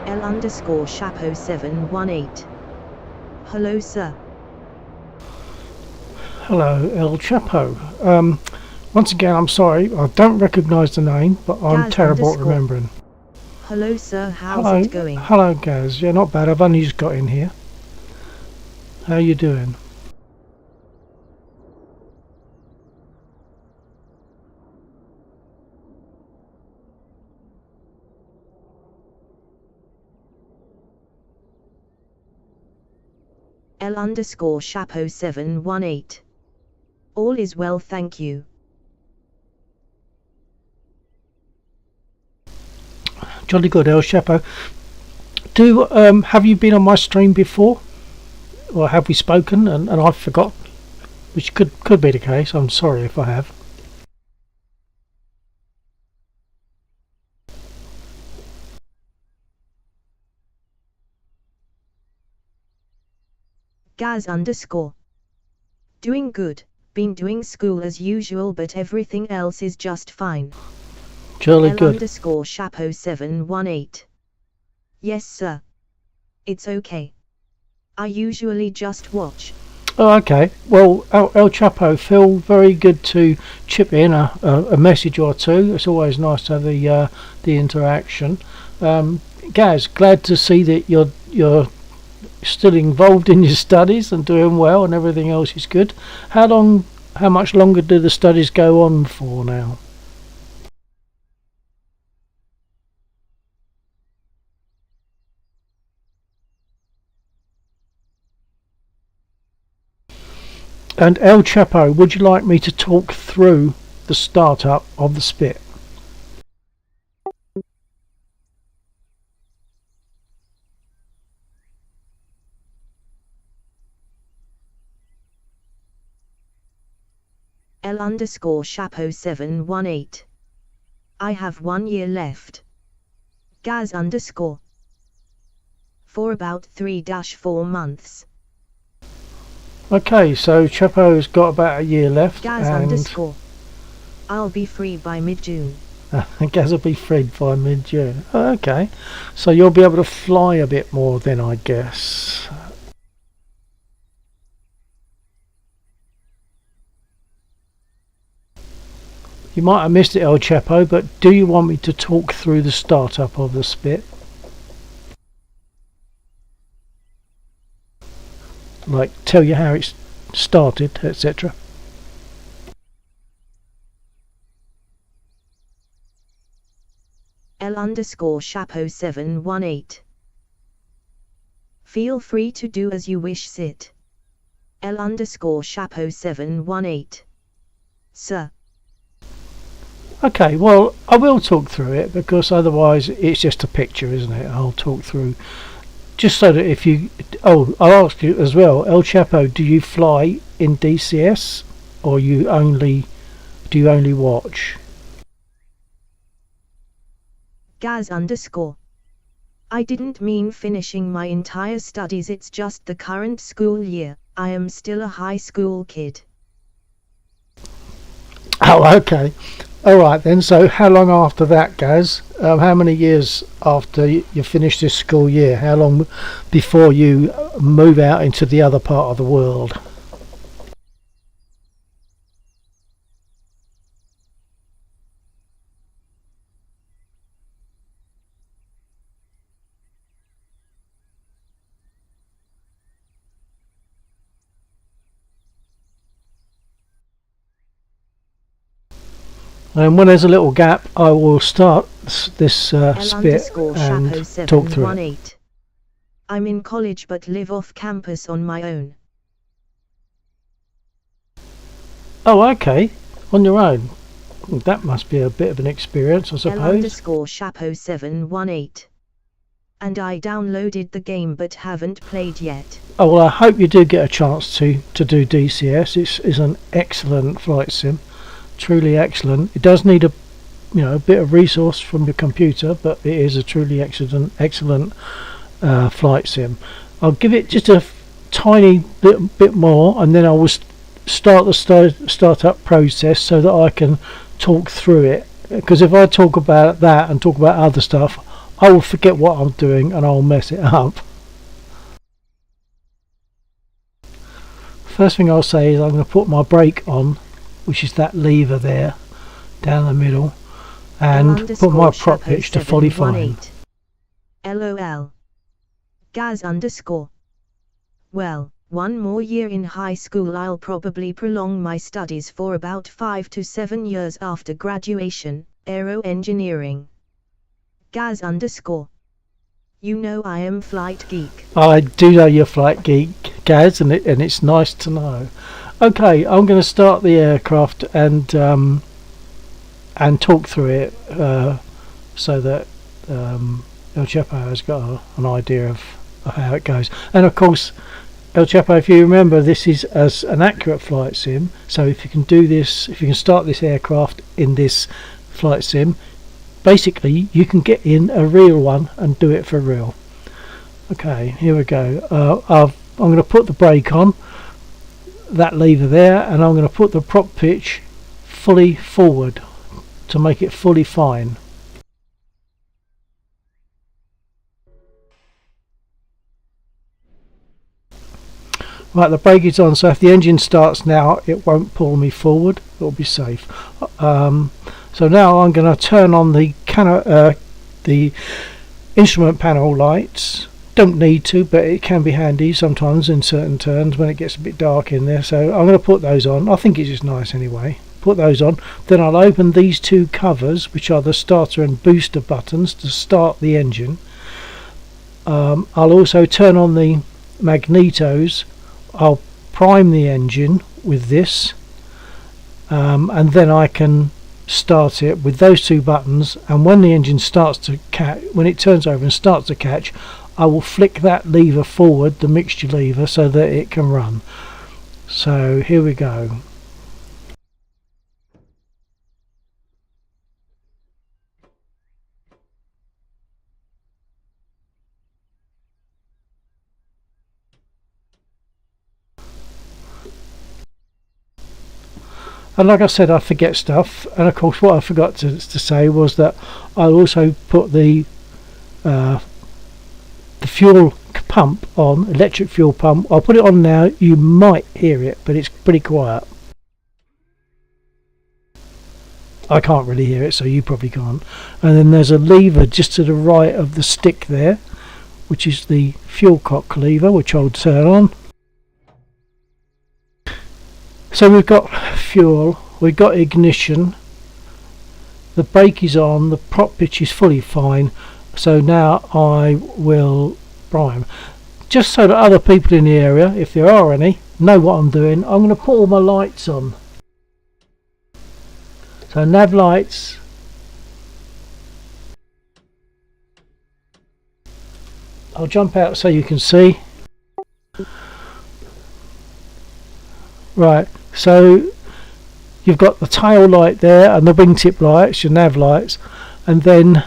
L underscore Chapo 718. Hello, sir. Hello, El Chapo. Once again, I'm sorry, I don't recognise the name, but I'm Gaz terrible at underscore. remembering. Hello, sir. How's it going? Hello, Gaz. Yeah, not bad. I've only just got in here. How you doing? L underscore Chapo 718. All is well, thank you. Jolly good, El Chapo. Have you been on my stream before? Or have we spoken and I forgot? Which could be the case. I'm sorry if I have. Gaz underscore. Doing good. Been doing school as usual, but everything else is just fine. Jolly L good. underscore Chapo 718. Yes, sir. It's okay. I usually just watch. Oh, okay. Well, El Chapo, feel very good to chip in a message or two. It's always nice to have the interaction. Gaz, glad to see that you're still involved in your studies and doing well, and everything else is good. How much longer do the studies go on for now? And El Chapo, would you like me to talk through the startup of the Spit? L underscore Chapo 718. I have 1 year left. Gaz underscore. For about 3-4 months. Okay, so Chapo's got about a year left. Gaz underscore. I'll be free by mid-June. Gaz will be freed by mid-June. Oh, okay, so you'll be able to fly a bit more then, I guess. You might have missed it, El Chapo, but do you want me to talk through the startup of the Spit? Like tell you how it's started, etc. L underscore Chapo 718. Feel free to do as you wish, sit. L underscore Chapo 718. Sir. Okay, well, I will talk through it because otherwise it's just a picture, isn't it? I'll talk through just so that if you... Oh, I'll ask you as well, El Chapo, do you fly in DCS or do you only watch? Gaz underscore. I didn't mean finishing my entire studies, it's just the current school year. I am still a high school kid. Oh, okay. Alright then, so how long after that, Gaz? How many years after you finish this school year? How long before you move out into the other part of the world? And when there's a little gap, I will start this Spit and talk through it. I'm in college but live off campus on my own. Oh, okay. On your own. That must be a bit of an experience, I suppose. L underscore Chapo 718. And I downloaded the game but haven't played yet. Oh, well, I hope you do get a chance to do DCS. It's an excellent flight sim. Truly excellent. It does need a bit of resource from your computer, but it is a truly excellent flight sim. I'll give it just a tiny bit more, and then I will start the startup process so that I can talk through it. Because if I talk about that and talk about other stuff, I will forget what I'm doing and I'll mess it up. First thing I'll say is I'm going to put my brake on, which is that lever there down the middle, and put my prop pitch to fully fine. LOL. Gaz _ Well, one more year in high school. I'll probably prolong my studies for about 5 to 7 years after graduation. Aero engineering. Gaz _ You know I am flight geek. I do know you're flight geek, Gaz, and it's nice to know. Okay, I'm going to start the aircraft and talk through it so that El Chapo has got an idea of how it goes. And of course, El Chapo, if you remember, this is as an accurate flight sim, so if you can do this, if you can start this aircraft in this flight sim, basically you can get in a real one and do it for real. Okay, here we go. I'm going to put the brake on, that lever there, and I'm going to put the prop pitch fully forward to make it fully fine. Right, the brake is on, so if the engine starts now, it won't pull me forward. It'll be safe. So now I'm going to turn on the instrument panel lights. Don't need to, but it can be handy sometimes in certain turns when it gets a bit dark in there. So I'm going to put those on. I think it's just nice anyway. Put those on. Then I'll open these two covers, which are the starter and booster buttons, to start the engine. I'll also turn on the magnetos. I'll prime the engine with this, and then I can start it with those two buttons, and when the engine starts to when it turns over and starts to catch, I will flick that lever forward, the mixture lever, so that it can run. So here we go. And like I said, I forget stuff, and of course what I forgot to say was that I'll also put the fuel pump on, electric fuel pump. I'll put it on now. You might hear it, but it's pretty quiet. I can't really hear it, so you probably can't. And then there's a lever just to the right of the stick there, which is the fuel cock lever, which I'll turn on. So we've got fuel, we've got ignition, the brake is on, the prop pitch is fully fine. So now I will prime, just so that other people in the area, if there are any, know what I'm doing. I'm going to put all my lights on. So nav lights, I'll jump out so you can see. Right, so you've got the tail light there and the wingtip lights, your nav lights, and then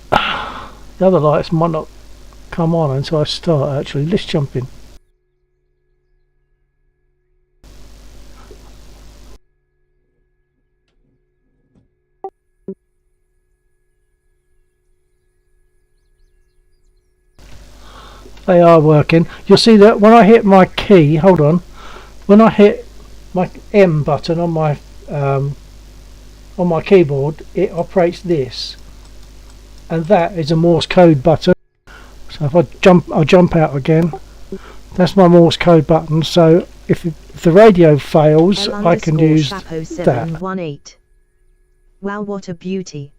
the other lights might not come on until I start. Actually, let's jump in. They are working. You'll see that when I hit my key, hold on, when I hit my M button on my keyboard, it operates this, and that is a Morse code button. So if I'll jump out again. That's my Morse code button. So if the radio fails, I can use that. Wow, what a beauty!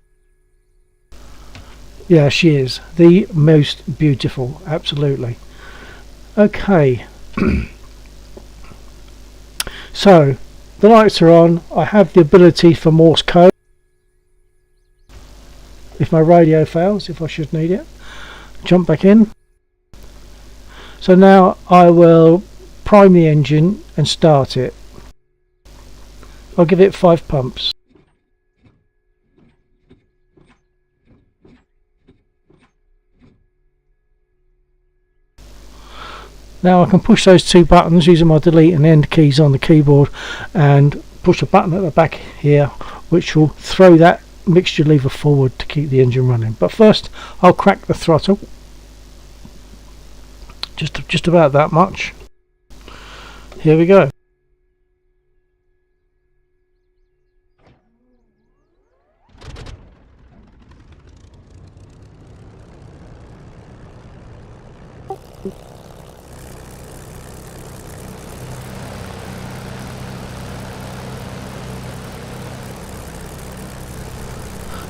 Yeah, she is the most beautiful, absolutely. Okay. So the lights are on. I have the ability for Morse code if my radio fails, if I should need it. Jump back in. So now I will prime the engine and start it. I'll give it 5 pumps. Now I can push those two buttons using my delete and end keys on the keyboard, and push a button at the back here which will throw that mixture lever forward to keep the engine running. But first I'll crack the throttle, just about that much. Here we go.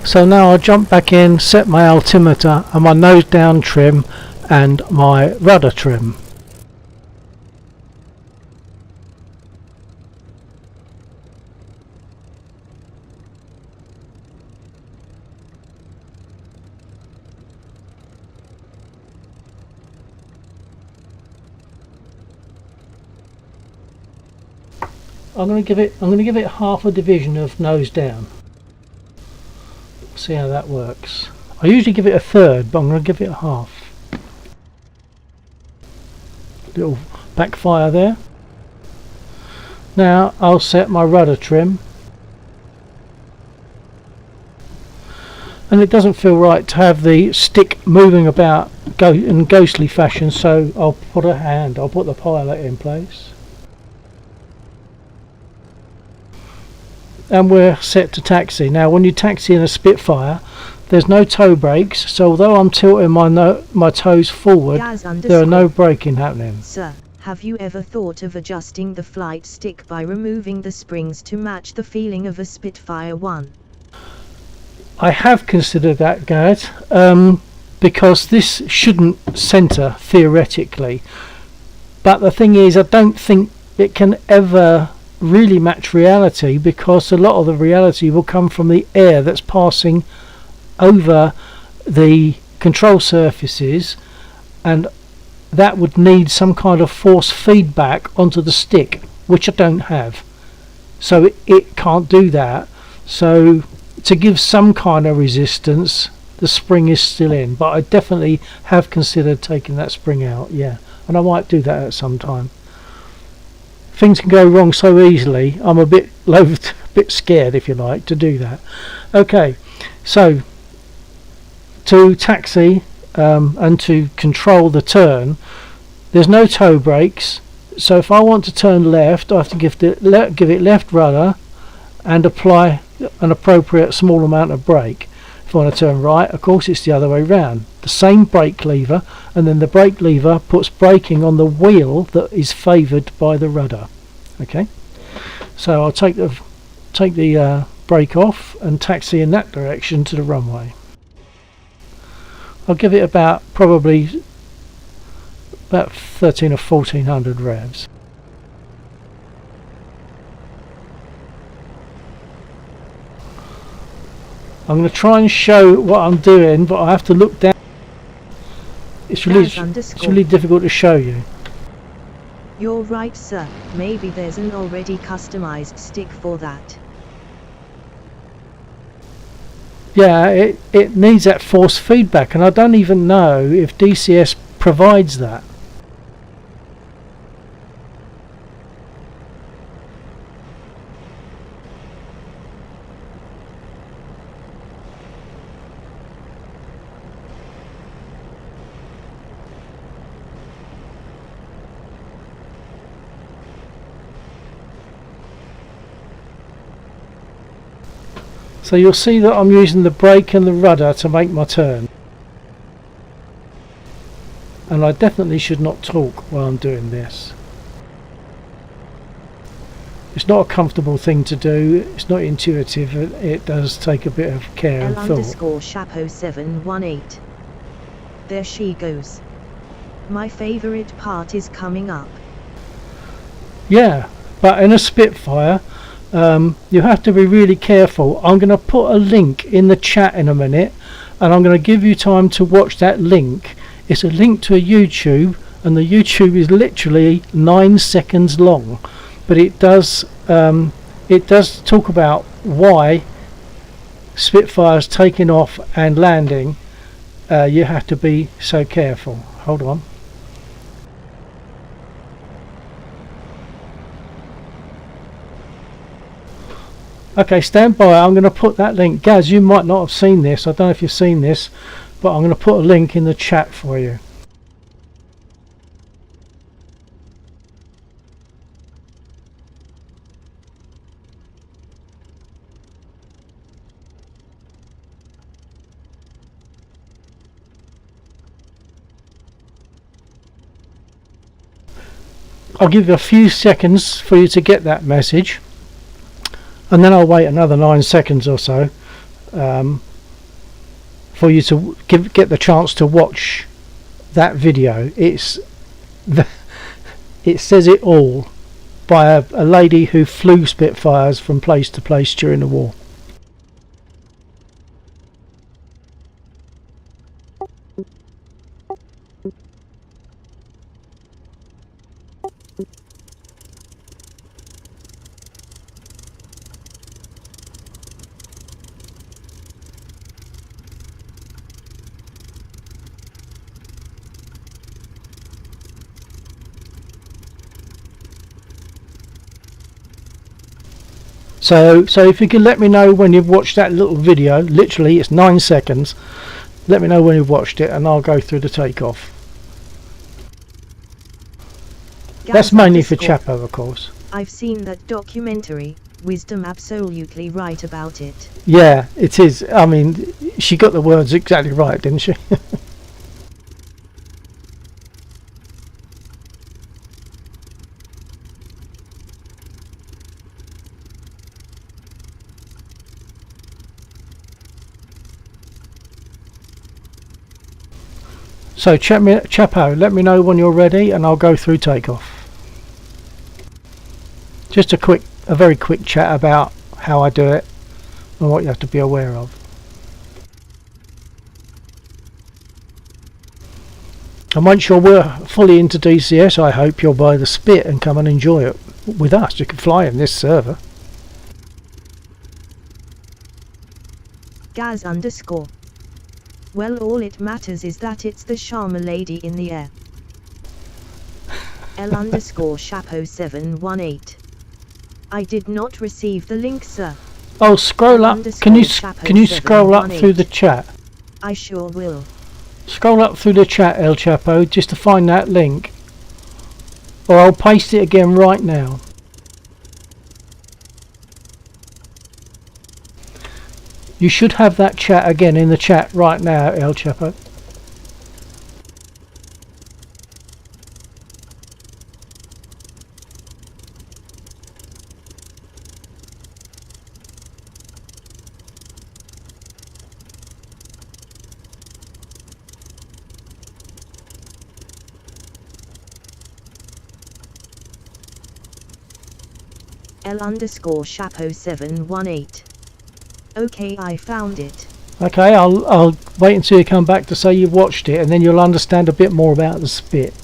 So now I'll jump back in, set my altimeter and my nose down trim and my rudder trim. I'm going to give it half a division of nose down. See how that works. I usually give it a third, but I'm going to give it a half. Little backfire there. Now I'll set my rudder trim. And it doesn't feel right to have the stick moving about in ghostly fashion, so I'll put the pilot in place. And we're set to taxi. Now when you taxi in a Spitfire, there's no toe brakes, so although I'm tilting my toes forward, there are no braking happening. Sir, have you ever thought of adjusting the flight stick by removing the springs to match the feeling of a Spitfire 1? I have considered that, Gad, because this shouldn't centre theoretically, but the thing is I don't think it can ever really match reality, because a lot of the reality will come from the air that's passing over the control surfaces, and that would need some kind of force feedback onto the stick, which I don't have, so it can't do that. So to give some kind of resistance, the spring is still in, but I definitely have considered taking that spring out, yeah, and I might do that at some time. Things can go wrong so easily. I'm a bit scared, if you like, to do that. Okay, so to taxi and to control the turn, there's no toe brakes. So if I want to turn left, I have to give it left rudder and apply an appropriate small amount of brake. If I want to turn right, of course it's the other way round. The same brake lever, and then the brake lever puts braking on the wheel that is favoured by the rudder. Okay, so I'll take the brake off and taxi in that direction to the runway. I'll give it probably about 13 or 1400 revs. I'm going to try and show what I'm doing, but I have to look down. It's really difficult to show you. You're right, sir. Maybe there's an already customized stick for that. Yeah, it needs that force feedback, and I don't even know if DCS provides that. So you'll see that I'm using the brake and the rudder to make my turn. And I definitely should not talk while I'm doing this. It's not a comfortable thing to do, it's not intuitive, it does take a bit of care and thought. L_Chapo718. There she goes. My favourite part is coming up. Yeah, but in a Spitfire, you have to be really careful. I'm going to put a link in the chat in a minute, and I'm going to give you time to watch that link. It's a link to a YouTube, and the YouTube is literally 9 seconds long, but it does talk about why Spitfires taking off and landing, you have to be so careful. Hold on. Okay, stand by. I'm going to put that link. Gaz, you might not have seen this. I don't know if you've seen this, but I'm going to put a link in the chat for you. I'll give you a few seconds for you to get that message, and then I'll wait another 9 seconds or so for you to get the chance to watch that video. It says it all, by a lady who flew Spitfires from place to place during the war. So if you can let me know when you've watched that little video, literally it's 9 seconds, let me know when you've watched it and I'll go through the takeoff. That's mainly for Chapo, of course. I've seen that documentary. Wisdom absolutely right about it. Yeah, it is. I mean, she got the words exactly right, didn't she? So Chapo, let me know when you're ready and I'll go through takeoff. Just a very quick chat about how I do it and what you have to be aware of. And once you're fully into DCS, I hope you'll buy the Spit and come and enjoy it with us. You can fly in this server. Gaz _ Well, all it matters is that it's the Sharma lady in the air. L _ Chapo 718. I did not receive the link, sir. Oh, scroll up. Can you scroll up through the chat? I sure will. Scroll up through the chat, El Chapo, just to find that link. Or I'll paste it again right now. You should have that chat again in the chat right now, El Chapo. L _ Chapo 718. Okay, I found it. Okay, I'll wait until you come back to say you've watched it, and then you'll understand a bit more about the Spit.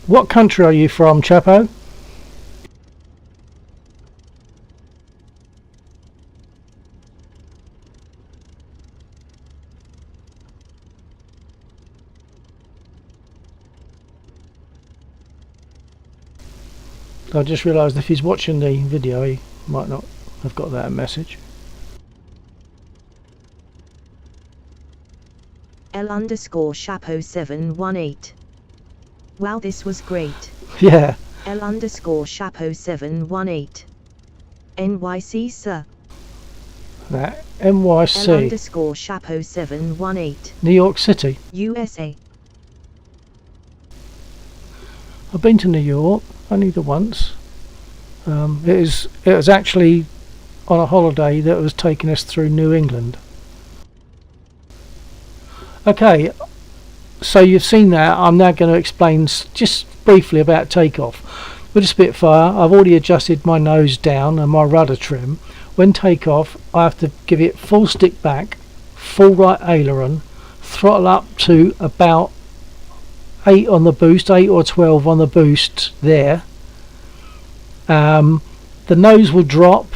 What country are you from, Chapo? I just realised if he's watching the video he might not have got that message. L _ Chapo 718. Wow, this was great. Yeah. L _ Chapo 718. NYC, sir. That NYC. L _ Chapo 718. New York City. USA. I've been to New York, only the once. It was actually on a holiday that was taking us through New England. Okay, so you've seen that. I'm now going to explain just briefly about takeoff. With a Spitfire, I've already adjusted my nose down and my rudder trim. When takeoff, I have to give it full stick back, full right aileron, throttle up to about 8 on the boost, 8 or 12 on the boost there. The nose will drop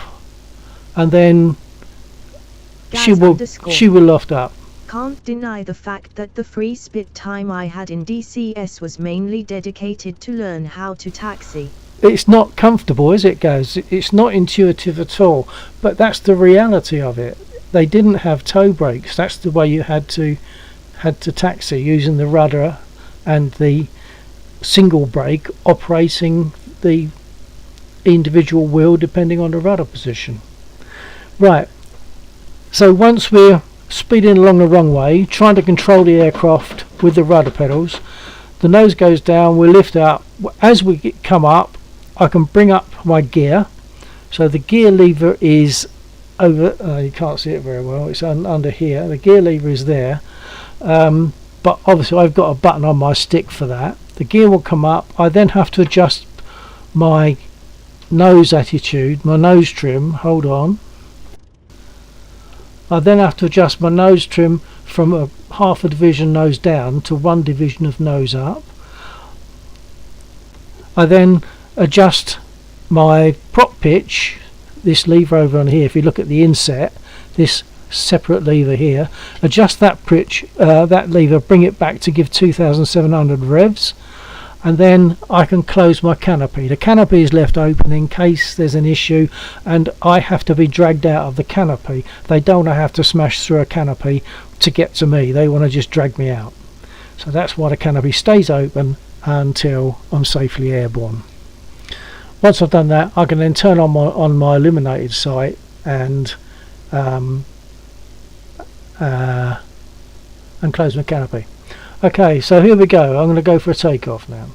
and then she will loft up. Can't deny the fact that the free spit time I had in DCS was mainly dedicated to learn how to taxi. It's not comfortable, is it, Gaz? It's not intuitive at all, but that's the reality of it. They didn't have toe brakes. That's the way you had to taxi, using the rudder and the single brake operating the individual wheel depending on the rudder position. Right, so once we're speeding along the wrong way, trying to control the aircraft with the rudder pedals, the nose goes down, we lift up. As we come up, I can bring up my gear. So the gear lever is over, you can't see it very well, it's under here. The gear lever is there, but obviously I've got a button on my stick for that. The gear will come up. I then have to adjust my nose attitude, my nose trim. Hold on. I then have to adjust my nose trim from a half a division nose down to 1 division of nose up. I then adjust my prop pitch, this lever over on here. If you look at the inset, this separate lever here, adjust that pitch, that lever, bring it back to give 2,700 revs, and then I can close my canopy. The canopy is left open in case there's an issue and I have to be dragged out of the canopy. They don't want to have to smash through a canopy to get to me. They want to just drag me out. So that's why the canopy stays open until I'm safely airborne. Once I've done that, I can then turn on my illuminated sight and close my canopy. Okay, so here we go. I'm going to go for a takeoff now.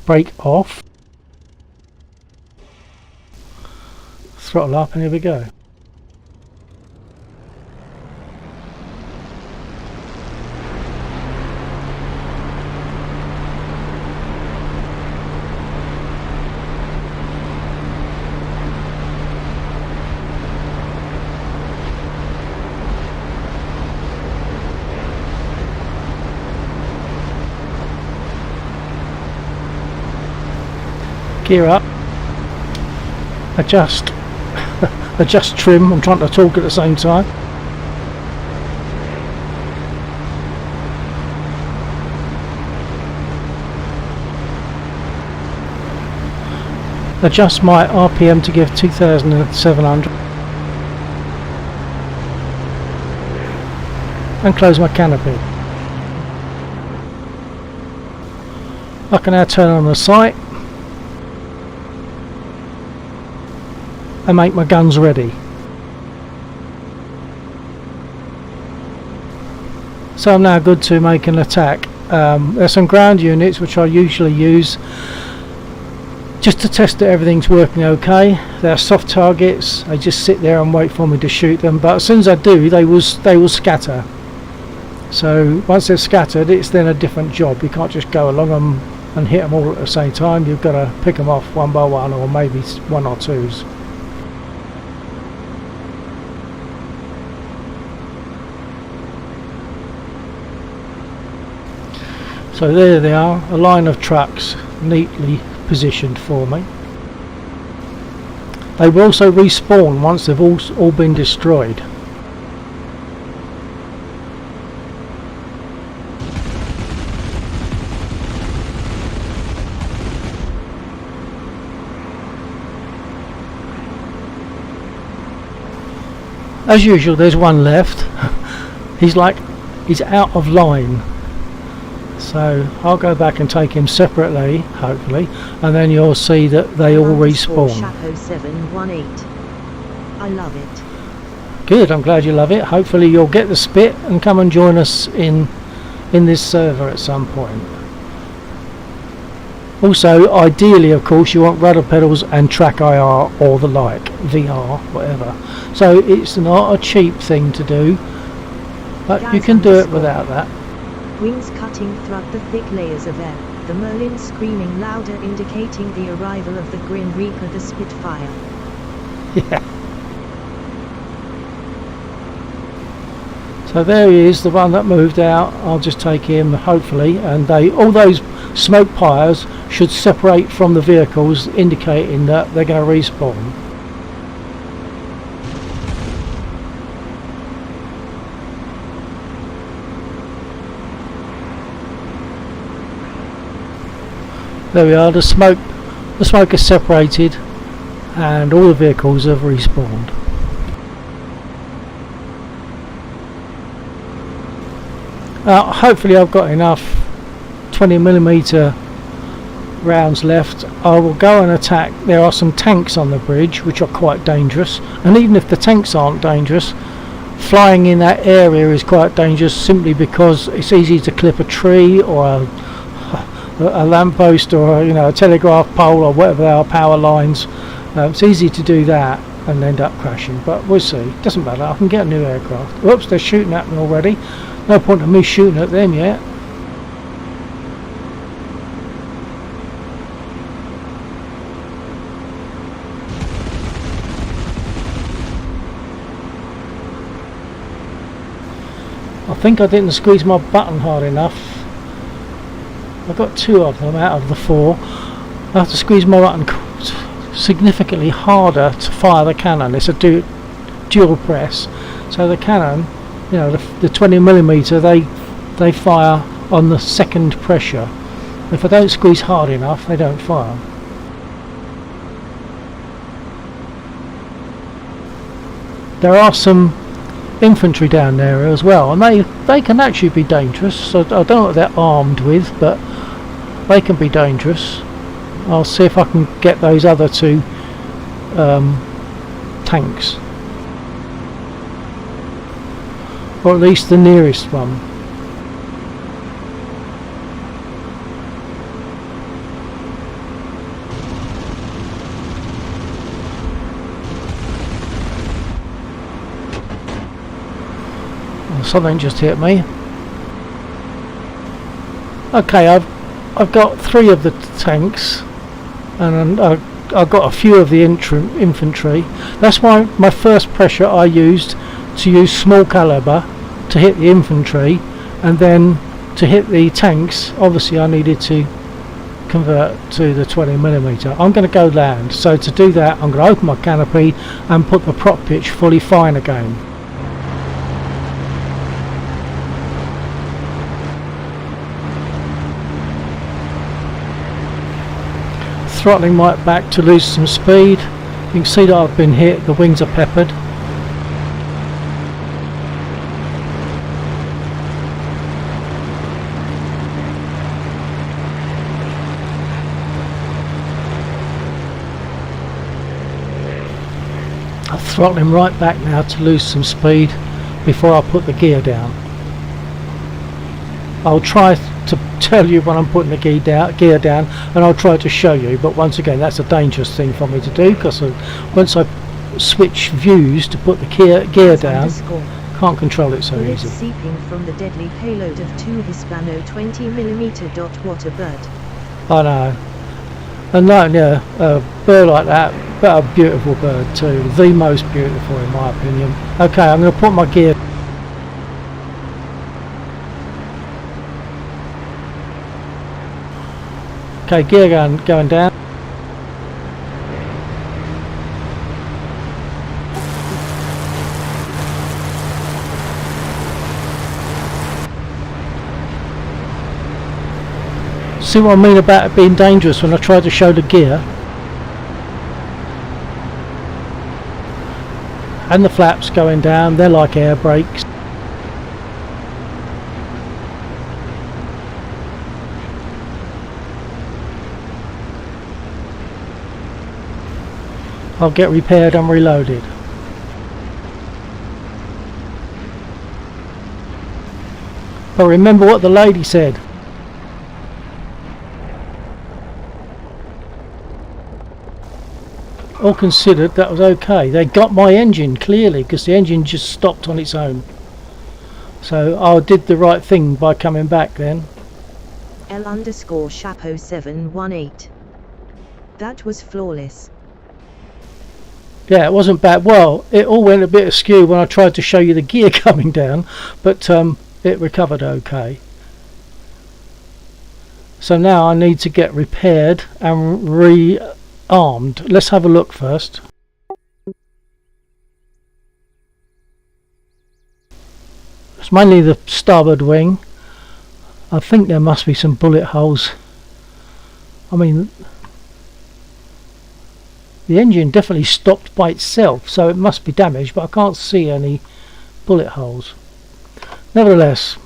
Brake off. Throttle up, and here we go. Gear up, adjust adjust trim. I'm trying to talk at the same time. Adjust my RPM to give 2,700 and close my canopy. I can now turn on the sight and make my guns ready. So I'm now good to make an attack. There's some ground units which I usually use just to test that everything's working okay. They're soft targets. They just sit there and wait for me to shoot them, but as soon as I do, they will scatter. So once they're scattered, it's then a different job. You can't just go along them and hit them all at the same time. You've got to pick them off one by one, or maybe one or twos. So there they are, a line of trucks neatly positioned for me. They will also respawn once they've all been destroyed. As usual, there's one left. He's out of line. So I'll go back and take him separately, hopefully, and then you'll see that they all respawn. Chapo 718. I love it. Good, I'm glad you love it. Hopefully you'll get the spit and come and join us in this server at some point. Also, ideally, of course, you want rudder pedals and track IR or the like, VR, whatever. So it's not a cheap thing to do, but you can do it without that. Wings cutting through the thick layers of air, the Merlin screaming louder, indicating the arrival of the Grim Reaper, the Spitfire. Yeah. So there he is, the one that moved out. I'll just take him, hopefully, and all those smoke piles should separate from the vehicles, indicating that they're going to respawn. There we are. The smoke is separated, and all the vehicles have respawned. Hopefully I've got enough 20mm rounds left. I will go and attack. There are some tanks on the bridge which are quite dangerous, and even if the tanks aren't dangerous, flying in that area is quite dangerous, simply because it's easy to clip a tree or a lamppost, or a telegraph pole, or whatever they are, power lines. It's easy to do that and end up crashing, but we'll see. Doesn't matter, I can get a new aircraft. Whoops, they're shooting at me already. No point in me shooting at them yet. I think I didn't squeeze my button hard enough. I got 2 of them out of the 4. I have to squeeze my button significantly harder to fire the cannon. It's a dual press, so the cannon, the 20mm, they fire on the second pressure. If I don't squeeze hard enough, they don't fire. There are some infantry down there as well, and they can actually be dangerous. So I don't know what they're armed with, but they can be dangerous. I'll see if I can get those other 2 tanks, or at least the nearest one. Something just hit me. Okay, I've got 3 of the tanks, and I've got a few of the infantry. That's why my first pressure I used to use small caliber to hit the infantry, and then to hit the tanks obviously I needed to convert to the 20mm. I'm going to go land, so to do that I'm going to open my canopy and put the prop pitch fully fine again. Throttling right back to lose some speed. You can see that I've been hit, the wings are peppered. I'm throttling right back now to lose some speed before I put the gear down. I'll try to tell you when I'm putting the gear down, and I'll try to show you, but once again that's a dangerous thing for me to do, because once I switch views to put the gear down, can't control it so bullets easy. Seeping from the deadly payload of 2 Hispano 20mm. What a bird. I know. And no, yeah, a bird like that, but a beautiful bird too, the most beautiful in my opinion. Okay, I'm going to put my gear. Okay, gear going down. See what I mean about it being dangerous when I try to show the gear? And the flaps going down, they're like air brakes. I'll get repaired and reloaded. But remember what the lady said. All considered, that was okay. They got my engine clearly, because the engine just stopped on its own. So I did the right thing by coming back then. L_Chapeau 718. That was flawless. Yeah, it wasn't bad. Well, it all went a bit askew when I tried to show you the gear coming down, but it recovered okay. So now I need to get repaired and rearmed. Let's have a look first. It's mainly the starboard wing. I think there must be some bullet holes I mean, the engine definitely stopped by itself, so it must be damaged, but I can't see any bullet holes. Nevertheless,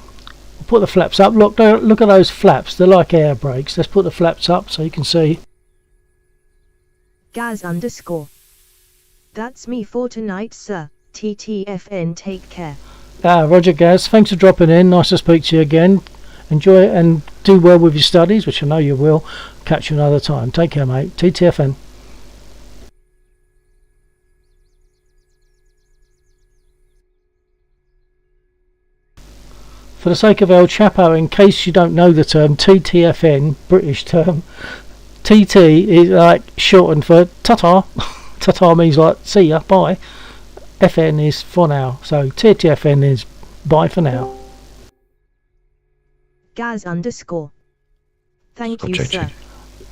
we'll put the flaps up. Look at those flaps. They're like air brakes. Let's put the flaps up so you can see. Gaz_. That's me for tonight, sir. TTFN, take care. Roger Gaz, thanks for dropping in. Nice to speak to you again. Enjoy it and do well with your studies, which I know you will. Catch you another time. Take care, mate. TTFN. For the sake of El Chapo, in case you don't know the term, TTFN, British term, TT is like shortened for ta-ta. Ta-ta means like see ya, bye. FN is for now, so TTFN is bye for now. Gaz_. Thank you, sir.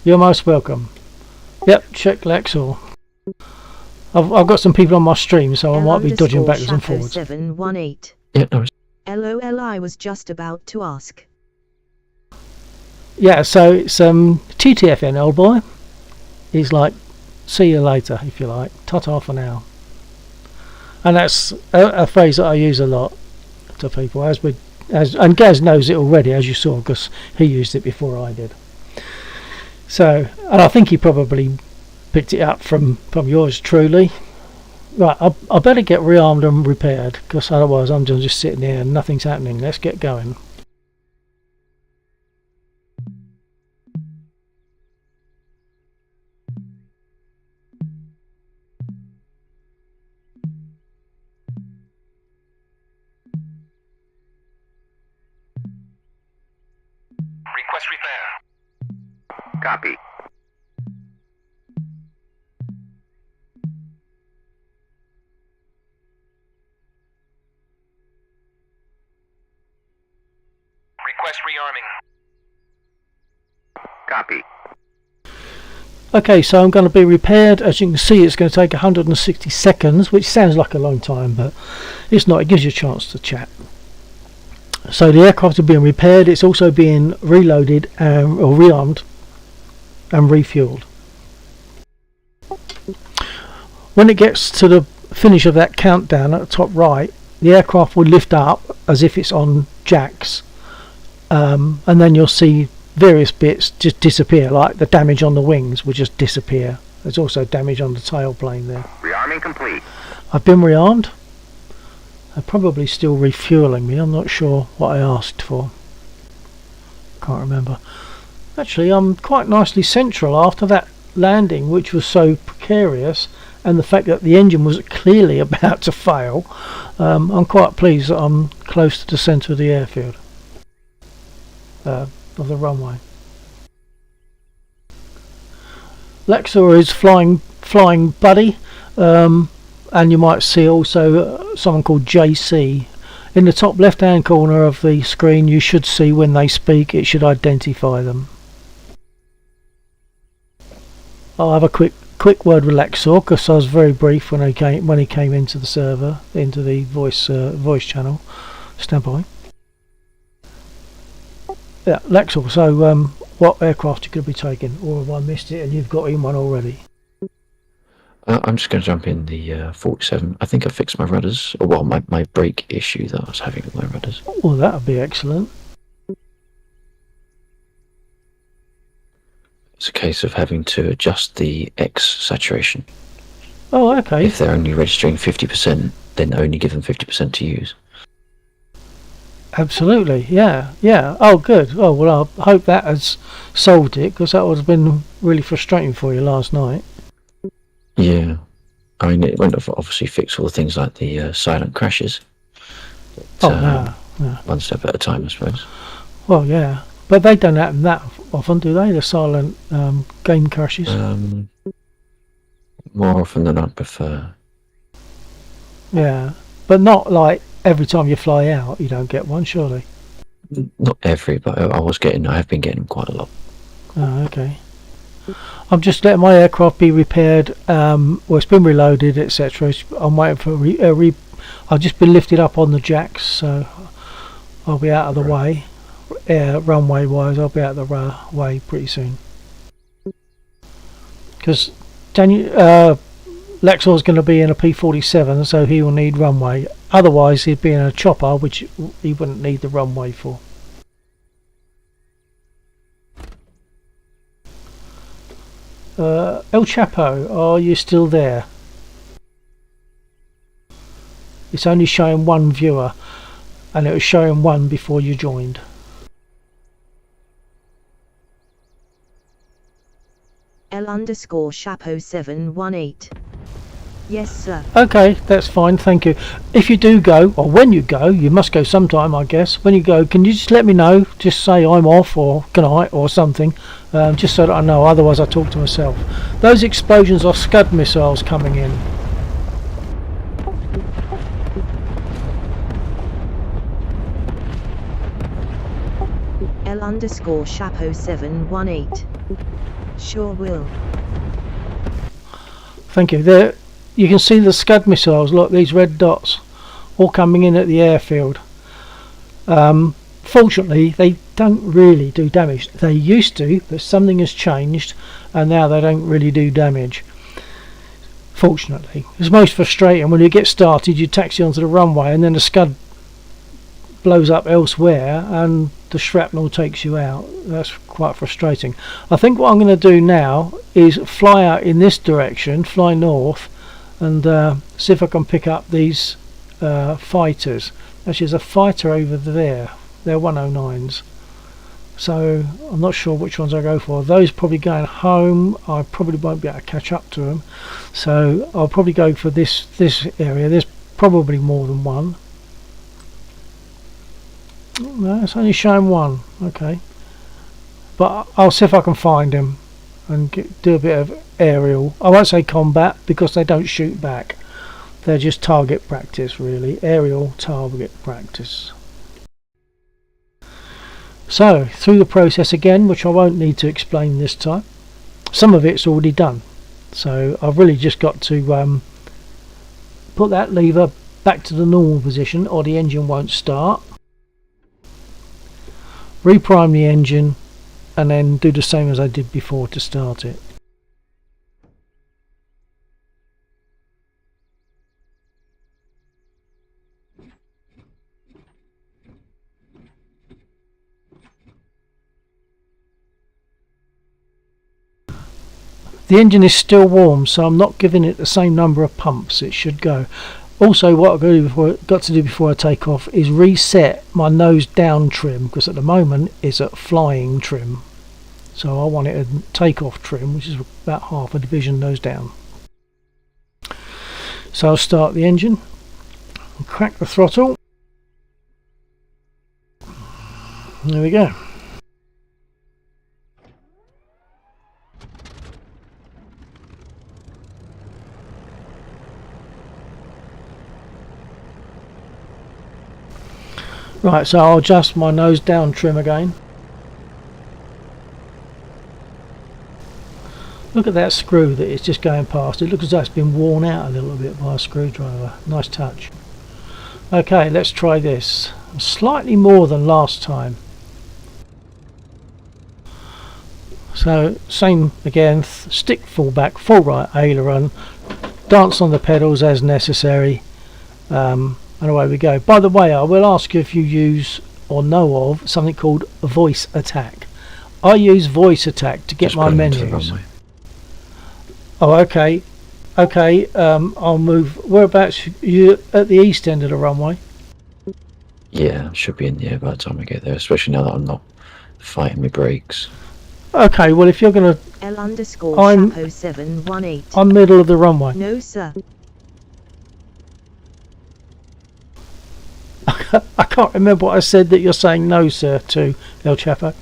You're most welcome. Yep, check Lexor. I've got some people on my stream, so I might be dodging backwards and forwards. 718. Yeah, no. LOL, I was just about to ask. Yeah, so it's TTFN, old boy. He's like, see you later, if you like. Ta-ta for now. And that's a phrase that I use a lot to people, and Gaz knows it already, as you saw, because he used it before I did. So, and I think he probably picked it up from yours truly. Right, I better get rearmed and repaired, because otherwise I'm just sitting here and nothing's happening. Let's get going. Request repair. Copy. Request rearming. Copy. Okay, so I'm going to be repaired. As you can see, it's going to take 160 seconds, which sounds like a long time, but it's not. It gives you a chance to chat. So the aircraft is being repaired. It's also being reloaded or rearmed and refueled. When it gets to the finish of that countdown at the top right, the aircraft will lift up as if it's on jacks, and then you'll see various bits just disappear, like the damage on the wings will just disappear. There's also damage on the tailplane there. Rearming complete. I've been rearmed. They're probably still refueling me. I'm not sure what I asked for. Can't remember. Actually, I'm quite nicely central after that landing, which was so precarious, and the fact that the engine was clearly about to fail. I'm quite pleased that I'm close to the centre of the airfield. Of the runway. Lexor is flying buddy, and you might see also someone called JC in the top left hand corner of the screen. You should see when they speak, it should identify them. I'll have a quick word with Lexor, because I was very brief when he came into the server, into the voice channel. Stand by. Yeah, Lexor, so what aircraft are you going to be taking? Or have I missed it and you've got in one already? I'm just going to jump in the 47. I think I fixed my rudders, or well, my brake issue that I was having with my rudders. Well, that would be excellent. It's a case of having to adjust the X saturation. Oh, okay. If they're only registering 50%, then only give them 50% to use. Absolutely, yeah. Oh, good. Oh, well, I hope that has solved it, because that would have been really frustrating for you last night. Yeah. I mean, it won't obviously fix all the things like the silent crashes. But, no. One step at a time, I suppose. Well, yeah. But they don't happen that often, do they? The silent game crashes? More often than I'd prefer. Yeah. But not like every time you fly out, you don't get one, surely? Not every, but I have been getting them quite a lot. Oh, okay. I'm just letting my aircraft be repaired. Well, it's been reloaded, etc. I'm waiting for I've just been lifted up on the jacks, so I'll be out of the way. Runway wise, I'll be out of the way pretty soon. because Lexor's going to be in a P-47, so he will need runway. Otherwise he'd be in a chopper, which he wouldn't need the runway for. El Chapo, are you still there? It's only showing one viewer, and it was showing one before you joined. L_Chapo718. Yes, sir. Okay, that's fine, thank you. If you do go, or when you go, you must go sometime, I guess. When you go, can you just let me know? Just say I'm off, or good night, or something, just so that I know. Otherwise I talk to myself. Those explosions are Scud missiles coming in. L_Chapo718. Sure will. Thank you. There, you can see the Scud missiles. Look, these red dots, all coming in at the airfield. Fortunately, they don't really do damage. They used to, but something has changed, and now they don't really do damage. Fortunately, it's most frustrating when you get started. You taxi onto the runway, and then the Scud blows up elsewhere, and the shrapnel takes you out. That's quite frustrating. I think what I'm going to do now is fly out in this direction, fly north, and see if I can pick up these fighters. Actually, there's a fighter over there. They're 109s. So I'm not sure which ones I go for. Those probably going home. I probably won't be able to catch up to them. So I'll probably go for this area. There's probably more than one. No, it's only showing one. Okay, but I'll see if I can find him and do a bit of aerial. I won't say combat because they don't shoot back. They're just target practice, really. Aerial target practice. So through the process again, which I won't need to explain this time. Some of it's already done, so I've really just got to put that lever back to the normal position, or the engine won't start. Reprime the engine, and then do the same as I did before to start it. The engine is still warm, so I'm not giving it the same number of pumps. It should go. Also, what I've got to do before I take off is reset my nose down trim, because at the moment it's at flying trim. So I want it at takeoff trim, which is about half a division nose down. So I'll start the engine, and crack the throttle. There we go. Right, so I'll adjust my nose down trim again. Look at that screw that it's just going past. It looks as though it's been worn out a little bit by a screwdriver. Nice touch. Okay, let's try this. Slightly more than last time. So, same again, stick full back, full right aileron, dance on the pedals as necessary. And away we go. By the way, I will ask you if you use or know of something called voice attack. I use voice attack to get Just my put it into the menus. runway. Oh, okay. Okay, I'll move. Whereabouts? You at the east end of the runway? Yeah, I should be in the air by the time I get there, especially now that I'm not fighting my brakes. Okay, well if you're gonna... L_Chapo718. I'm middle of the runway. No, sir. I can't remember what I said that you're saying no, sir, to El Chapo.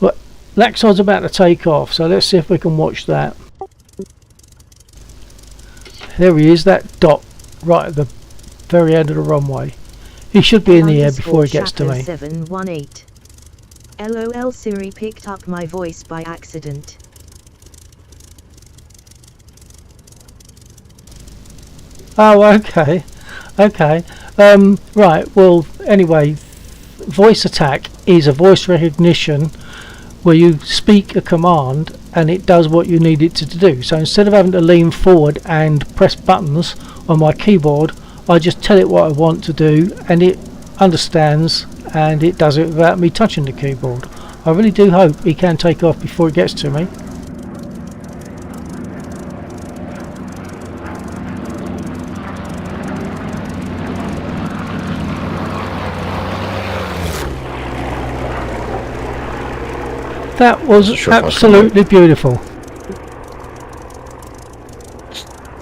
Well, Laxon's about to take off, so let's see if we can watch that. There he is, that dot right at the very end of the runway. He should be in the air before he gets to me. 718. LOL, Siri picked up my voice by accident. Oh, okay. Okay. Right, well, anyway, voice attack is a voice recognition where you speak a command and it does what you need it to do. So instead of having to lean forward and press buttons on my keyboard, I just tell it what I want to do and it understands and it does it without me touching the keyboard. I really do hope he can take off before it gets to me. That was absolutely beautiful.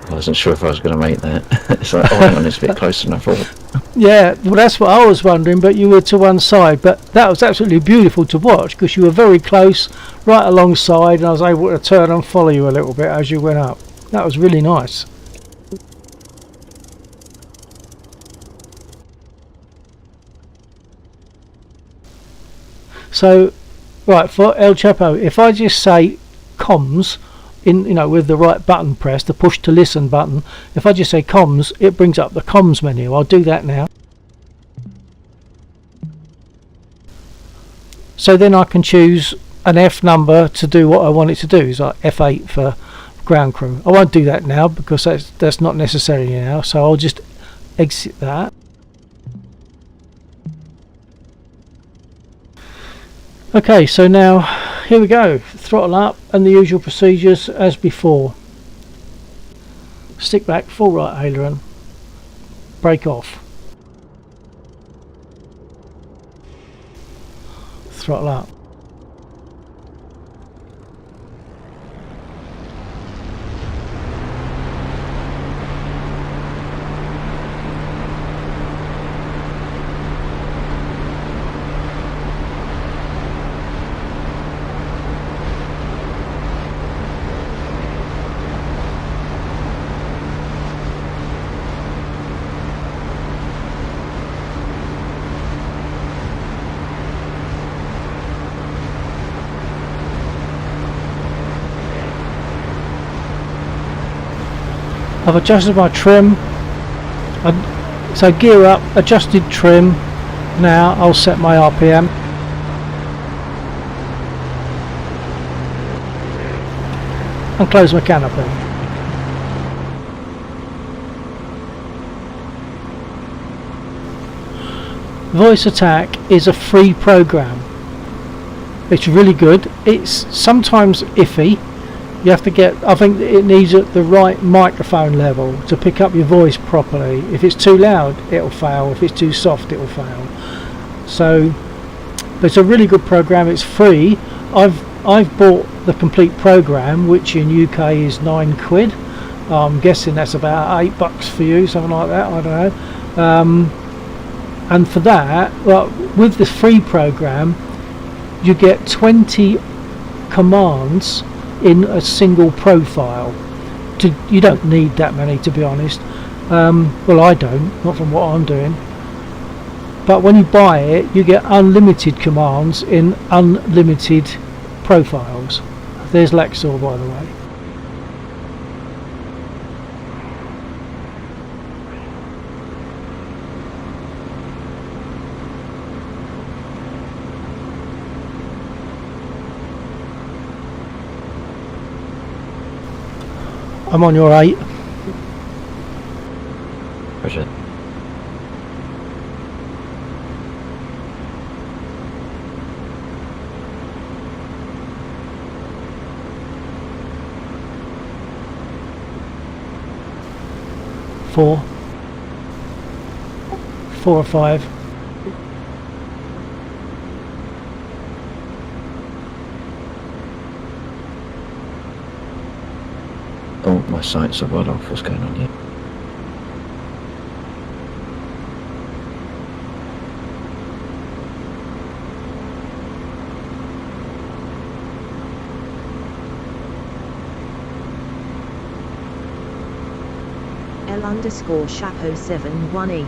I wasn't sure if I was going to make that. It's like, oh, hang on, it's a bit closer than I thought. Yeah, well, that's what I was wondering, but you were to one side. But that was absolutely beautiful to watch because you were very close, right alongside, and I was able to turn and follow you a little bit as you went up. That was really nice. So, right, for El Chapo, if I just say comms, with the right button pressed, the push to listen button, if I just say comms, it brings up the comms menu. I'll do that now. So then I can choose an F number to do what I want it to do. It's like F8 for ground crew. I won't do that now because that's not necessary now, so I'll just exit that. Okay, so now here we go, throttle up and the usual procedures as before. Stick back, full right aileron, brake off, throttle up. I've adjusted my trim, so gear up, adjusted trim. Now I'll set my RPM. And close my canopy. Voice Attack is a free program. It's really good. It's sometimes iffy. You have to get, I think it needs at the right microphone level to pick up your voice properly. If it's too loud, it'll fail. If it's too soft, it'll fail. So it's a really good program. It's free. I've bought the complete program, which in UK is £9. I'm guessing that's about $8 for you, something like that. I don't know. And for that, well, with the free program, you get 20 commands in a single profile. You don't need that many, to be honest. Well, I don't, not from what I'm doing. But when you buy it, you get unlimited commands in unlimited profiles. There's Lexor, by the way. I'm on your 8. Roger. Four or 5. Oh, my sights are well off. What's going on here? L_Chapo 718.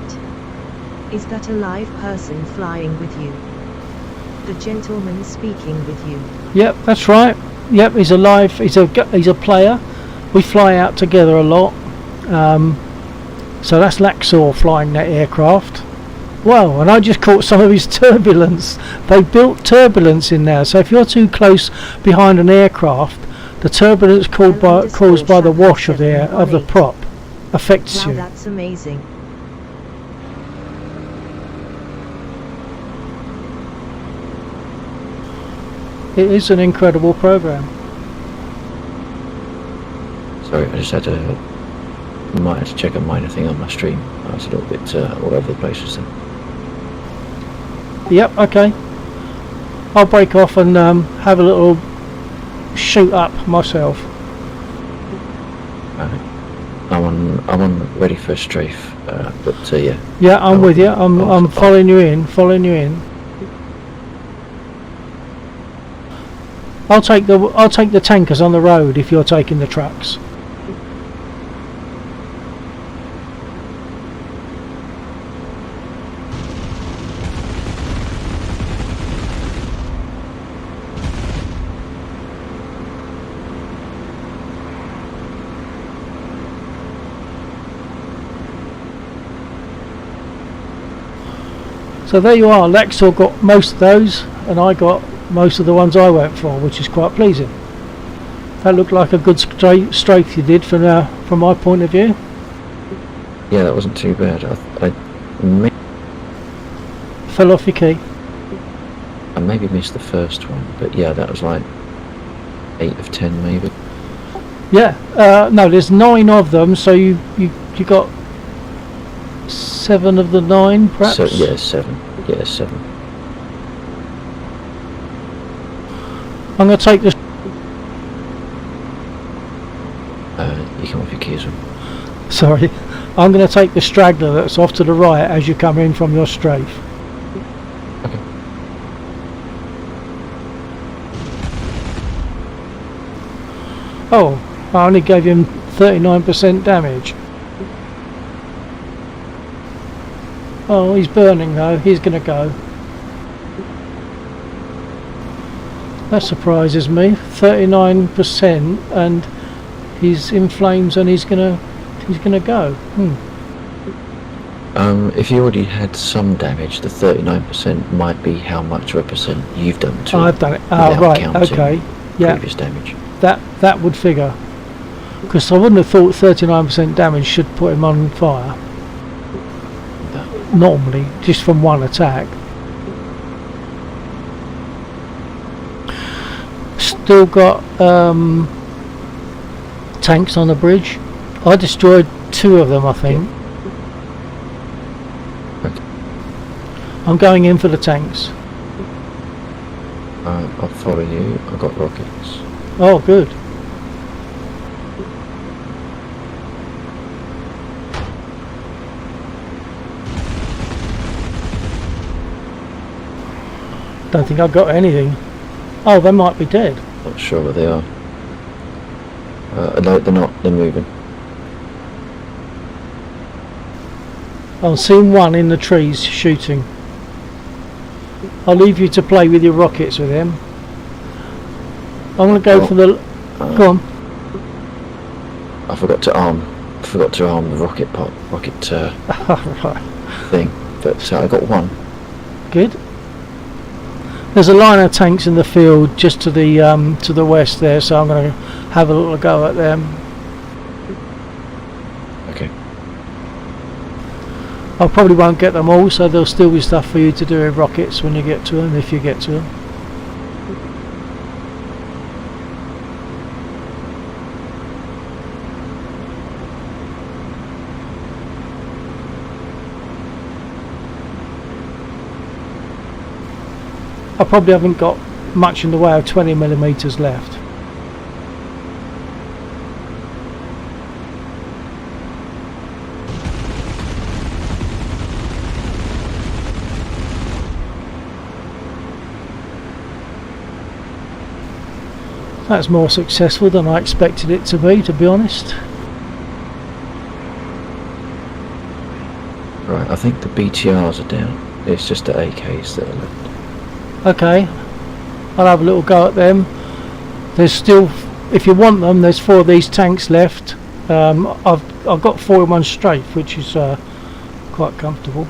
Is that a live person flying with you? The gentleman speaking with you. Yep, that's right. Yep, he's alive. He's a player. We fly out together a lot. So that's Laxor flying that aircraft. Wow, and I just caught some of his turbulence. They built turbulence in there, so if you're too close behind an aircraft, the turbulence caused by the wash of the prop affects Wow, you. that's amazing. It is an incredible program. Sorry, I just had to. Might have to check a minor thing on my stream. I was a little bit all over the place just then. Yep, okay. I'll break off and have a little shoot up myself. I'm on ready for a strafe, but yeah. Yeah, I'm with you. I'm following you in. I'll take the tankers on the road if you're taking the trucks. So there you are. Lexor got most of those, and I got most of the ones I went for, which is quite pleasing. That looked like a good strafe you did from my point of view. Yeah, that wasn't too bad. Fell off your key. I maybe missed the first one, but yeah, that was like 8 of 10 maybe. Yeah, no, there's 9 of them, so you got 7 of the 9, perhaps. So yeah, 7. Yeah, 7. I'm going to take this. You come off your keys. Sorry, I'm going to take the straggler that's off to the right as you come in from your strafe. Okay. Oh, I only gave him 39% damage. Oh, he's burning though. He's going to go. That surprises me. 39%, and he's in flames, and he's gonna go. If you already had some damage, the 39% might be how much of a percent you've done to it. I've done it. Oh, right. Okay. Yeah. Previous damage. That would figure. Because I wouldn't have thought 39% damage should put him on fire. Normally, just from one attack. Still got tanks on the bridge. I destroyed 2 of them, I think. Okay. I'm going in for the tanks. I'll follow you. I've got rockets. Oh, good. Don't think I've got anything. Oh, they might be dead. Not sure where they are. No, they're not. They're moving. I've seen one in the trees shooting. I'll leave you to play with your rockets with him. I'm going to go for the... Go on. I forgot to arm the rocket Right. thing, but I got one. Good. There's a line of tanks in the field just to the west there, so I'm going to have a little go at them. Okay. I probably won't get them all, so there'll still be stuff for you to do with rockets when you get to them, if you get to them. I probably haven't got much in the way of 20mm left. That's more successful than I expected it to be honest. Right, I think the BTRs are down. It's just the AKs that are left. Okay, I'll have a little go at them. There's still, if you want them, there's 4 of these tanks left. I've I've got 4-in-1 strafe, which is quite comfortable.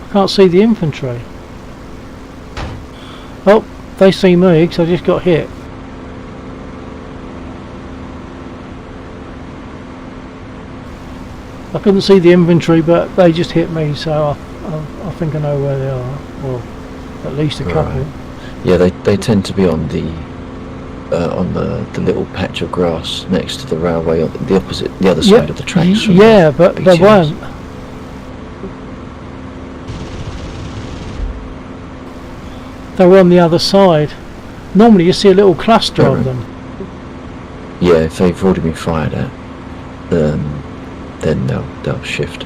I can't see the infantry. Oh, they see me because I just got hit. I couldn't see the infantry, but they just hit me, so I think I know where they are, or at least a couple. Yeah, they tend to be on the little patch of grass next to the railway, on the other side of the tracks. Yeah, but they weren't. They were on the other side. Normally you see a little cluster of them. Yeah, if they've already been fired at, then they'll shift.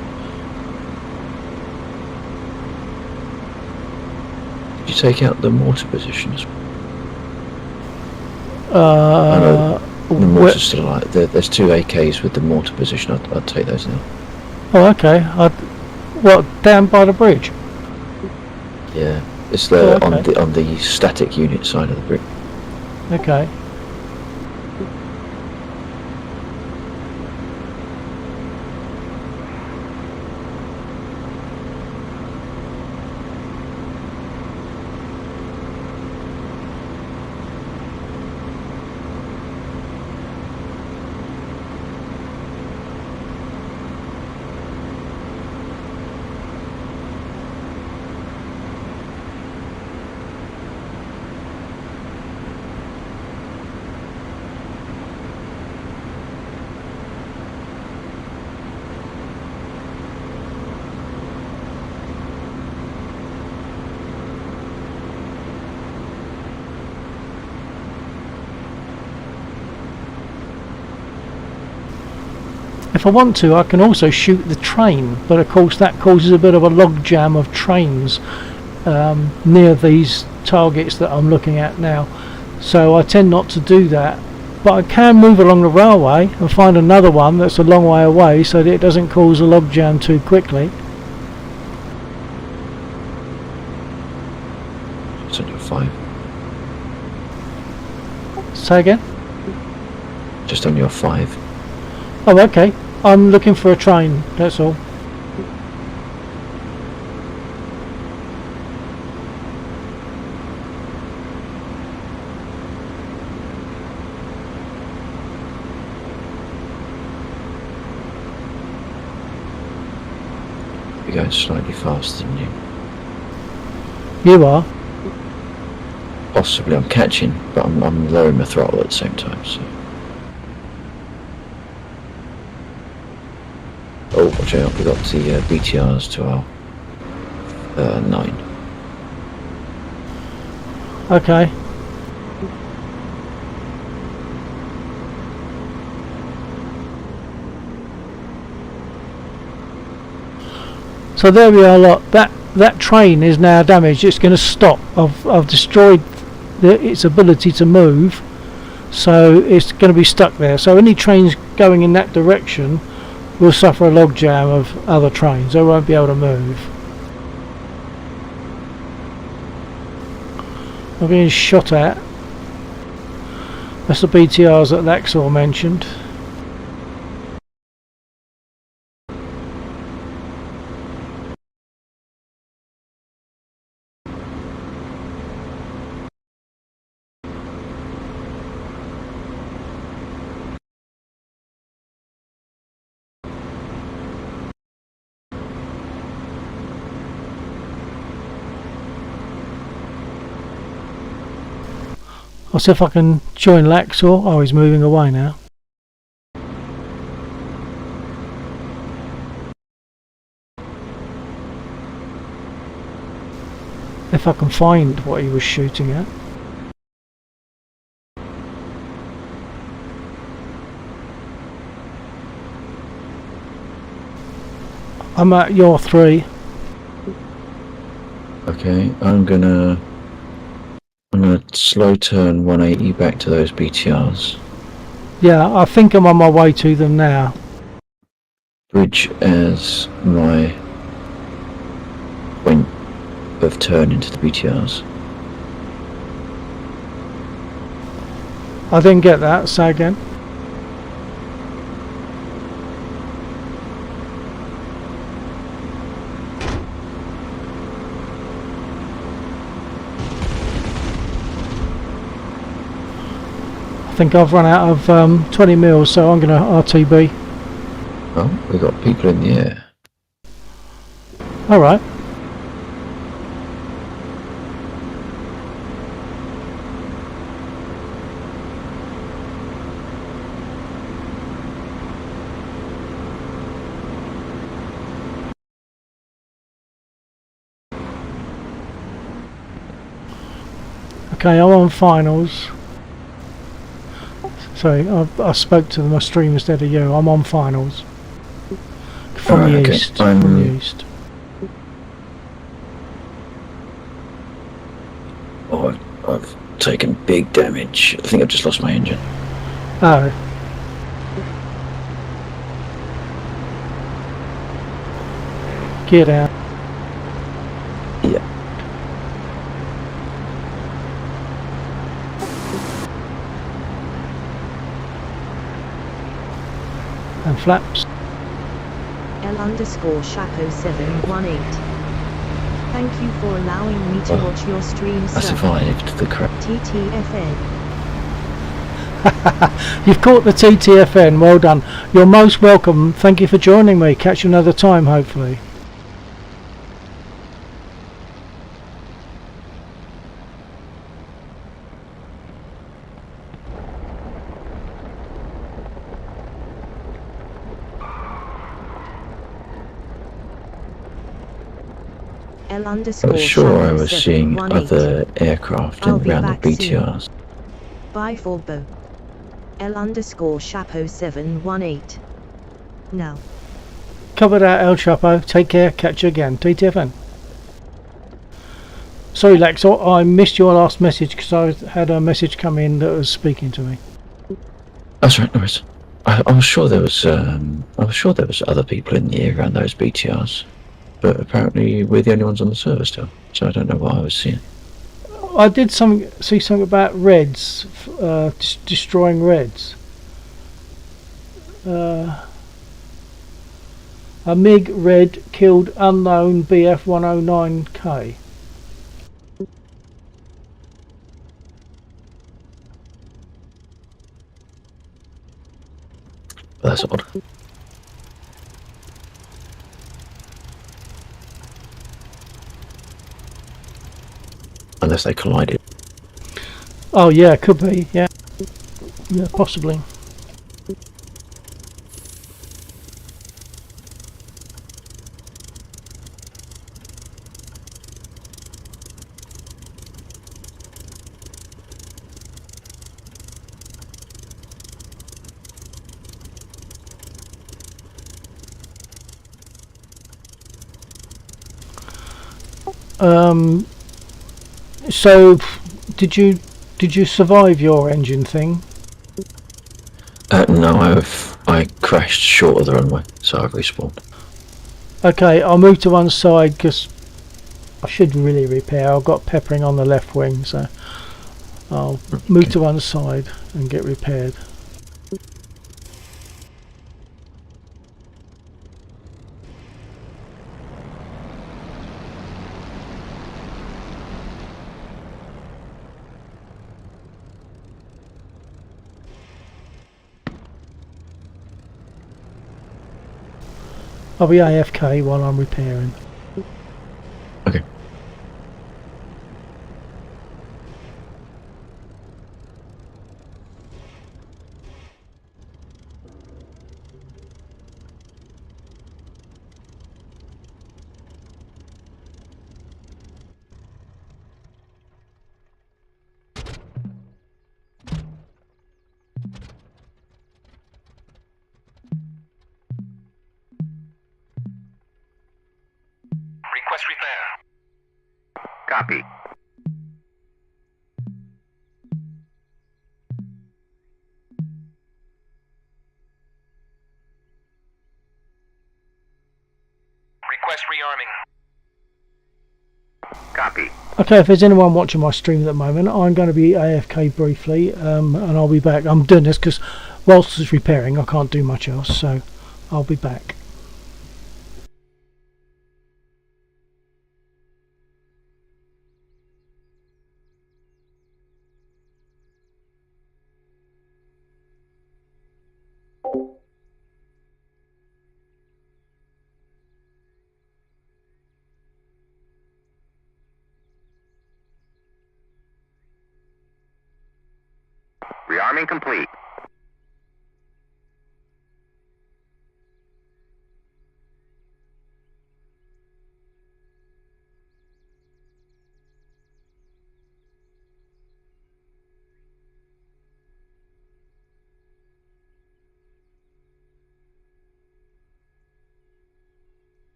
Did you take out the mortar positions? I know the mortar's still alive. There's 2 AKs with the mortar position. I'd take those now. Oh, okay. What, down by the bridge? Yeah, it's on the static unit side of the bridge. Okay. If I want to, I can also shoot the train, but of course that causes a bit of a logjam of trains near these targets that I'm looking at now, so I tend not to do that. But I can move along the railway and find another one that's a long way away so that it doesn't cause a logjam too quickly. It's on your 5. Say again? Just on your 5. Oh, okay. I'm looking for a train, that's all. You're going slightly faster than you. You are? Possibly. I'm catching, but I'm lowering my throttle at the same time, so... Oh, watch out, we got the BTRs to our 9. Okay. So there we are, look. That train is now damaged. It's going to stop. I've destroyed its ability to move, so it's going to be stuck there. So any trains going in that direction will suffer a logjam of other trains. They won't be able to move. I'm being shot at. That's the BTRs that Laxor mentioned. I'll see if I can join Laxor. Oh, he's moving away now. If I can find what he was shooting at. I'm at your 3. Okay, I'm gonna slow turn 180 back to those BTRs. Yeah, I think I'm on my way to them now. Bridge as my point of turn into the BTRs. I didn't get that. Say again. I think I've run out of 20 mils, so I'm going to RTB. Oh, we got people in the air. All right. Okay, I'm on finals. Sorry, I spoke to my stream instead of you. I'm on finals. From Alright, the okay. east. From the east. Oh, I've taken big damage. I think I've just lost my engine. Oh. Get out. Yeah. And flaps. L_Chapeau 718. Thank you for allowing me to Well, watch your stream, I sir. survived the crash. TTFN. You've caught the TTFN. Well done. You're most welcome. Thank you for joining me. Catch you another time, hopefully. I was sure I was seeing other aircraft I'll be around the back soon. BTRs. Bye for Bo. L_Chapeau 718. Now. Cover that, El Chapo. Take care. Catch you again. TTFN. Sorry, Lex. I missed your last message because I had a message come in that was speaking to me. That's right, no worries. I was sure there was. I was sure there was other people in the air around those BTRs, but apparently we're the only ones on the server still. So I don't know what I was seeing. I did see something about Reds, destroying Reds. A MiG Red killed unknown BF 109K. That's odd. Unless they collided. Oh yeah, could be. Yeah, yeah, possibly. So did you survive your engine thing? No, I crashed short of the runway, so I've respawned. Okay, I'll move to one side because I should really repair. I've got peppering on the left wing, so I'll move to one side and get repaired. I'll be AFK while I'm repairing. Okay. Request repair. Copy. Request rearming. Copy. Okay, if there's anyone watching my stream at the moment, I'm going to be AFK briefly, and I'll be back. I'm doing this because whilst it's repairing, I can't do much else, so I'll be back. Rearming complete.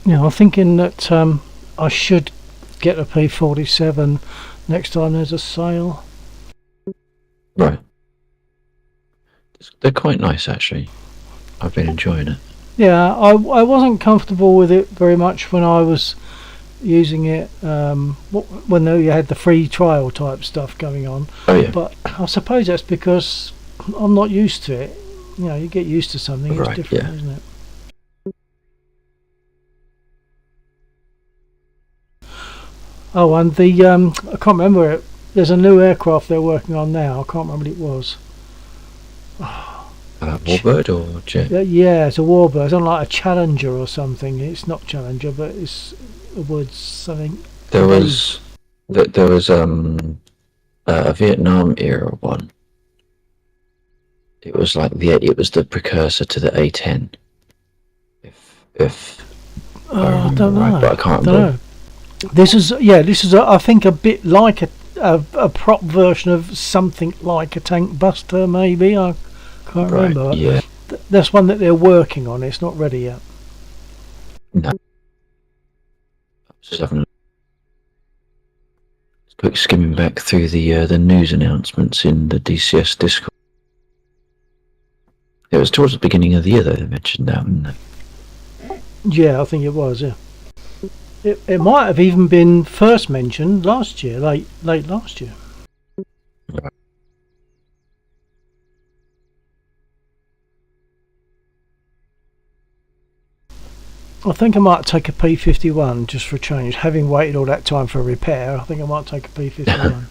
I'm thinking that I should get a P47 next time there's a sale. Right. They're quite nice, actually. I've been enjoying it. Yeah, I wasn't comfortable with it very much when I was using it when you had the free trial type stuff going on. Oh yeah. But I suppose that's because I'm not used to it. You get used to something, Right, it's different, yeah. isn't it? Oh, and the I can't remember it. There's a new aircraft they're working on now. I can't remember what it was. Warbird or jet? Yeah, it's a Warbird. It's not like a Challenger or something. It's not Challenger, but it's the words something. There was a Vietnam era one. It was like it was the precursor to the A10. If I don't know. right, but I can't remember. This is I think a bit like a prop version of something like a Tank Buster, maybe. I can't remember. Yeah. That's one that they're working on. It's not ready yet. No. Just having a quick skimming back through the news announcements in the DCS Discord. It was towards the beginning of the year that they mentioned that, wasn't it? Yeah, I think it was. Yeah, it might have even been first mentioned last year, late last year. Right. I think I might take a P51 just for a change. Having waited all that time for a repair, I think I might take a P51.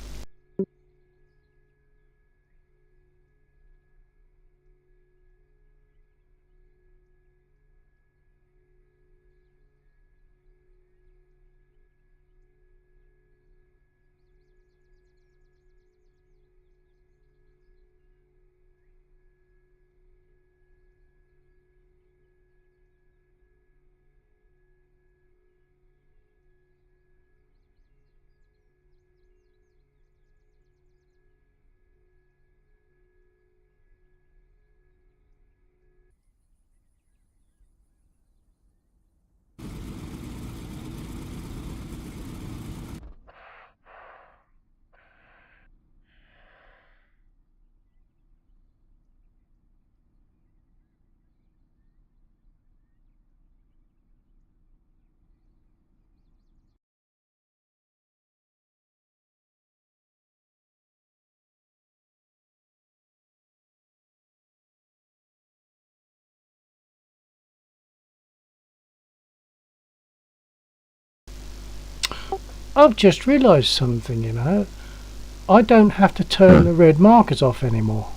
I've just realised something. I don't have to turn the red markers off anymore.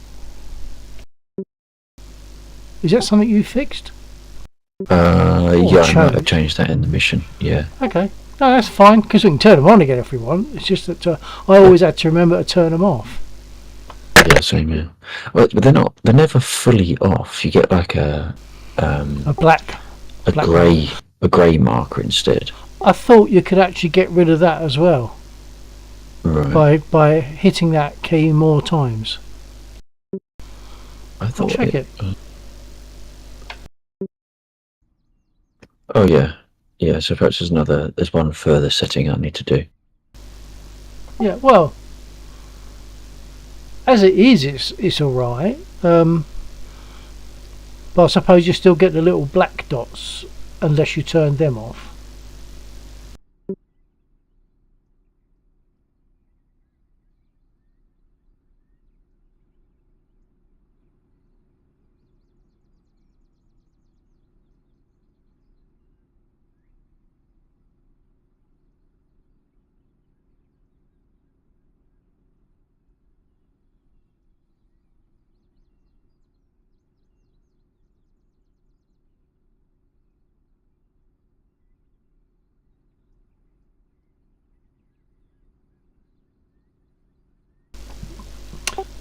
Is that something you fixed? Yeah, I might have changed that in the mission. Yeah. Okay. No, that's fine, because we can turn them on again if we want. It's just that I always had to remember to turn them off. Yeah, same here. Well, but they're never fully off. You get like a grey marker instead. I thought you could actually get rid of that as well. Right. By hitting that key more times. I thought I'll check it. Oh yeah. Yeah, so perhaps there's one further setting I need to do. Yeah, well, as it is, it's alright. But I suppose you still get the little black dots unless you turn them off.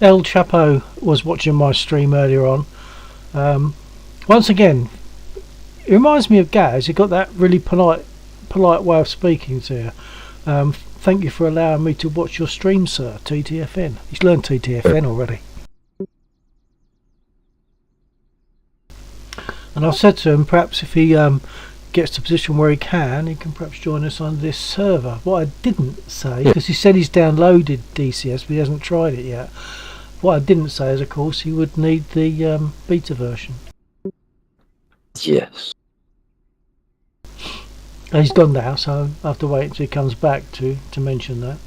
El Chapo was watching my stream earlier on. Once again, it reminds me of Gaz. He got that really polite way of speaking to you. Thank you for allowing me to watch your stream, sir. TTFN. He's learned TTFN already. And I said to him, perhaps if he gets to a position where he can perhaps join us on this server. What I didn't say, because he said he's downloaded DCS but he hasn't tried it yet, what I didn't say is of course he would need the beta version. Yes. He's gone now, so I have to wait until he comes back to mention that.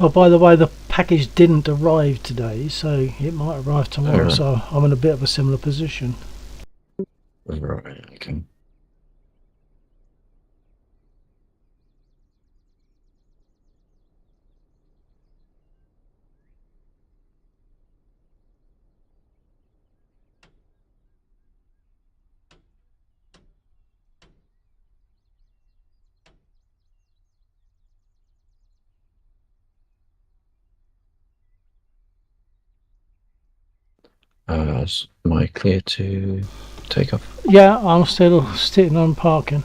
Oh, by the way, the package didn't arrive today, so it might arrive tomorrow. Alright. So I'm in a bit of a similar position. Right, okay. Is my clear to take off? Yeah, I'm still sitting on parking.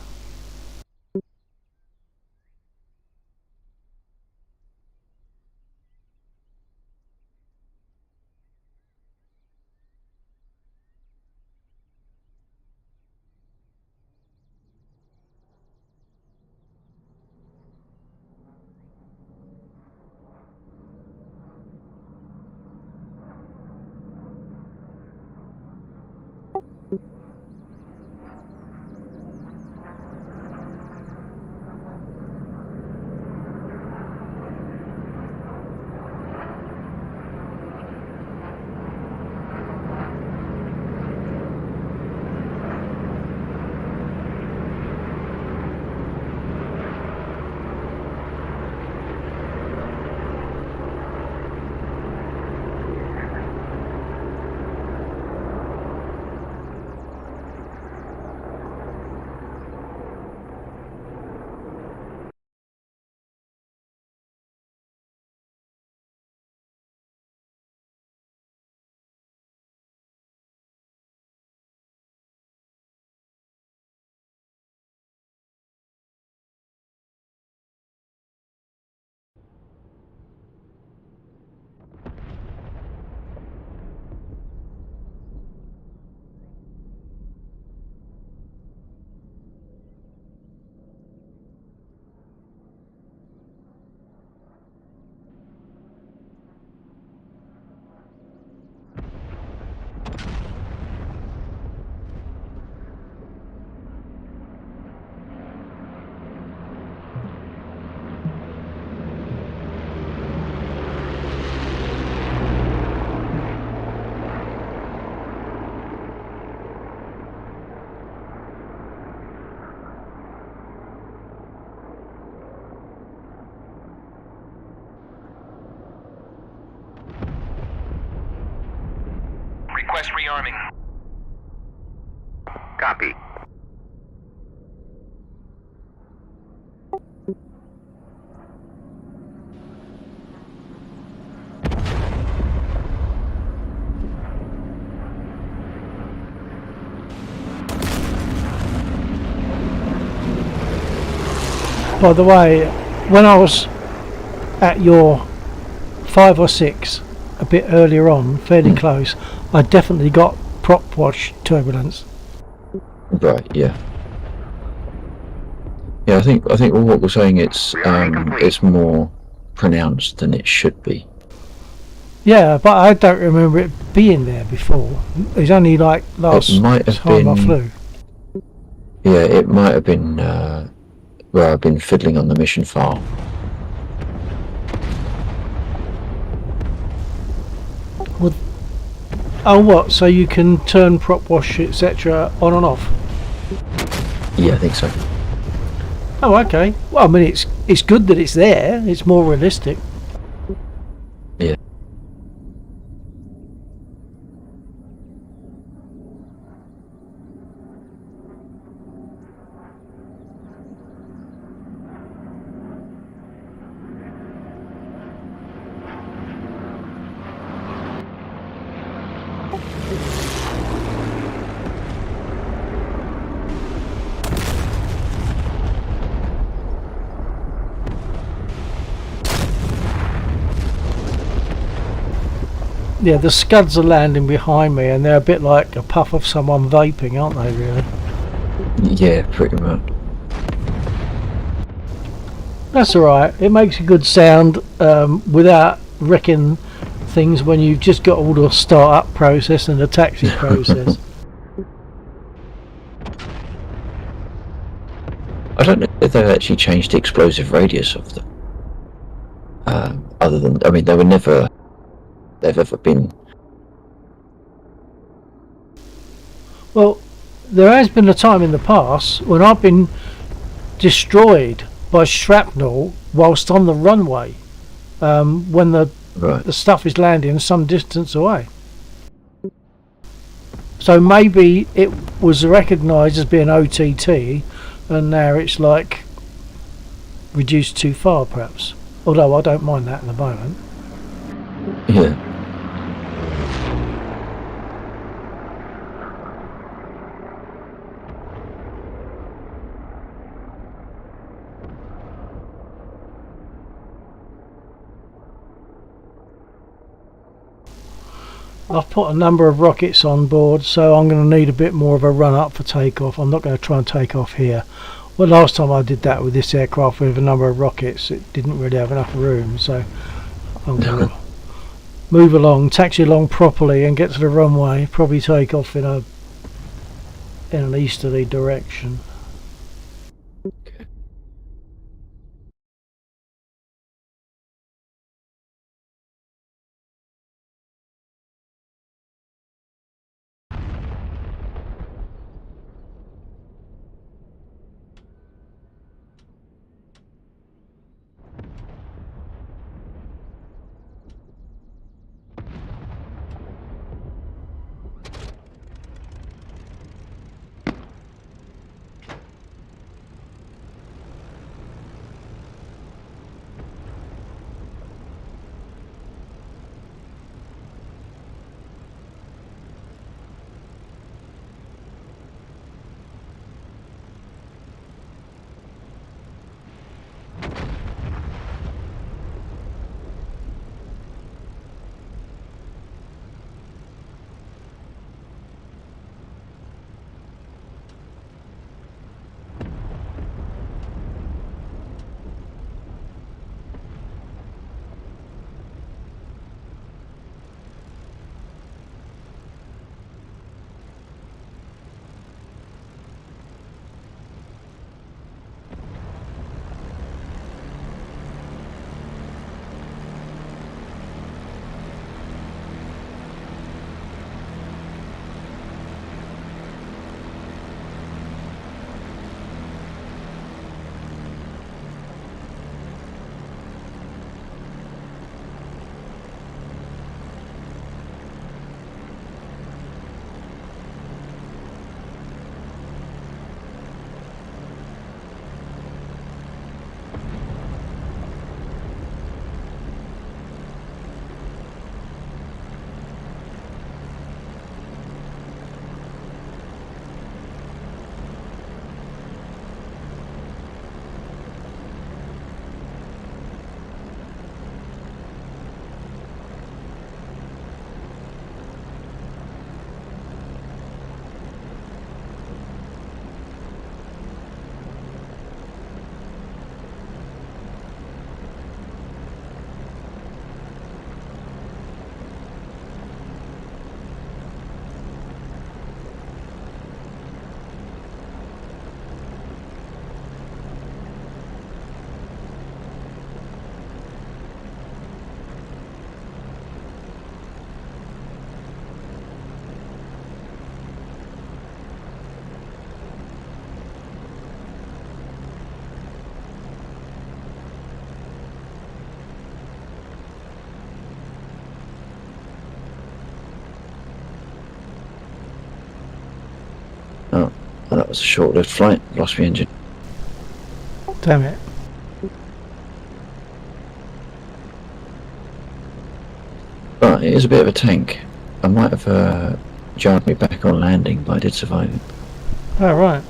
Request rearming. Copy. By the way, when I was at your 5 or 6 a bit earlier on, fairly close, I definitely got prop wash turbulence. Right. Yeah. Yeah. I think what we're saying it's more pronounced than it should be. Yeah, but I don't remember it being there before. It's only like last time I flew. Yeah, it might have been where I've been fiddling on the mission file. Well, oh, what? So you can turn prop wash, etc., on and off? Yeah, I think so. Oh, okay. Well, I mean, it's good that it's there. It's more realistic. Yeah. Yeah, the scuds are landing behind me, and they're a bit like a puff of someone vaping, aren't they, really? Yeah, pretty much. That's alright. It makes a good sound without wrecking things when you've just got all the start-up process and the taxi process. I don't know if they've actually changed the explosive radius of them. Other than, I mean, they've ever been. Well, there has been a time in the past when I've been destroyed by shrapnel whilst on the runway, when the stuff is landing some distance away. So maybe it was recognised as being OTT, and now it's like reduced too far, perhaps. Although I don't mind that at the moment. Yeah. I've put a number of rockets on board, so I'm going to need a bit more of a run up for takeoff. I'm not going to try and take off here. Well, last time I did that with this aircraft with a number of rockets, it didn't really have enough room, so I'm going to move along, taxi along properly and get to the runway, probably take off in an easterly direction. was a short-lived flight. Lost my engine. Damn it. But it is a bit of a tank. I might have jarred me back on landing, but I did survive it. Oh, right.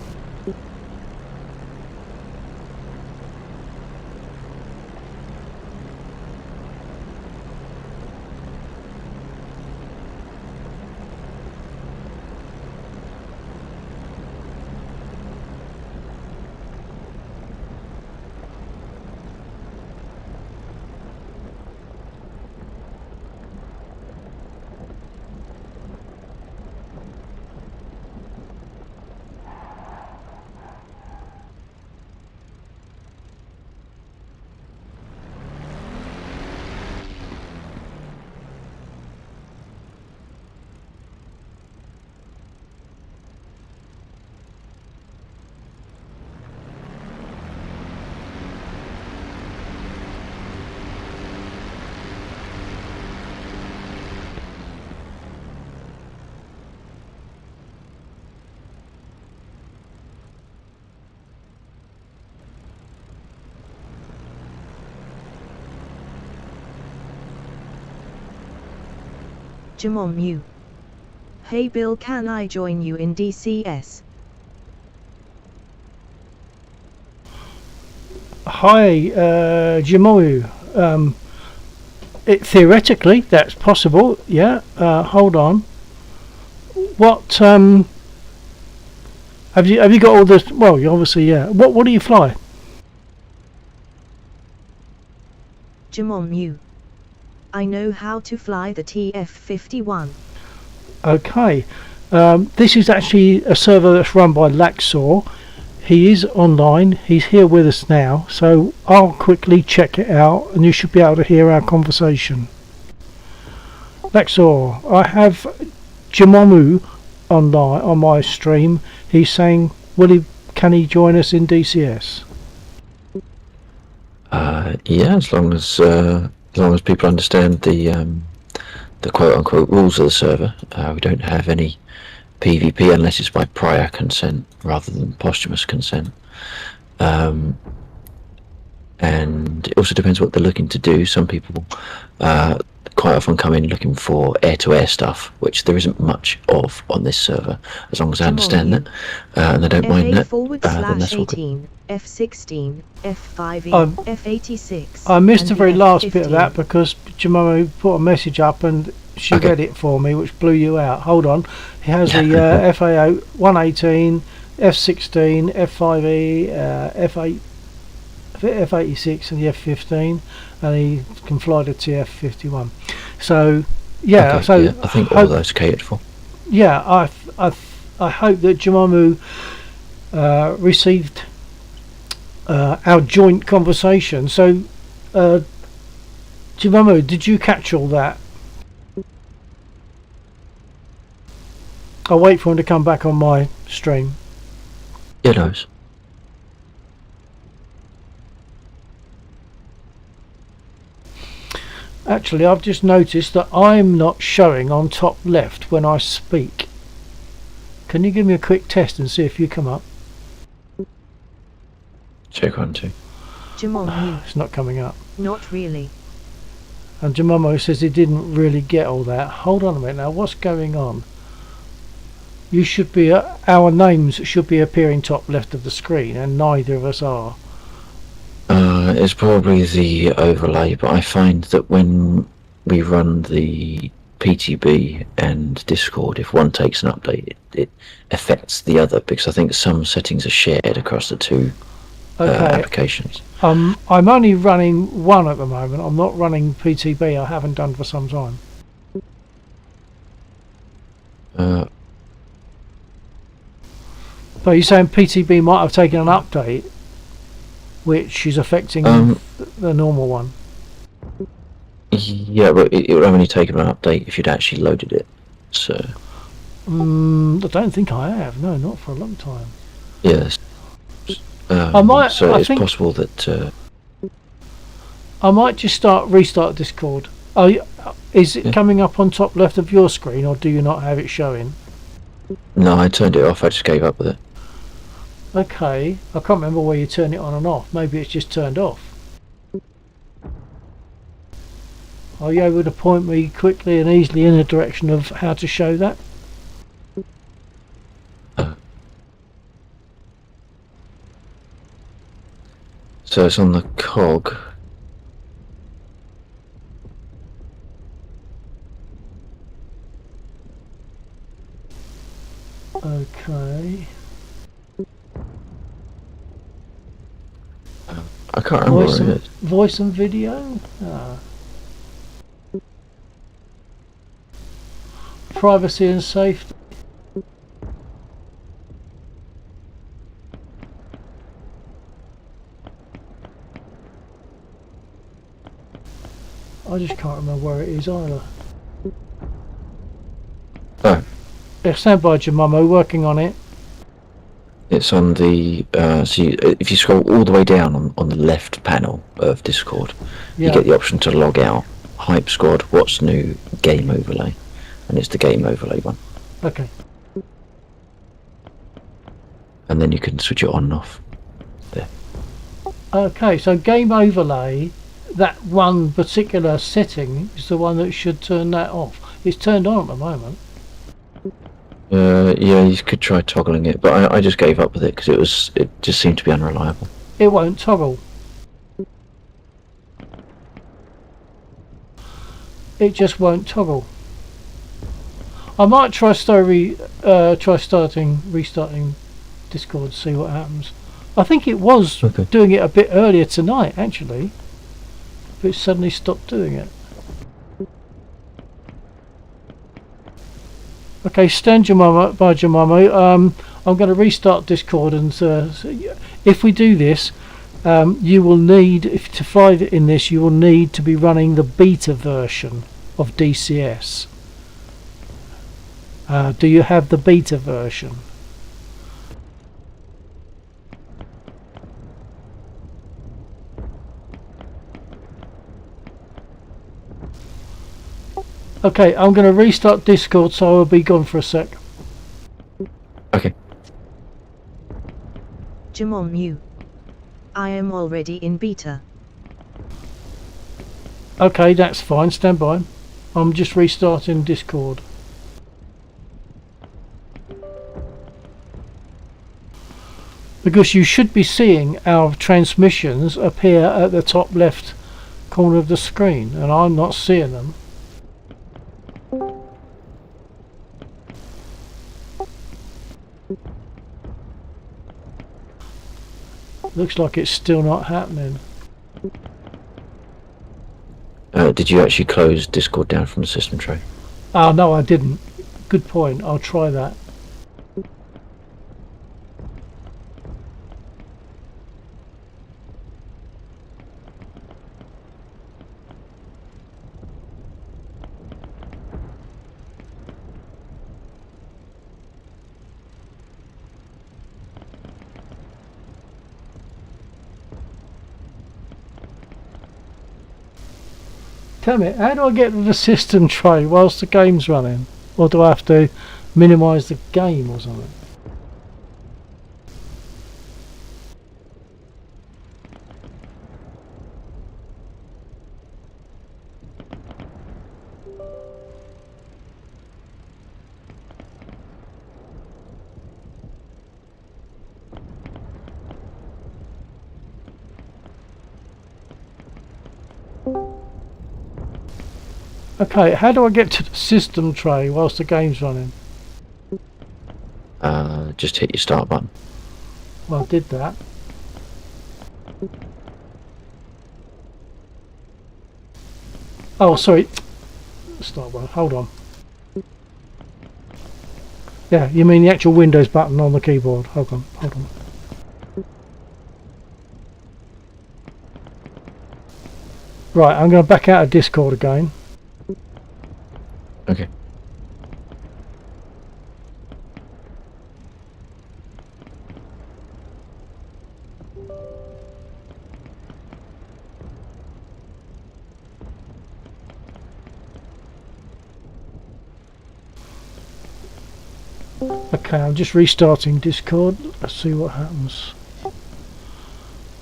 Jamomu. Hey Bill, can I join you in DCS? Hi, Jimoru. Theoretically, that's possible. Yeah. Hold on. What? Have you got all this? Well, you obviously, yeah. What do you fly? Jamomu. I know how to fly the TF-51. Okay. This is actually a server that's run by Laxor. He is online. He's here with us now. So I'll quickly check it out, and you should be able to hear our conversation. Laxor, I have Jamomu online on my stream. He's saying, can he join us in DCS? Yeah, as long as people understand the quote-unquote rules of the server. We don't have any PvP unless it's by prior consent rather than posthumous consent. And it also depends what they're looking to do. Some people quite often come in looking for air-to-air stuff, which there isn't much of on this server. As long as I understand that, and they don't mind that, then that's all good. F16, F5E, F86. I missed the very last bit of that because Jamomo put a message up and she read it for me, which blew you out. Hold on. He has the FAO 118, F16, F5E, F8, F86 and the F15, and he can fly the TF51. So yeah, I think all those catered for. Yeah, I hope that Jamomu received our joint conversation. So Jamomu, did you catch all that? I'll wait for him to come back on my stream. Yeah, knows. Actually, I've just noticed that I'm not showing on top left when I speak. Can you give me a quick test and see if you come up? Check 1, 2. Jamomu. It's not coming up. Not really. And Jamomo says he didn't really get all that. Hold on a minute now, what's going on? You should be, our names should be appearing top left of the screen, and neither of us are. It's probably the overlay, but I find that when we run the PTB and Discord, if one takes an update, it affects the other, because I think some settings are shared across the two applications. I'm only running one at the moment. I'm not running PTB. I haven't done for some time. But you're saying PTB might have taken an update, which is affecting the normal one. Yeah, but it would only taken an update if you'd actually loaded it. So. I don't think I have. No, not for a long time. Yes. So it's possible that. I might just restart Discord. Is it coming up on top left of your screen, or do you not have it showing? No, I turned it off. I just gave up with it. Okay, I can't remember where you turn it on and off. Maybe it's just turned off. Are you able to point me quickly and easily in the direction of how to show that? So it's on the cog. Okay. I can't remember where it is. Voice and video? Ah. Privacy and safety. I just can't remember where it is either. Oh, Yeah, stand by, Jemamo, working on it. it's on the. If you scroll all the way down on the left panel of Discord, Yeah. you get the option to log out. Hype Squad, what's new, game overlay, and it's the game overlay one. Okay. And then you can switch it on and off. There. Okay, so game overlay, that one particular setting is the one that should turn that off. It's turned on at the moment. Yeah, you could try toggling it, but I just gave up with it because it just seemed to be unreliable. It won't toggle. It just won't toggle. I might try restarting Discord to see what happens. I think it was doing it a bit earlier tonight actually, but it suddenly stopped doing it. Okay, stand Jemamo, by Jemamo. I'm going to restart Discord, and if we do this, you will need, to fly in this, you will need to be running the beta version of DCS. Do you have the beta version? Okay, I'm going to restart Discord, so I will be gone for a sec. Okay. Jemonu. I am already in beta. Okay, that's fine, stand by. I'm just restarting Discord. Because you should be seeing our transmissions appear at the top left corner of the screen, and I'm not seeing them. Looks like it's still not happening. Did you actually close Discord down from the system tray? Oh no, I didn't. Good point, I'll try that. Tell me, how do I get to the system tray whilst the game's running? Or do I have to minimise the game or something? Okay, how do I get to the system tray whilst the game's running? Just hit your start button. Well, I did that. Oh, sorry. Start button, hold on. Yeah, you mean the actual Windows button on the keyboard. Hold on. Right, I'm going to back out of Discord again. Okay. Okay, I'm just restarting Discord. Let's see what happens.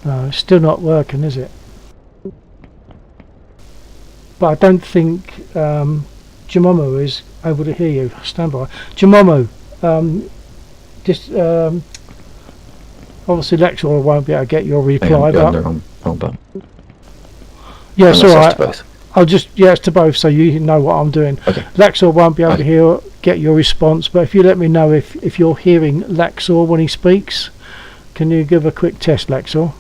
No, it's still not working, is it? But I don't think Jamomo is able to hear you. Stand by. Jamomo, just obviously Lexor won't be able to get your Hang on, reply, you're on but the wrong button. yeah, it's Unless that's alright. to both. I'll just it's to both, so you know what I'm doing. Okay. Laxor won't be able Okay. to get your response, but if you let me know if you're hearing Laxor when he speaks, can you give a quick test, Laxor?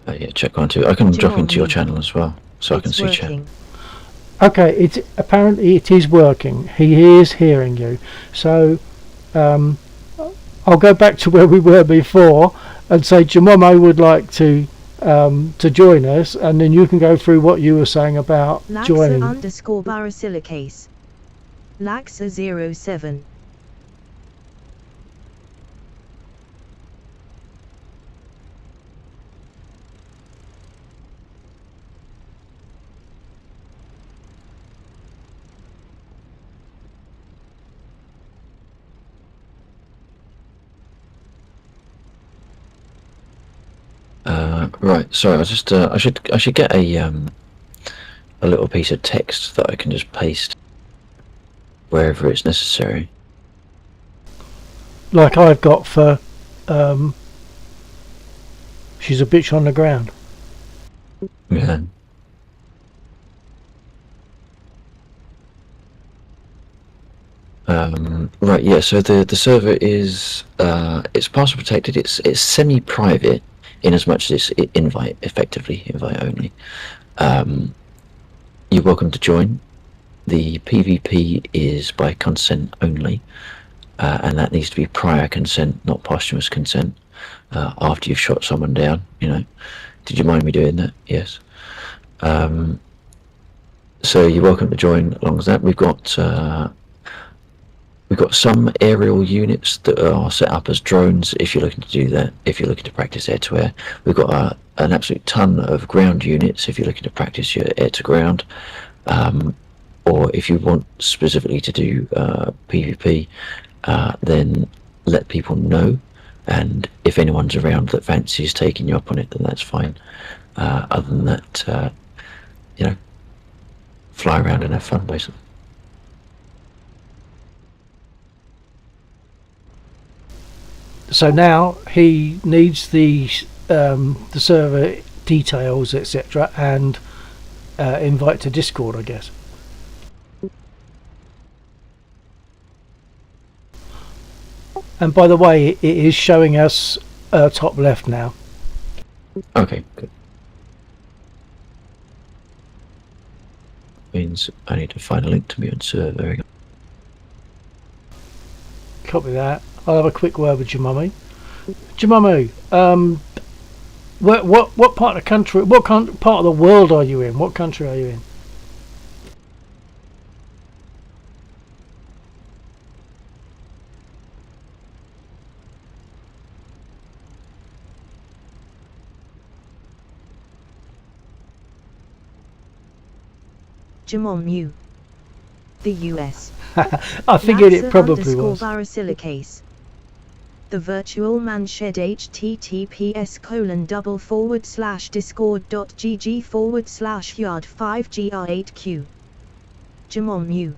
Yeah, check 1, 2. I can drop into your Mute. channel as well, so I can It's see chat. working. Okay, apparently it is working. He is hearing you. So I'll go back to where we were before and say Jamomo would like to join us, and then you can go through what you were saying about joining. Laxa_Barasilicase. Laxa07. Right. Sorry. I should get a little piece of text that I can just paste wherever it's necessary. Like I've got for she's a bitch on the ground. Yeah. Right. Yeah. So the server is it's password protected. It's semi-private in as much as it's effectively invite only. You're welcome to join. The PvP is by consent only, and that needs to be prior consent, not posthumous consent. After you've shot someone down, Did you mind me doing that? Yes. So you're welcome to join along with that. We've got some aerial units that are set up as drones if you're looking to do that, if you're looking to practice air-to-air. We've got an absolute ton of ground units if you're looking to practice your air-to-ground. Or if you want specifically to do PvP, then let people know. And if anyone's around that fancies taking you up on it, then that's fine. Other than that, fly around and have fun, basically. So now he needs the server details, etc., and invite to Discord, I guess. And by the way, it is showing us top left now. Okay, good. Means I need to find a link to me on server. There we go. Copy that. I'll have a quick word with Jamomo. Jamomo, what part of the country, what part of the world are you in? What country are you in? Jamon The US. I figured it probably was. Barasilicase. The virtual man shed https://discord.gg/yard5gr8q. Jamon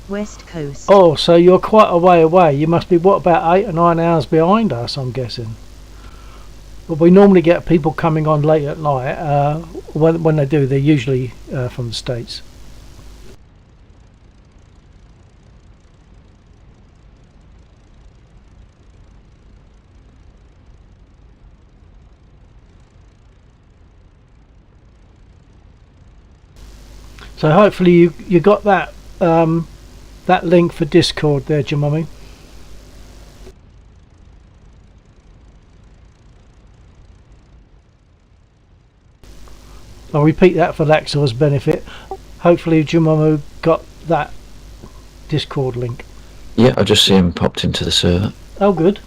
West Coast. Oh, so you're quite a way away. You must be, what, about 8 or 9 hours behind us, I'm guessing. But we normally get people coming on late at night. When they do, they're usually from the States. So hopefully you got that that link for Discord there, Jamummy. I'll repeat that for Laxor's benefit. Hopefully Jumomo got that Discord link. Yeah, I just see him popped into the server. Oh, good.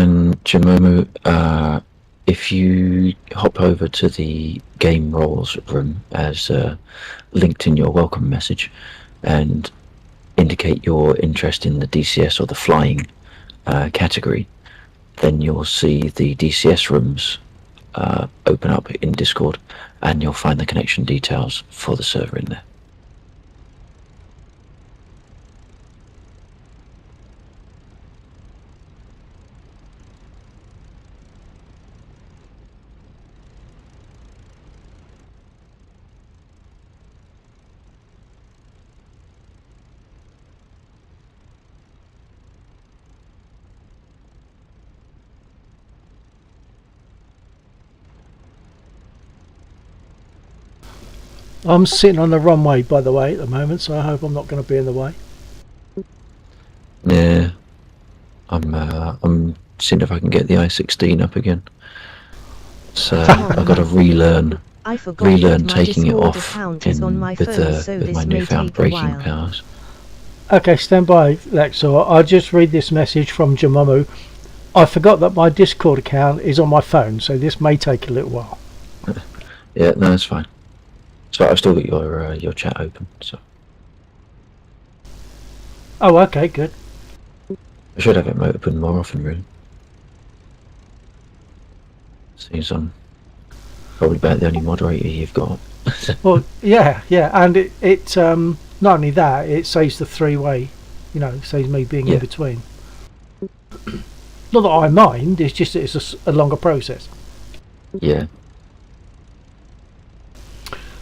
And Jamomo, if you hop over to the game roles room as linked in your welcome message and indicate your interest in the DCS or the flying category, then you'll see the DCS rooms open up in Discord, and you'll find the connection details for the server in there. I'm sitting on the runway, by the way, at the moment, so I hope I'm not going to be in the way. Yeah, I'm seeing if I can get the I-16 up again. So I've got to relearn taking it off with my newfound braking powers. Okay, stand by, Lexor. I'll just read this message from Jamomo. I forgot that my Discord account is on my phone, so this may take a little while. Yeah, no, it's fine. So I've still got your chat open. So. Oh, okay, good. I should have it open more often, really. Seems I'm probably about the only moderator you've got. Well, yeah, and it not only that, it saves the three-way, saves me being in between. Not that I mind, it's just that it's a longer process. Yeah.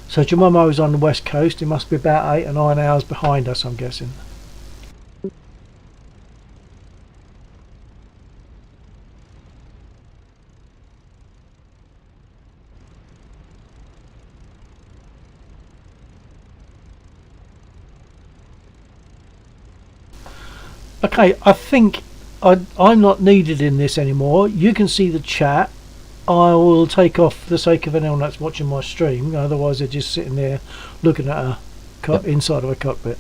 So Jamomo is on the west coast. It must be about 8 or 9 hours behind us, I'm guessing. Okay, I think I'm not needed in this anymore. You can see the chat. I will take off for the sake of anyone that's watching my stream. Otherwise, they're just sitting there looking at inside of a cockpit.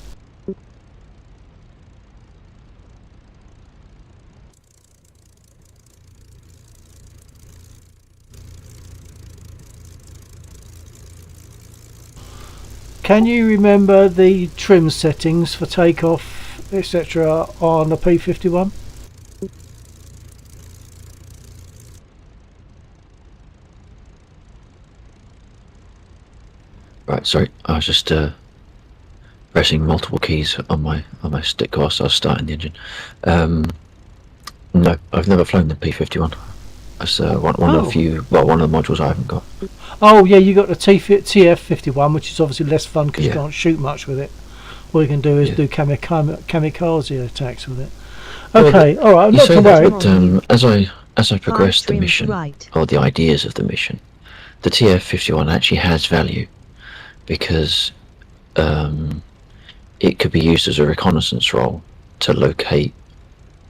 Can you remember the trim settings for takeoff, etc., on the P51? Right, sorry, I was just pressing multiple keys on my stick whilst I was starting the engine. No, I've never flown the P51. That's one of the few, one of the modules I haven't got. Oh yeah, you got the TF51, which is obviously less fun because you can't shoot much with it. All you can do is do kamikaze attacks with it. Okay, all right, I'm not to worry. But, as I progressed the mission, or the ideas of the mission, the TF51 actually has value because it could be used as a reconnaissance role to locate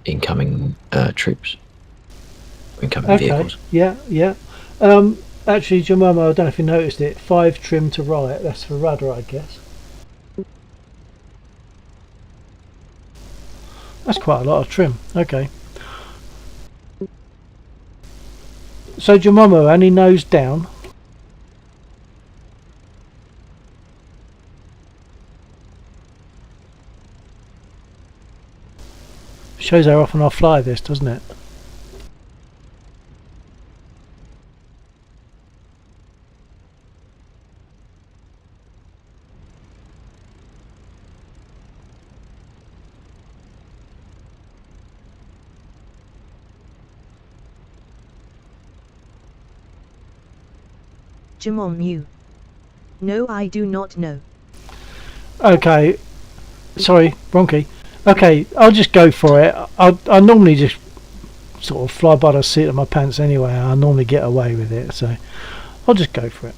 incoming troops, incoming vehicles. Yeah. Actually, Jamomo, I don't know if you noticed it. 5 trim to right. That's for rudder, I guess. That's quite a lot of trim. Okay. So Jamomo, any nose down? Shows how often I fly this, doesn't it? Jamomu. No, I do not know. Okay. Sorry, wrong key. Okay, I'll just go for it. I normally just sort of fly by the seat of my pants anyway. I normally get away with it, so I'll just go for it.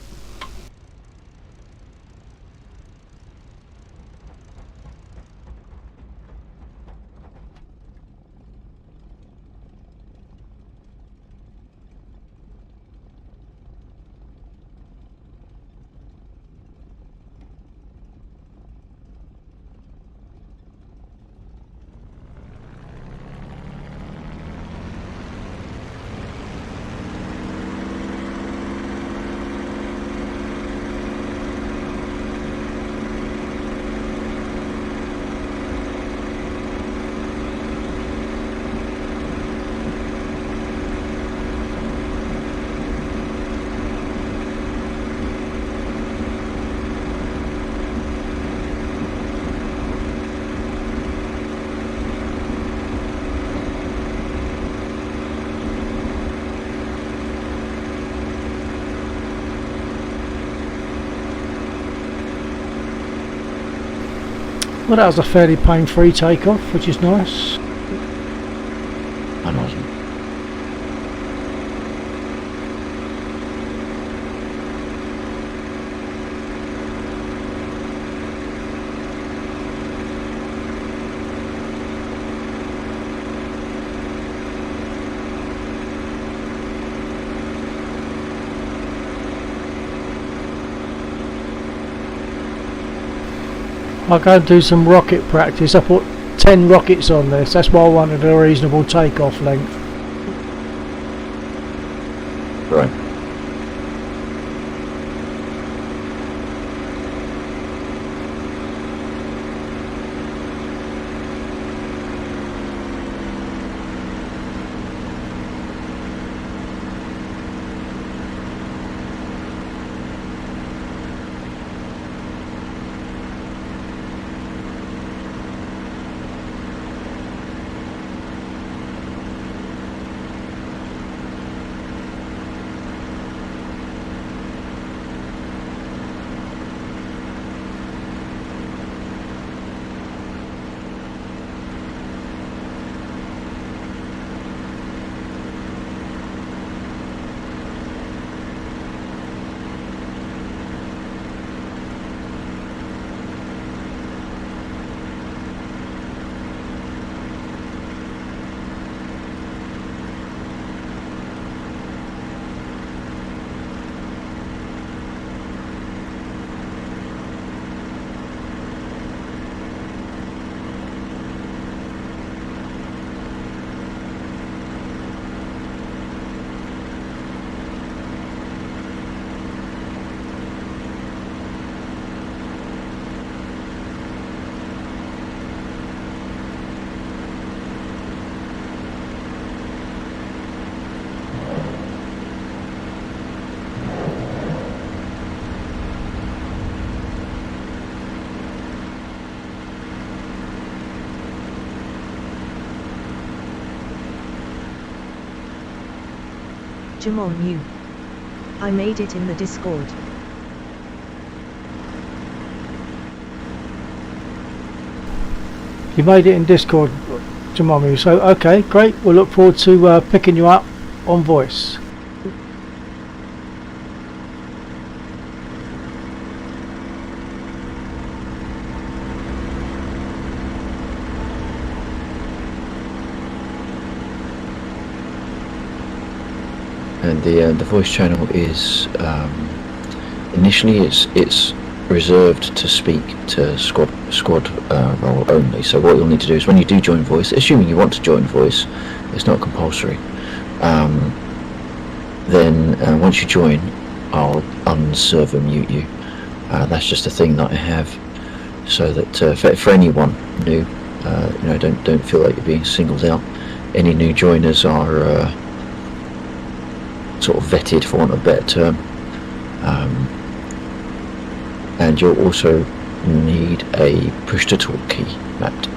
Well, that was a fairly pain-free takeoff, which is nice. I wasn't. I'll go and do some rocket practice. I put 10 rockets on this, that's why I wanted a reasonable takeoff length. Right. Jamon you. I made it in the Discord. You made it in Discord, Jamomi, so okay, great. We'll look forward to picking you up on voice. And the voice channel is initially it's reserved to speak to squad role only. So what you'll need to do is when you do join voice, assuming you want to join voice, it's not compulsory. Then once you join, I'll unserver mute you. That's just a thing that I have, so that for anyone new, don't feel like you're being singled out. Any new joiners are sort of vetted, for want of a better term, and you'll also need a push to talk key mapped.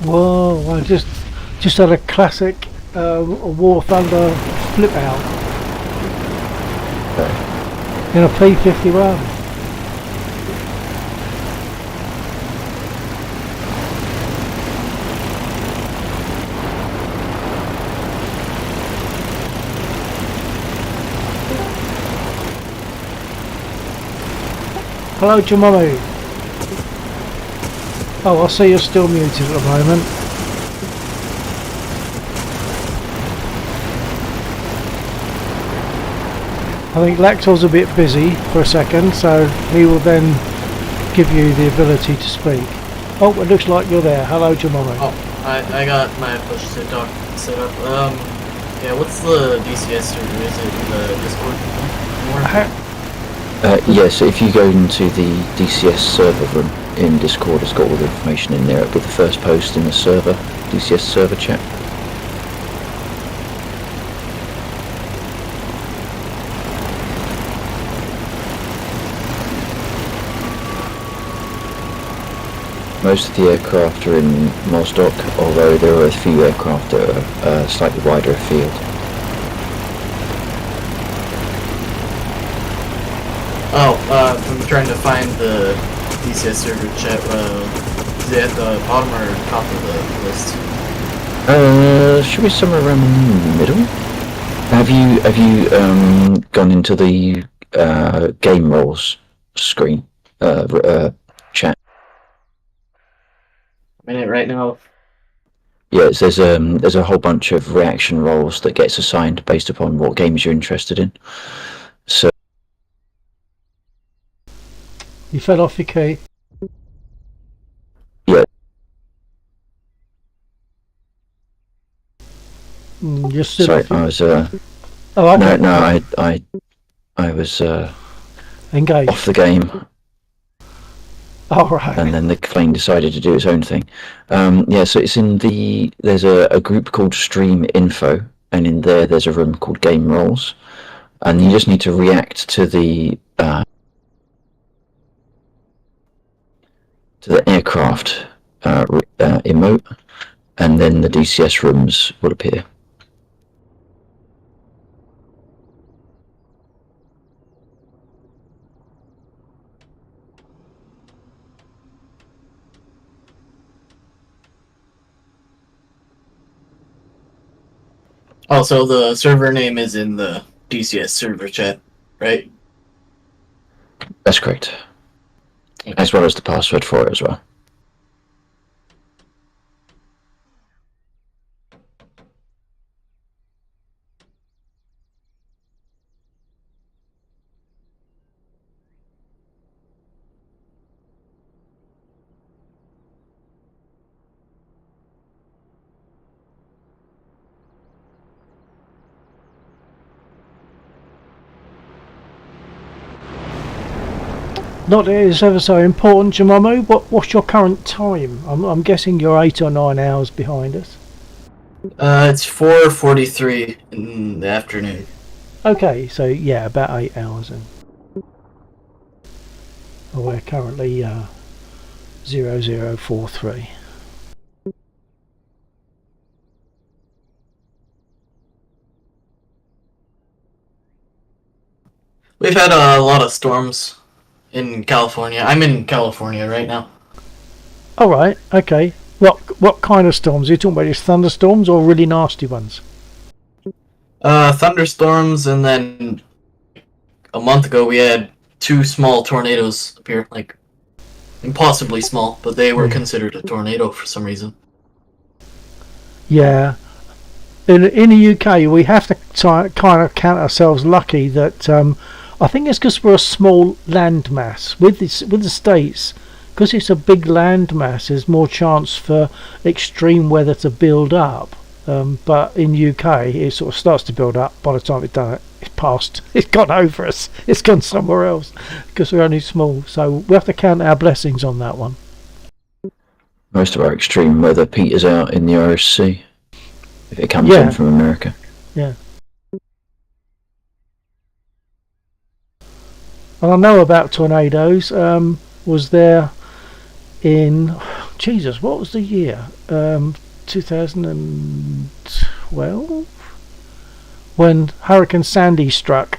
Whoa! I just had a classic War Thunder flip out in a P51. Hello, Jamami. Oh, I see you're still muted at the moment. I think Lactor's a bit busy for a second, so he will then give you the ability to speak. Oh, it looks like you're there. Hello, Jamami. Oh, I got my push to talk set up. Yeah, what's the DCS server? Is it in the Discord? Yes, if you go into the DCS server room in Discord, it's got all the information in there. It'll be the first post in the server, DCS server chat. Most of the aircraft are in Mosdock, although there are a few aircraft that are slightly wider afield. Oh, I'm trying to find the DCS server chat. Is it at the bottom or top of the list? Should be somewhere around the middle. Have you gone into the game roles screen chat? I'm in it right now. Yes, there's a whole bunch of reaction roles that gets assigned based upon what games you're interested in. So You fell off your key. yeah, You're still sorry, off your... I was Oh, okay. no, I was Engaged. off the game. All right. And then the plane decided to do its own thing. Yeah, so it's in there's a group called Stream Info, and in there's a room called Game Roles, and you just need to react to the aircraft emote, and then the DCS rooms will appear. Also, the server name is in the DCS server chat, right? That's correct. As well as the password for it as well. Not that it's ever so important, Jamomo. What's your current time? I'm guessing you're 8 or 9 hours behind us. It's 4:43 in the afternoon. Okay, so yeah, about 8 hours in. We're currently 0043. We've had a lot of storms in California. I'm in California right now. All right, okay. What kind of storms? Are you talking about just thunderstorms or really nasty ones? Thunderstorms, and then a month ago we had 2 small tornadoes appear, like impossibly small, but they were considered a tornado for some reason. Yeah. In the UK, we have to kind of count ourselves lucky that I think it's because we're a small landmass. With the States, because it's a big landmass, there's more chance for extreme weather to build up. But in UK, it sort of starts to build up. By the time it's done, it's passed. It's gone over us. It's gone somewhere else because we're only small. So we have to count our blessings on that one. Most of our extreme weather peters out in the Irish Sea if it comes in from America. Yeah. And I know about tornadoes. Was there in Jesus, what was the year? 2012, when Hurricane Sandy struck.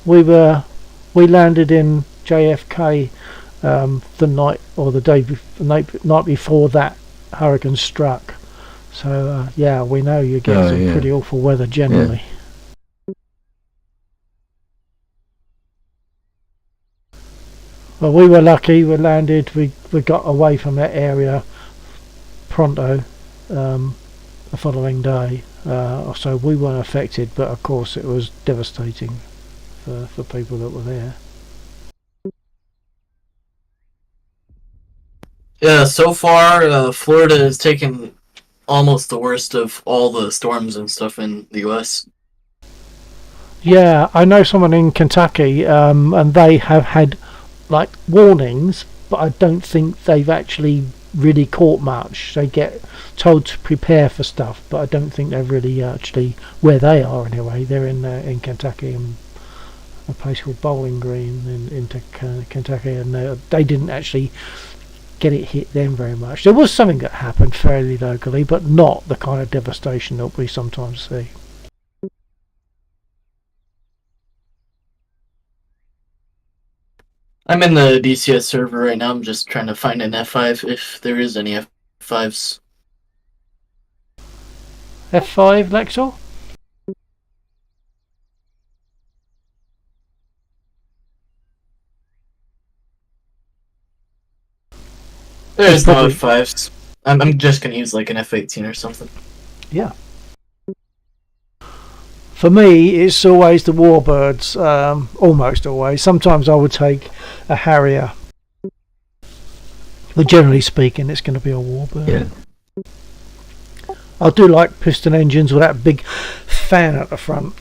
We landed in JFK the night or the night before that hurricane struck. So yeah, we know you get some pretty awful weather generally. Well, we were lucky. We landed. We got away from that area pronto the following day, so we weren't affected. But of course, it was devastating for people that were there. Yeah, so far, Florida has taken almost the worst of all the storms and stuff in the U.S. Yeah, I know someone in Kentucky, and they have had like warnings, but I don't think they've actually really caught much. They get told to prepare for stuff, but I don't think they're really actually where they are anyway. They're in Kentucky, in a place called Bowling Green in Kentucky, and they didn't actually get it hit them very much. There was something that happened fairly locally, but not the kind of devastation that we sometimes see. I'm in the DCS server right now. I'm just trying to find an F5 if there is any F5s. F5, Lexor? There's no F5s. I'm just gonna use like an F18 or something. Yeah. For me, it's always the warbirds, almost always. Sometimes I would take a Harrier. But generally speaking, it's going to be a warbird. Yeah. I do like piston engines with that big fan at the front.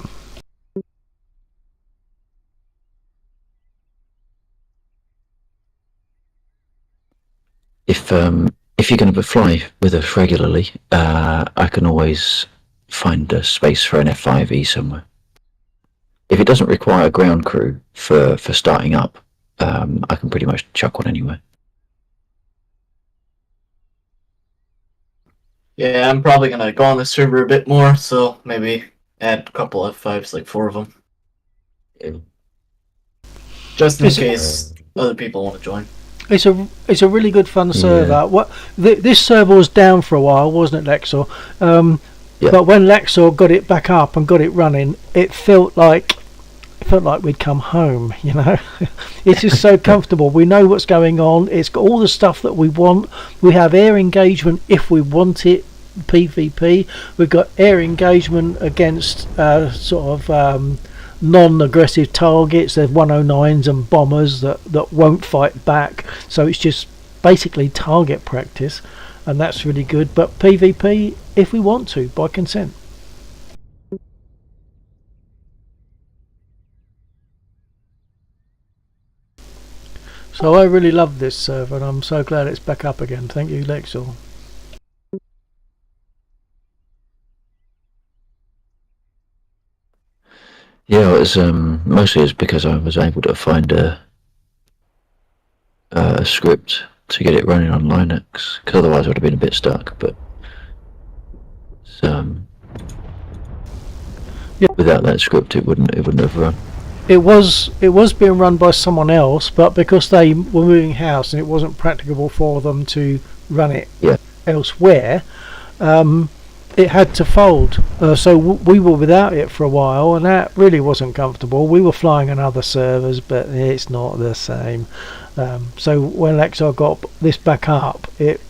If you're going to fly with us regularly, I can always find a space for an F5E somewhere. If it doesn't require a ground crew for starting up, I can pretty much chuck one anywhere. Yeah, I'm probably gonna go on the server a bit more, so maybe add a couple F5s, like 4 of them. Yeah. Just in case other people want to join. It's a really good fun server. Yeah. This server was down for a while, wasn't it, Lexor? Yeah. But when Lexor got it back up and got it running, it felt like we'd come home. You know, it's just so comfortable. We know what's going on. It's got all the stuff that we want. We have air engagement if we want it. PvP. We've got air engagement against non-aggressive targets. There's 109s and bombers that won't fight back. So it's just basically target practice, and that's really good. But PvP if we want to, by consent. So I really love this server, and I'm so glad it's back up again. Thank you, Lexor. Yeah, it was mostly because I was able to find a script to get it running on Linux, because otherwise I would have been a bit stuck. But without that script, it wouldn't have run. It was being run by someone else, but because they were moving house and it wasn't practicable for them to run it elsewhere, it had to fold. So we were without it for a while, and that really wasn't comfortable. We were flying on other servers, but it's not the same. So when Lexor got this back up, it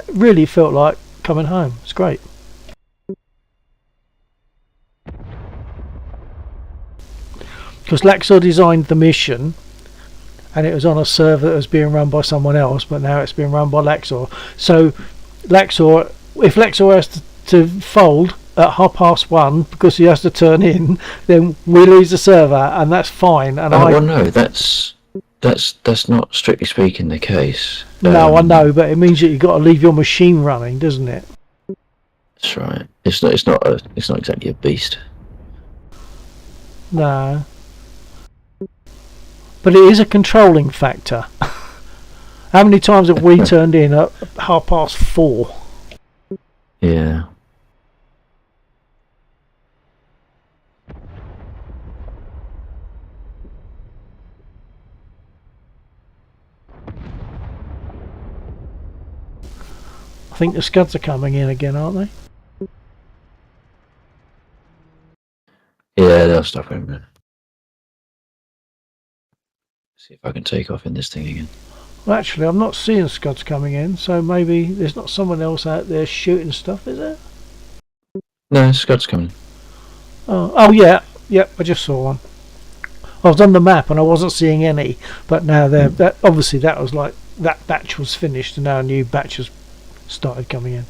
really felt like coming home. It's great. Because Lexor designed the mission, and it was on a server that was being run by someone else, but now it's being run by Lexor. So if Lexor has to fold at 1:30 because he has to turn in, then we lose the server, and that's fine. And well, no, that's not strictly speaking the case. No, I know, but it means that you've got to leave your machine running, doesn't it? That's right. It's not exactly a beast. No. But it is a controlling factor. How many times have we turned in at 4:30? Yeah. I think the Scuds are coming in again, aren't they? Yeah, they'll stop in a minute. See if I can take off in this thing again. Well, actually, I'm not seeing Scuds coming in, so maybe there's not someone else out there shooting stuff, is there? No, Scott's coming. Oh yeah, yep. I just saw one. I was on the map and I wasn't seeing any, but now they're that obviously that was like that batch was finished and now a new batch has started coming in.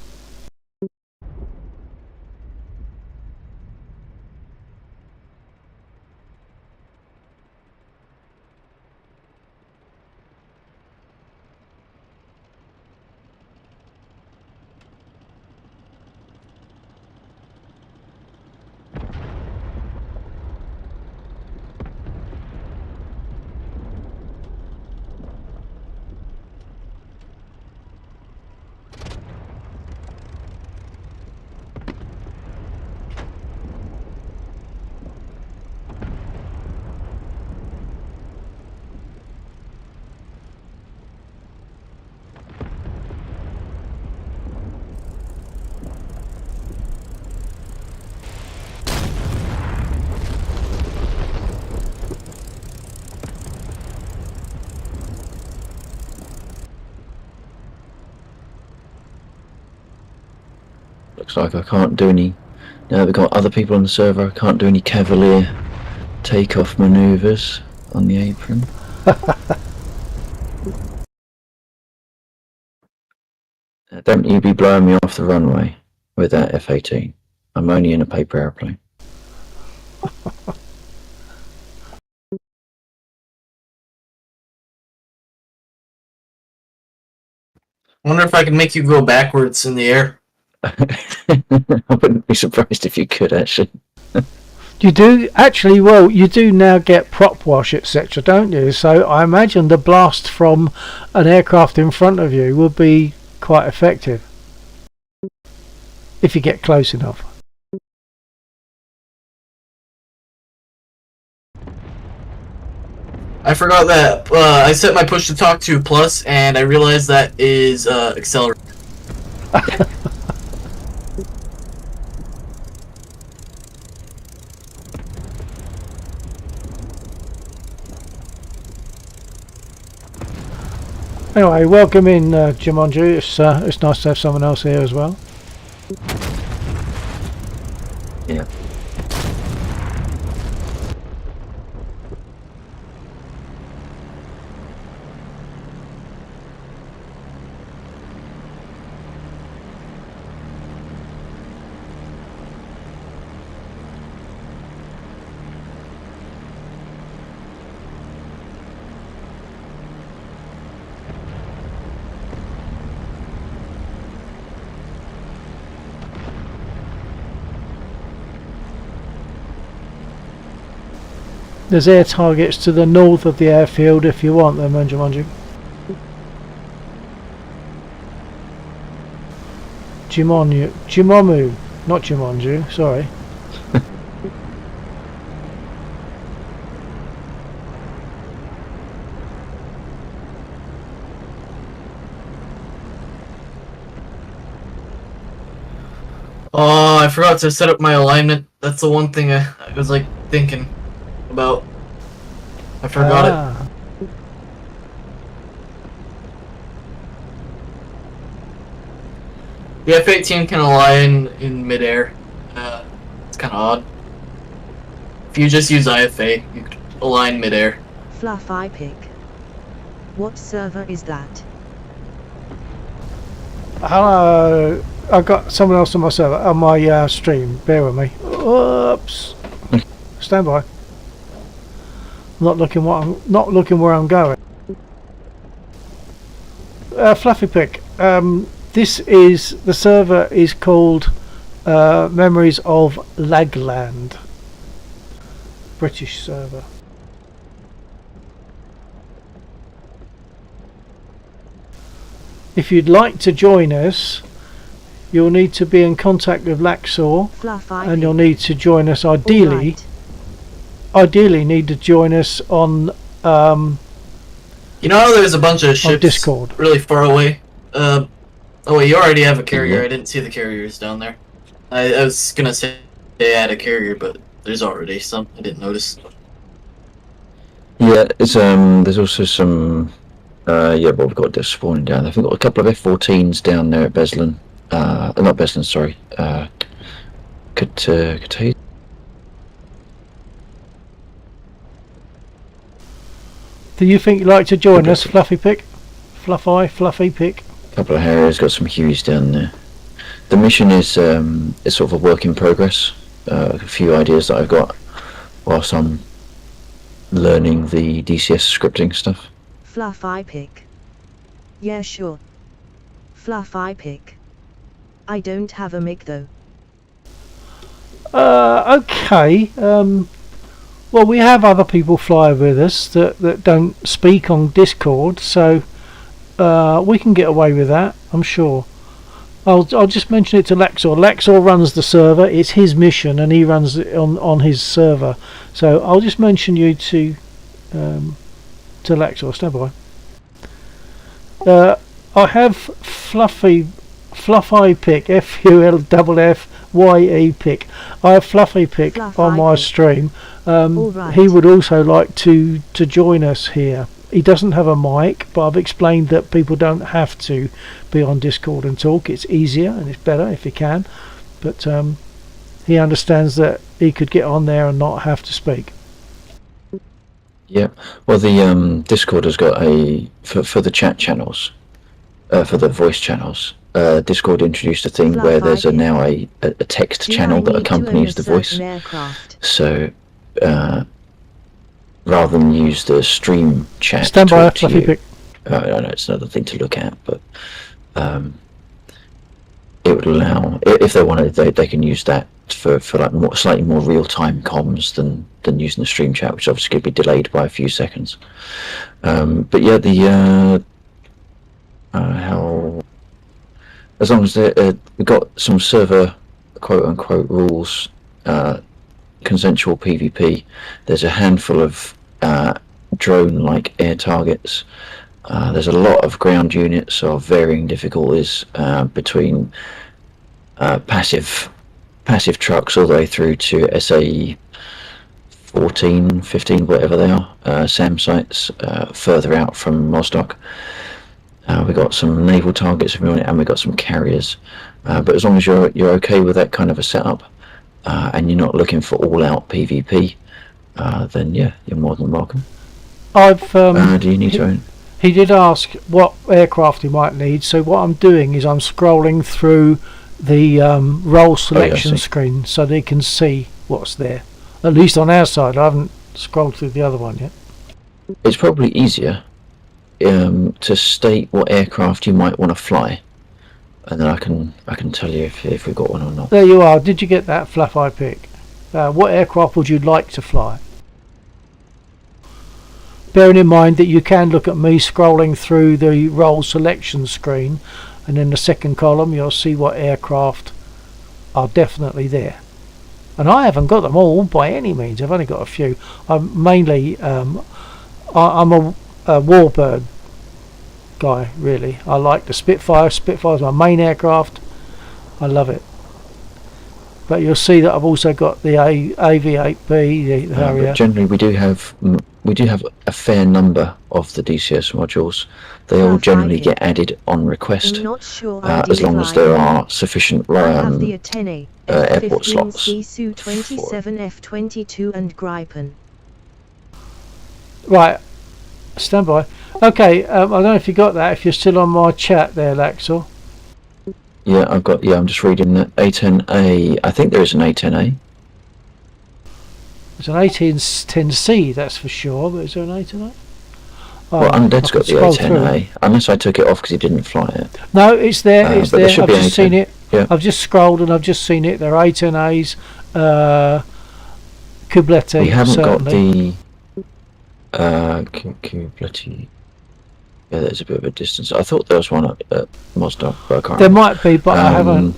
Looks like I can't do any. Now we've got other people on the server. I can't do any cavalier takeoff maneuvers on the apron. Don't you be blowing me off the runway with that F-18. I'm only in a paper airplane. I wonder if I can make you go backwards in the air. I wouldn't be surprised if you could, actually. You do actually. Well, you do now get prop wash, etc., don't you? So I imagine the blast from an aircraft in front of you will be quite effective if you get close enough. I forgot that I set my push to talk to plus, and I realized that is accelerate. Anyway, welcome in, Jumanji. It's nice to have someone else here as well. Yeah. There's air targets to the north of the airfield if you want them, Jumanji. Jumamu, not Jumanju, sorry. Oh, I forgot to set up my alignment. That's the one thing I was like thinking about. I forgot it. The F-18 can align in midair. It's kind of odd. If you just use IFA, you could align midair. Fluff I pick. What server is that? Hello. I've got someone else on my server, on my stream. Bear with me. Oops. Stand by. Not looking where I'm going. Fluffy pick. This is the server is called Memories of Lagland. British server. if you'd like to join us, you'll need to be in contact with Laxor, and you'll need to join us ideally. Ideally, need to join us on. You know, there's a bunch of ships Discord. really far away. Oh wait, you already have a carrier. I didn't see the carriers down there. I was gonna say they had a carrier, but there's already some. I didn't notice. Yeah, it's there's also some. Yeah, but we've got this spawning down there. We've got a couple of F-14s down there at Beslan. Not Beslan, sorry. Kate. Do you think you'd like to join us, Fluffy Pick? Fluffy Pick. A couple of Harriers, got some Hueys down there. The mission is sort of a work in progress. A few ideas that I've got whilst I'm learning the DCS scripting stuff. Fluffy Pick. Yeah, sure. Fluffy Pick. I don't have a mic though. Okay. Well, we have other people fly with us that don't speak on Discord, so we can get away with that, I'm sure. I'll just mention it to Laxor. Laxor runs the server. It's his mission, and he runs it on his server. So I'll just mention you to Laxor. Stand by. I have Fluffy Pick, FULFFYE Pick. I have Fluffy Pick on my stream. Right. He would also like to join us here. He doesn't have a mic, but I've explained that people don't have to be on Discord and talk. It's easier and it's better if you can. But he understands that he could get on there and not have to speak. Yeah, well, the Discord has got for the chat channels, for the voice channels. Discord introduced a thing where there's now a text channel that accompanies the voice. So rather than use the stream chat, stand by, Fluffy Pick. I know it's another thing to look at, but it would allow, if they wanted, they can use that for like slightly more real time comms than using the stream chat, which obviously could be delayed by a few seconds. But yeah, the how, as long as we've got some server quote unquote rules, consensual PvP, there's a handful of drone like air targets. There's a lot of ground units of varying difficulties, between passive trucks all the way through to SA 14, 15, whatever they are, SAM sites further out from Mosdoc. We've got some naval targets if we want it, and we've got some carriers. But as long as you're okay with that kind of a setup, and you're not looking for all-out PvP, then yeah, you're more than welcome. Do you need to own? He did ask what aircraft he might need, so what I'm doing is I'm scrolling through the role selection screen so they can see what's there. At least on our side. I haven't scrolled through the other one yet. It's probably easier to state what aircraft you might want to fly, and then I can tell you if we've got one or not. There you are. Did you get that, Fluffy Pick? What aircraft would you like to fly? Bearing in mind that you can look at me scrolling through the role selection screen, and in the second column you'll see what aircraft are definitely there. And I haven't got them all by any means. I've only got a few. I'm mainly I'm a Warbird guy, really. I like the Spitfire. Spitfire's my main aircraft. I love it. But you'll see that I've also got the AV-8B, the Harrier. But generally, we do have a fair number of the DCS modules. They all generally get added on request, I'm not sure as long as there are sufficient have the Atene, airport F-15, slots. Su-27, F-22 and Gripen. Right, stand by. Okay, I don't know if you got that, if you're still on my chat there, Laxor. Yeah, I've got. Yeah, I'm just reading the A10A. I think there is an A10A. There's an A10C, that's for sure, but is there an A10A? Oh, Well, Undead's got the A10A, unless I took it off because he didn't fly it. No, it's there, it's but there. should I've be just A10. seen it. Yeah. I've just scrolled and I've just seen it. There are A10As, Kubletti, We haven't certainly. got the Kubletti. Yeah, there's a bit of a distance. I thought there was one at Mazda, but I can't There remember. might be, but I haven't.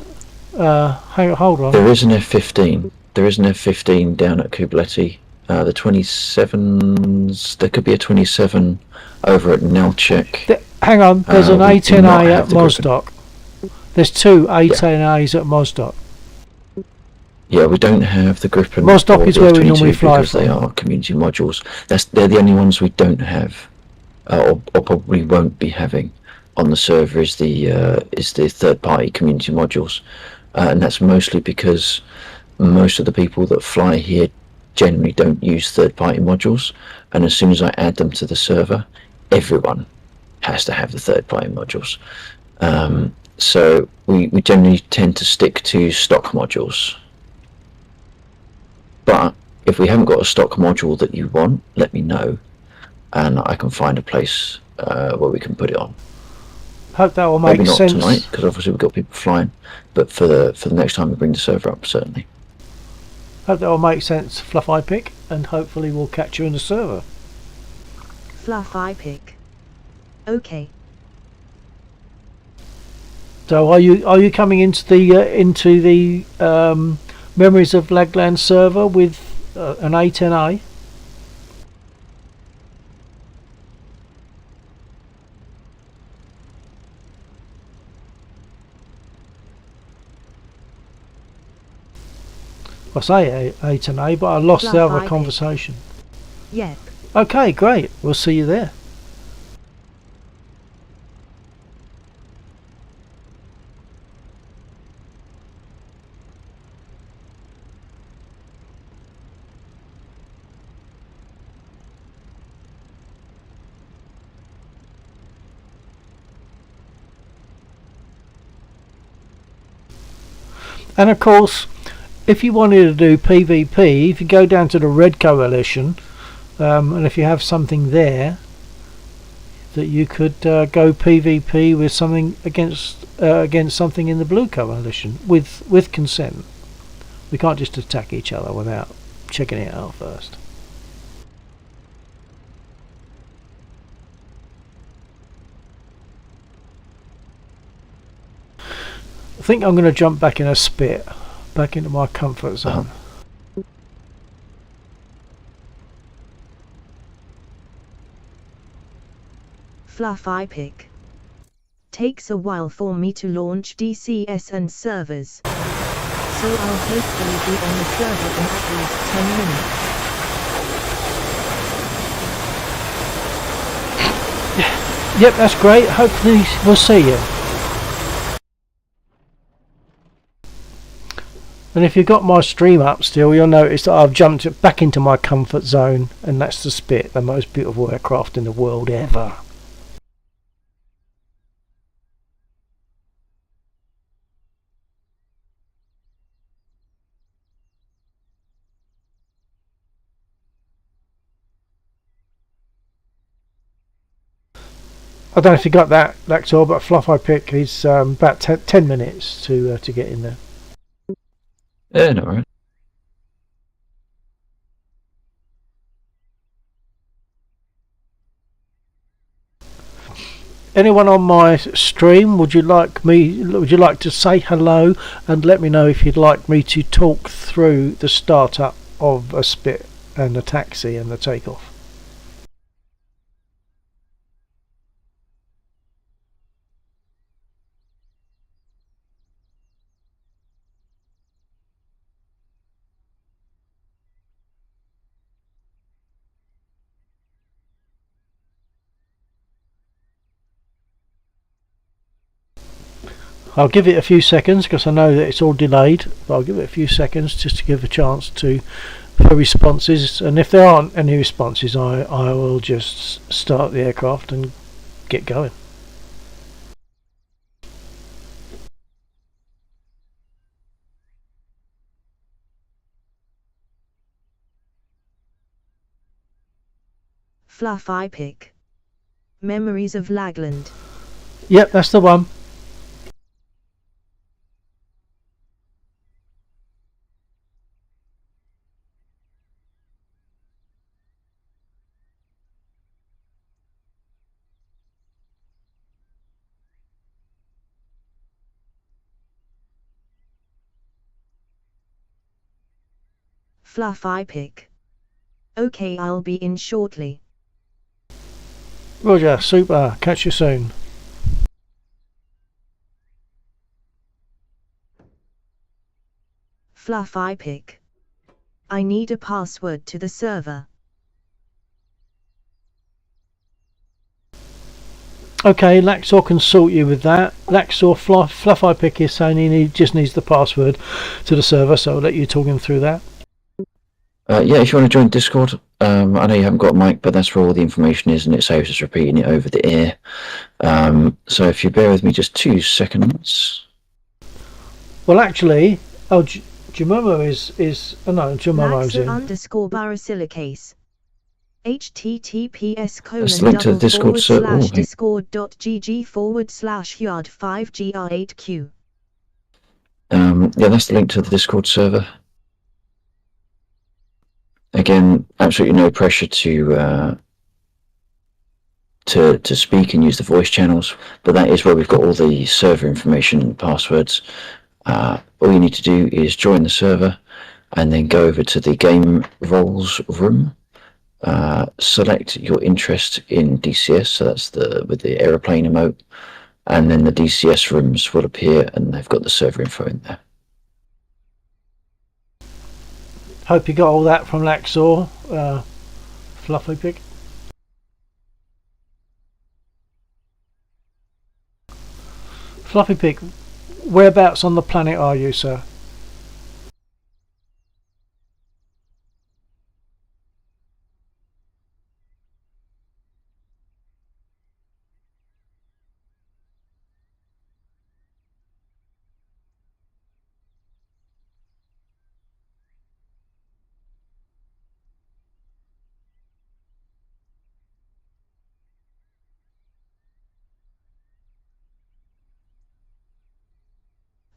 Hold on. There is an F-15. There is an F-15 down at Kubletti. The 27s. There could be a 27 over at Nelchek. Hang on. There's an We do not A10A have at the Griffin. Mosdock. There's two A10As at Mosdock. Yeah, we don't have the Griffin. Mosdock or is the where we F-22 normally fly because they from. are community modules. They're the only ones we don't have, or probably won't be having on the server. Is the third-party community modules, and that's mostly because most of the people that fly here generally don't use third-party modules, and as soon as I add them to the server, everyone has to have the third-party modules. So we generally tend to stick to stock modules. But if we haven't got a stock module that you want, let me know, and I can find a place where we can put it on. Hope that will Maybe make not sense. tonight, because obviously we've got people flying, but for the next time we bring the server up, certainly. Hope that will make sense, Fluffy Pick, and hopefully we'll catch you in the server. Fluffy Pick. Okay. So are you coming into the Memories of Lagland server with an A10A? I say A10A, but I lost the other Fluffy conversation. Yep. Okay, great. We'll see you there. And of course, if you wanted to do PvP, if you go down to the Red Coalition, and if you have something there, that you could go PvP with something against something in the Blue Coalition with consent. We can't just attack each other without checking it out first. I think I'm going to jump back in a spit, back into my comfort zone. Fluffy Pick. Takes a while for me to launch DCS and servers. So I'll hopefully be on the server in at least 10 minutes. Yep, that's great. Hopefully we'll see you. And if you've got my stream up still, you'll notice that I've jumped back into my comfort zone, and that's the Spit, the most beautiful aircraft in the world ever. I don't know if you got that, Lactor, but Fluffy Pick is about 10 minutes to get in there. Yeah, no worries. Anyone on my stream, would you like to say hello and let me know if you'd like me to talk through the startup of a Spit and the taxi and the takeoff? I'll give it a few seconds because I know that it's all delayed, but I'll give it a few seconds just to give a chance for responses, and if there aren't any responses I will just start the aircraft and get going. Fluffy Pick. Memories of Lagland. Yep, that's the one. Fluffy Pick. Okay, I'll be in shortly. Roger, super. Catch you soon. Fluffy Pick. I need a password to the server. Okay, Laxor can sort you with that. Laxor, Fluffy Pick is saying he just needs the password to the server, so I'll let you talk him through that. Yeah, if you want to join Discord, I know you haven't got a mic, but that's where all the information is, and it saves us repeating it over the air. So if you bear with me just 2 seconds. Well, actually, Jamomo is oh no, Jamomo's in. _barasilicase. https That's the link to the Discord server. discord.gg/discord.yard5gr8q. Yeah, that's the link to the Discord server. Again, absolutely no pressure to speak and use the voice channels, but that is where we've got all the server information and passwords. All you need to do is join the server and then go over to the game roles room. Select your interest in DCS, so that's with the aeroplane emote, and then the DCS rooms will appear, and they've got the server info in there. Hope you got all that from Laxor, Fluffy Pick. Fluffy Pick, whereabouts on the planet are you, sir?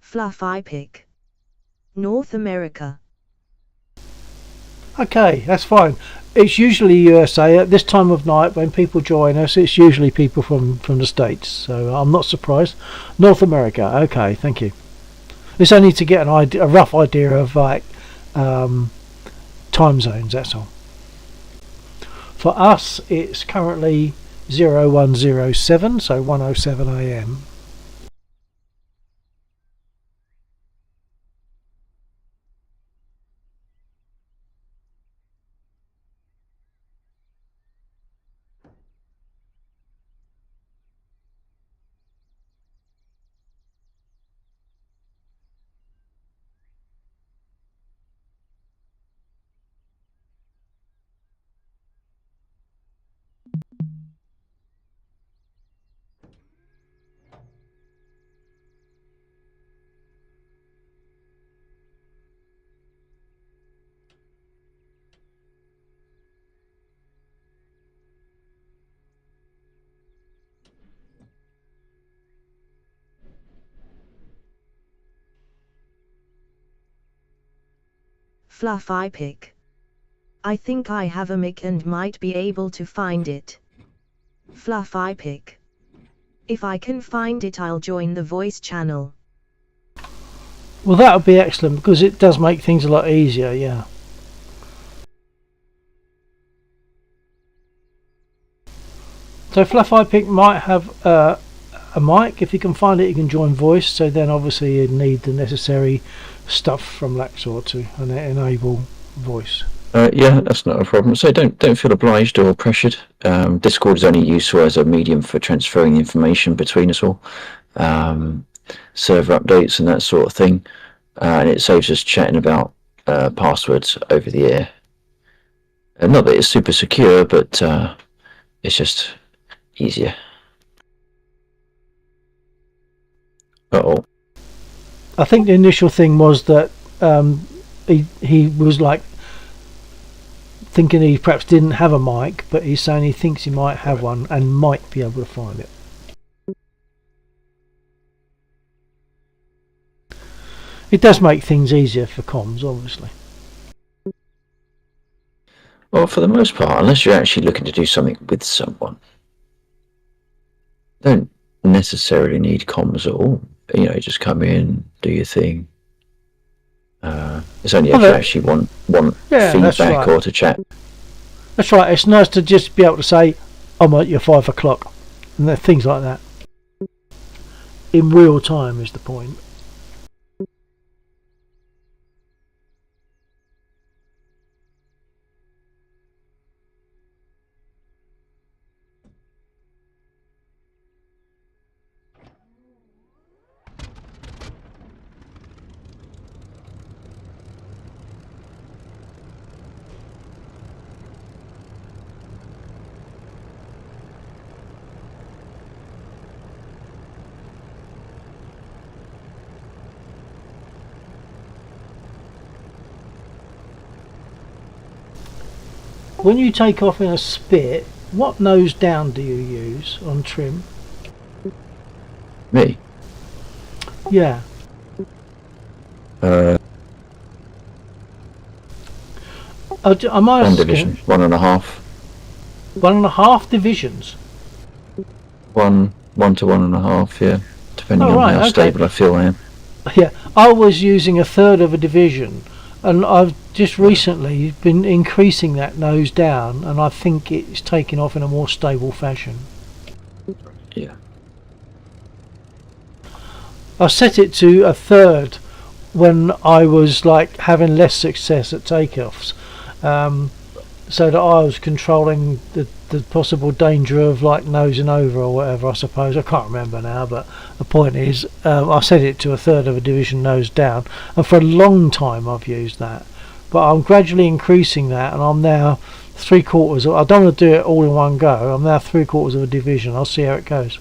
Fluffy Pick. North America. Okay, that's fine. It's usually USA at this time of night when people join us. It's usually people from the States, so I'm not surprised. North America. Okay, thank you. It's only to get a rough idea of like time zones. That's all. For us, it's currently 0107, so 1:07 a.m. Fluffy Pick. I think I have a mic and might be able to find it. Fluffy Pick. If I can find it, I'll join the voice channel. Well, that would be excellent because it does make things a lot easier. Yeah. So Fluffy Pick might have a mic. If you can find it, you can join voice. So then obviously you'd need the necessary stuff from Laxor to enable voice. Yeah, that's not a problem. So don't feel obliged or pressured. Discord is only useful as a medium for transferring information between us all, server updates and that sort of thing, and it saves us chatting about passwords over the air. Not that it's super secure, but it's just easier. Uh-oh. I think the initial thing was that he was like thinking he perhaps didn't have a mic, but he's saying he thinks he might have one and might be able to find it. It does make things easier for comms, obviously. Well, for the most part, unless you're actually looking to do something with someone, don't necessarily need comms at all. You know, just come in, do your thing. It's only if you actually want Yeah, that's feedback right. or to chat. That's right. It's nice to just be able to say, "I'm at your 5 o'clock," and things like that. In real time is the point. When you take off in a spit, what nose down do you use on trim? Me? Yeah. Am I One division, 1.5. 1.5 divisions? One to 1.5, yeah. Depending Oh, on right, how okay. stable I feel I am. Yeah, I was using 1/3 of a division, and I've just recently been increasing that nose down, and I think it's taking off in a more stable fashion. Yeah. I set it to 1/3 when I was like having less success at takeoffs, so that I was controlling the possible danger of like nosing over or whatever. I suppose I can't remember now, but the point is, I set it to 1/3 of a division nose down, and for a long time I've used that. But I'm gradually increasing that, and I'm now 3/4. I don't want to do it all in one go. I'm now 3/4 of a division. I'll see how it goes.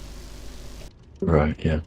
Right, yeah.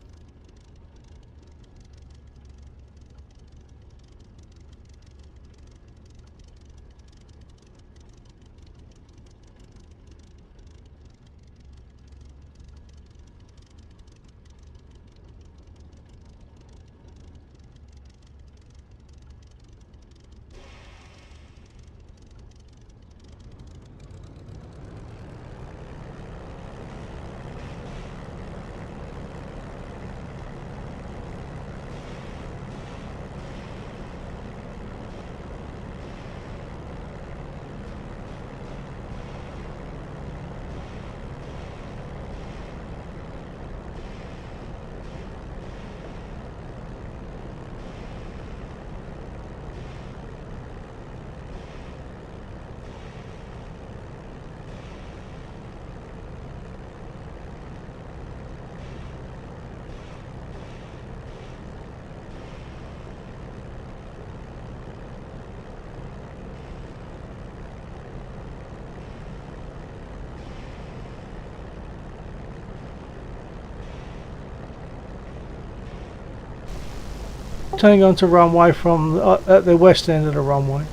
Turning onto runway from at the west end of the runway.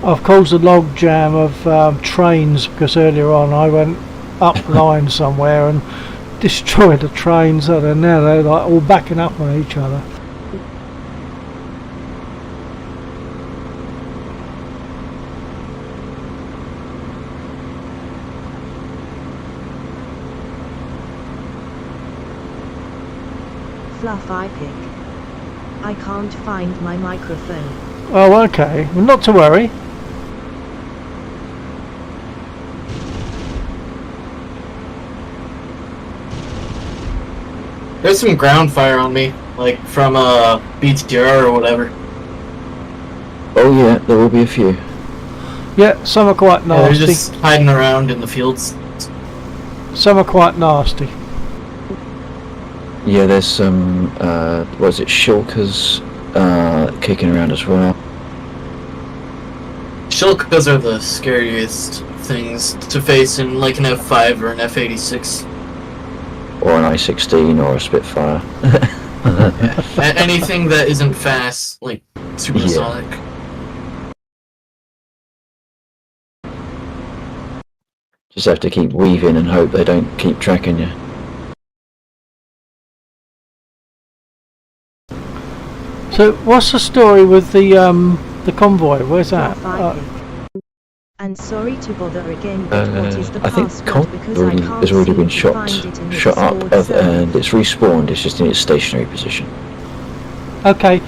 I've caused a log jam of trains because earlier on I went up line somewhere and destroyed the trains, so now they're like all backing up on each other. Fluff I pick. I can't find my microphone. Oh, okay. Well, not to worry. There's some ground fire on me, like from BTR or whatever. Oh yeah, there will be a few. Yeah, some are quite Yeah, they're nasty. just hiding around in the fields. Some are quite nasty. Yeah, there's some, was it shulkers kicking around as well. Shulkas are the scariest things to face in like an F5 or an F86. Or an I-16 or a Spitfire. Anything that isn't fast, like supersonic. Just have to keep weaving and hope they don't keep tracking you. So, what's the story with the convoy? Where's that? Fluff I pick. And sorry to bother again, but what is the I think password? Because I Convoy can't has already seem been to shot find it in the up, Discord server. and it's respawned. It's just in its stationary position. Okay,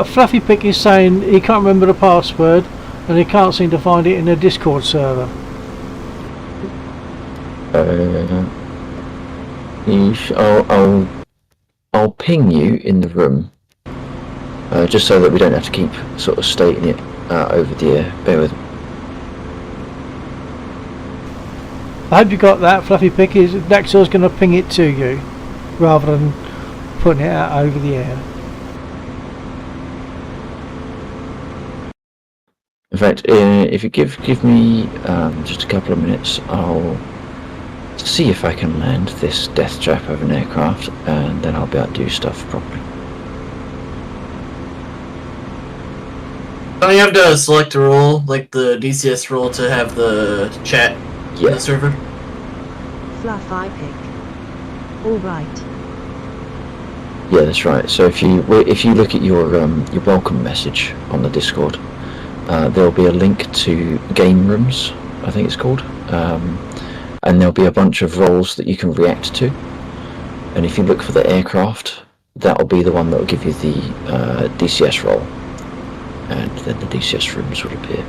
Fluffy Pick is saying he can't remember the password and he can't seem to find it in the Discord server. I'll ping you in the room, just so that we don't have to keep sort of stating it over the air. Bear with me. I hope you got that. Fluffy Pick is Nexor's going to ping it to you rather than putting it out over the air. In fact, if you give me just a couple of minutes, I'll see if I can land this death trap of an aircraft, and then I'll be able to do stuff properly. Don't you have to select a role, like the DCS role, to have the chat in Yeah. the server? Fluff I pick. Alright. Yeah, that's right. So if you look at your welcome message on the Discord, there'll be a link to game rooms, I think it's called, and there'll be a bunch of roles that you can react to. And if you look for the aircraft, that'll be the one that will give you the DCS role, and then the DCS rooms will appear.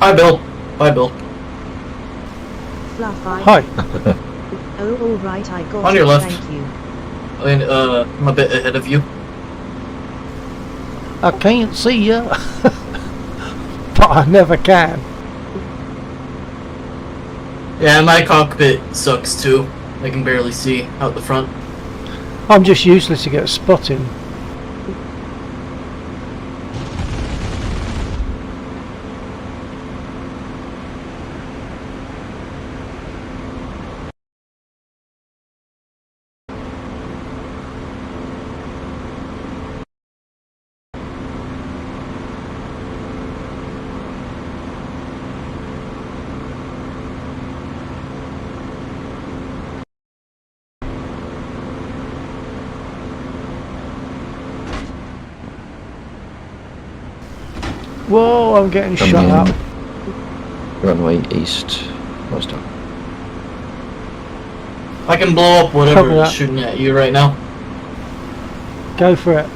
Hi, Bill. Bye, Bill. Fluff I Hi. pick. Oh, alright, I got On it, your left. thank you. I mean, I'm a bit ahead of you. I can't see you, but I never can. Yeah, my cockpit sucks too. I can barely see out the front. I'm just useless to get spotting. Whoa, I'm getting Come shot in. up. Runway east. What's that? I can blow up whatever Copy that. is shooting at you right now. Go for it.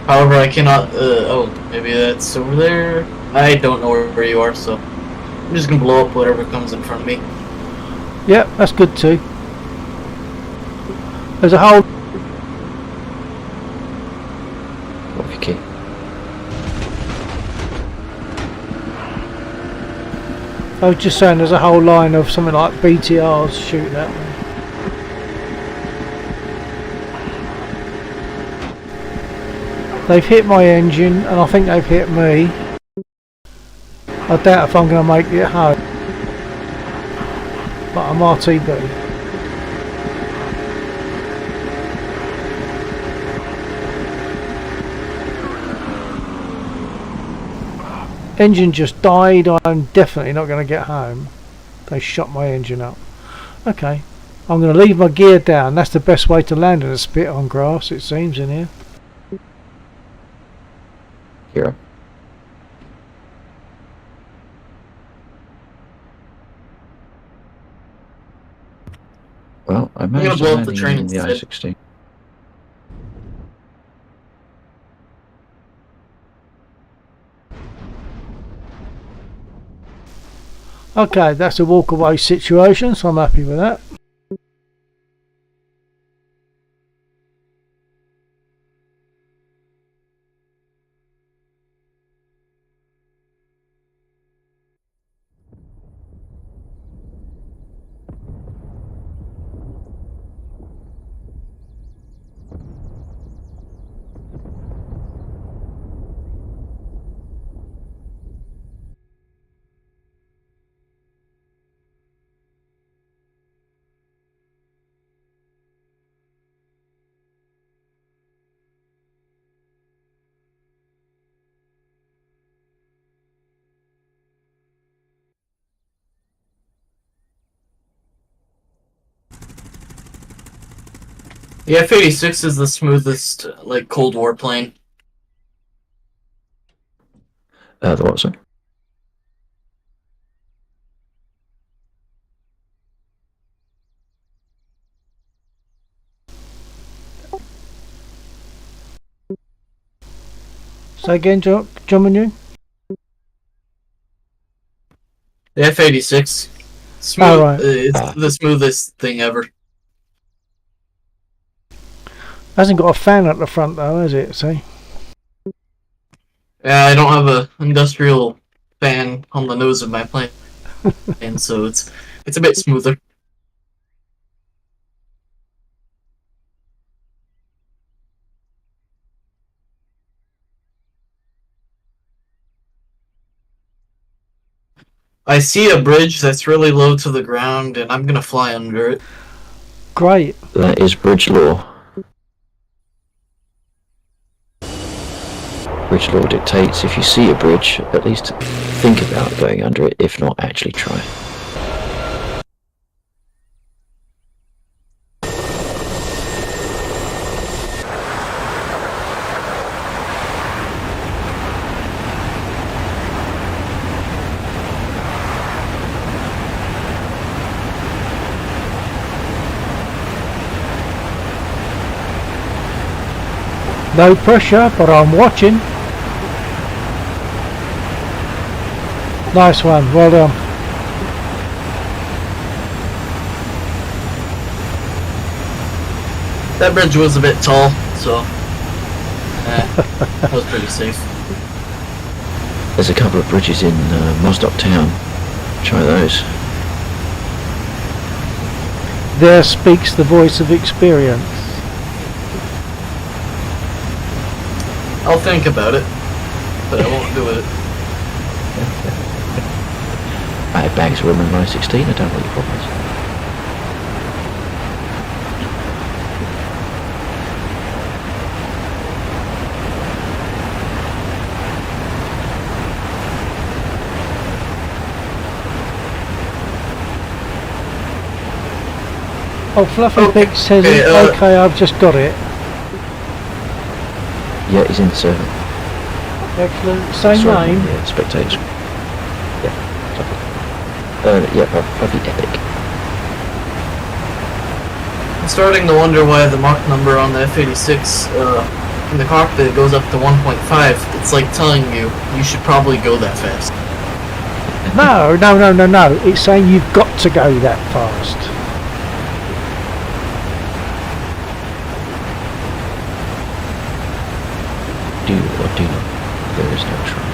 However, I cannot. Oh, maybe that's over there. I don't know where you are, so I'm just gonna blow up whatever comes in front of me. Yep, that's good too. There's a whole What have you key? I was just saying there's a whole line of something like BTRs shooting at me. They've hit my engine, and I think they've hit me. I doubt if I'm going to make it home. But I'm RTB. Engine just died. I'm definitely not going to get home. They shot my engine up. Okay, I'm going to leave my gear down. That's the best way to land in a spit on grass, it seems, in here. Here. Well, I managed to blow up land the train in the instead. I-16. Okay, that's a walkaway situation, so I'm happy with that. The F-86 is the smoothest, like, Cold War plane. The what, sir? Say again, John Manu? The F-86. Smooth. Oh, right. It's the smoothest thing ever. Hasn't got a fan at the front though, has it? See? Yeah, I don't have a industrial fan on the nose of my plane, and so it's a bit smoother. I see a bridge that's really low to the ground, and I'm gonna fly under it. Great. That is bridge law. Bridge law dictates if you see a bridge, at least think about going under it, if not actually try. No pressure, but I'm watching. Nice one, well done. That bridge was a bit tall, so that was pretty safe. There's a couple of bridges in Mozdok town. Try those. There speaks the voice of experience. I'll think about it, but I won't do it. I had bags of room in my 16, I don't know what your problem is. Oh, Fluffy Okay, Pig says, okay, okay, I've just got it. Yeah, he's in the server. Excellent. Same Sorry, name. yeah, spectators. Yeah, probably Epic. I'm starting to wonder why the Mach number on the F-86 in the cockpit goes up to 1.5. It's like telling you should probably go that fast. No. It's saying you've got to go that fast. Do or do not. There is no try.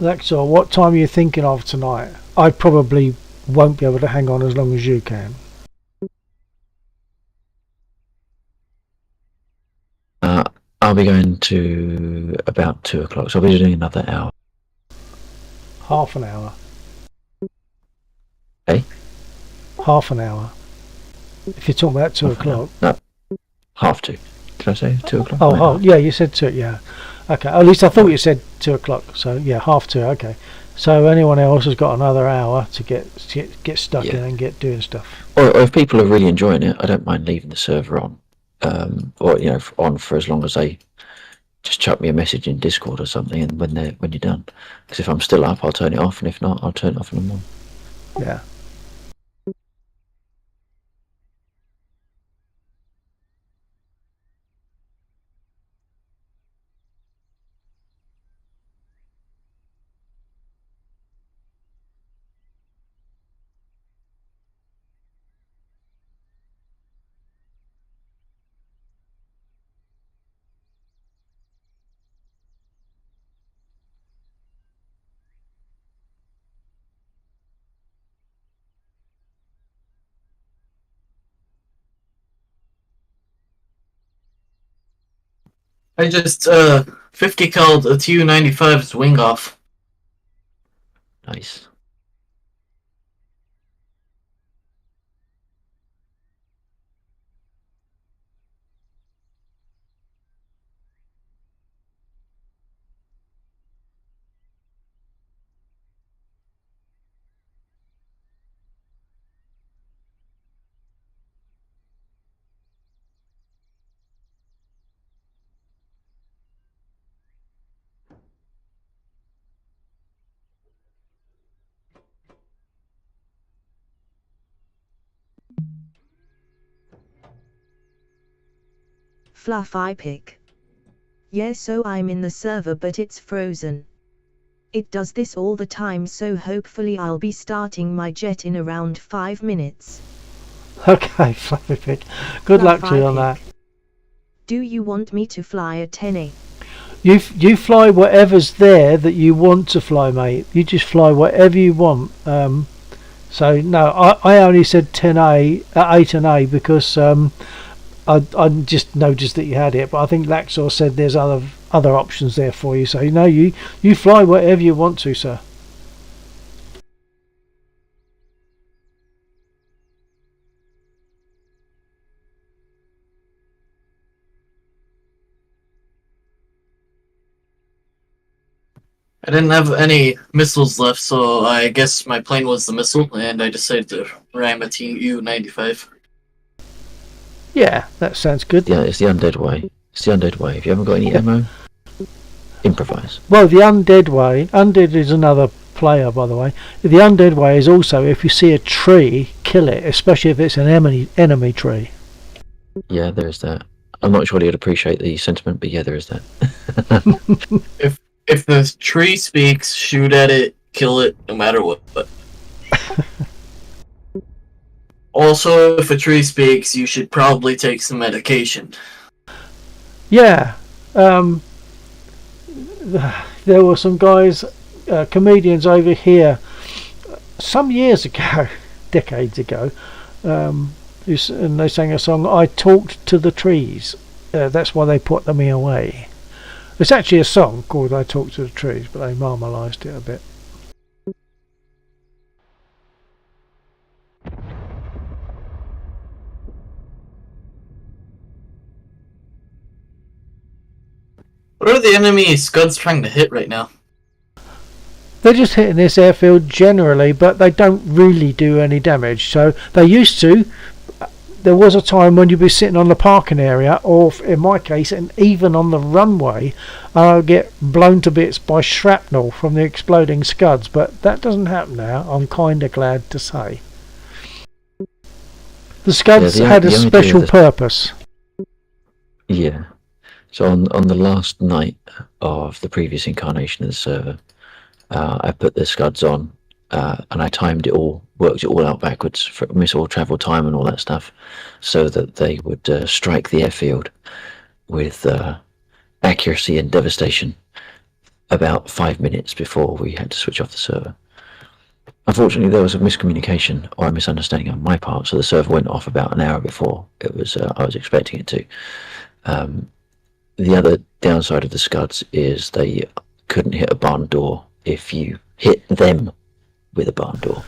Lexor, what time are you thinking of tonight? I probably won't be able to hang on as long as you can. I'll be going to about 2 o'clock, so I'll be doing another hour. Half an hour. Eh? Half an hour. If you're talking about 2 o'clock. No, 2:30. Did I say 2 o'clock? Oh, yeah, you said 2, yeah. Okay, at least I thought you said 2 o'clock, so yeah, 2:30, okay. So anyone else has got another hour to get stuck in and get doing stuff. Or if people are really enjoying it, I don't mind leaving the server on. Or on for as long as they just chuck me a message in Discord or something, and when you're done. Because if I'm still up, I'll turn it off, and if not, I'll turn it off in the morning. Yeah. I just 50 called a Tu-95's wing off. Nice. Fluffy pic. Yes, so I'm in the server but it's frozen. It does this all the time, so hopefully I'll be starting my jet in around 5 minutes. Okay, Fluffy Pig. Good luck to you on that. Do you want me to fly a 10A? You fly whatever's there that you want to fly, mate. You just fly whatever you want. So no, I only said 10A, 8 and A because I just noticed that you had it, but I think Laxor said there's other options there for you. So you fly whatever you want to, sir. I didn't have any missiles left, so I guess my plane was the missile, and I decided to ram a Tu-95. Yeah, that sounds good. Yeah, it's the undead way. It's the undead way. If you haven't got any ammo, improvise. Well, the undead way. Undead is another player, by the way. The undead way is also if you see a tree, kill it, especially if it's an enemy tree. Yeah, there is that. I'm not sure you'd appreciate the sentiment, but yeah, there is that. If the tree speaks, shoot at it, kill it, no matter what. Also, if a tree speaks, you should probably take some medication. Yeah. There were some guys, comedians over here, some years ago, decades ago, and they sang a song, I Talked to the Trees. That's why they put me away. It's actually a song called I Talk to the Trees, but they marmalised it a bit. What are the enemy Scuds trying to hit right now? They're just hitting this airfield generally, but they don't really do any damage. So they used to. There was a time when you'd be sitting on the parking area, or in my case, and even on the runway, get blown to bits by shrapnel from the exploding Scuds. But that doesn't happen now, I'm kind of glad to say. The Scuds had a special purpose. Yeah. So on the last night of the previous incarnation of the server, I put the Scuds on, and I timed it all, worked it all out backwards for missile travel time and all that stuff, so that they would strike the airfield with accuracy and devastation. about 5 minutes before we had to switch off the server. Unfortunately, there was a miscommunication or a misunderstanding on my part, so the server went off about an hour before it was. I was expecting it to. The other downside of the Scuds is they couldn't hit a barn door if you hit them with a barn door.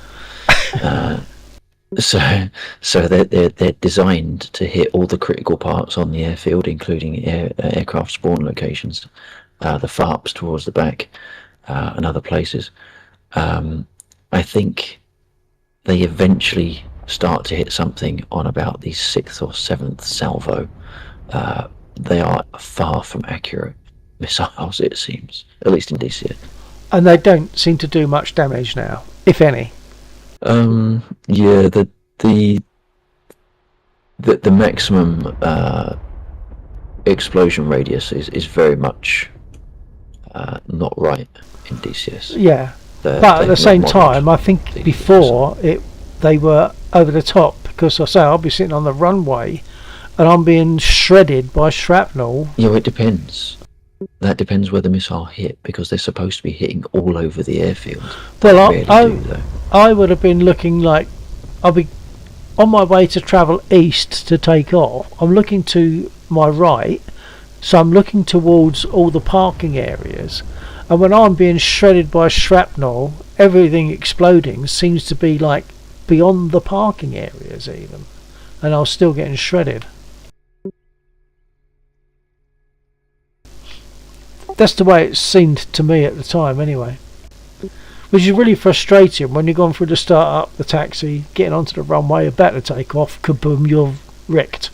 So they're designed to hit all the critical parts on the airfield, including aircraft spawn locations, the FARPs towards the back, and other places. I think they eventually start to hit something on about the 6th or 7th salvo. They are far from accurate missiles, it seems, at least in DCS. And they don't seem to do much damage now, if any. Yeah, the maximum explosion radius is very much not right in DCS. Yeah, but at the same time, I think before they were over the top, because I say I'll be sitting on the runway and I'm being shredded by shrapnel. Yeah, it depends. That depends where the missile hit, because they're supposed to be hitting all over the airfield. Well, I would have been looking like I'll be on my way to travel east to take off. I'm looking to my right, so I'm looking towards all the parking areas, and when I'm being shredded by shrapnel, everything exploding seems to be like beyond the parking areas even, and I was still getting shredded. That's the way it seemed to me at the time anyway. Which is really frustrating when you're going through the start up, the taxi, getting onto the runway, about to take off, kaboom, you're wrecked.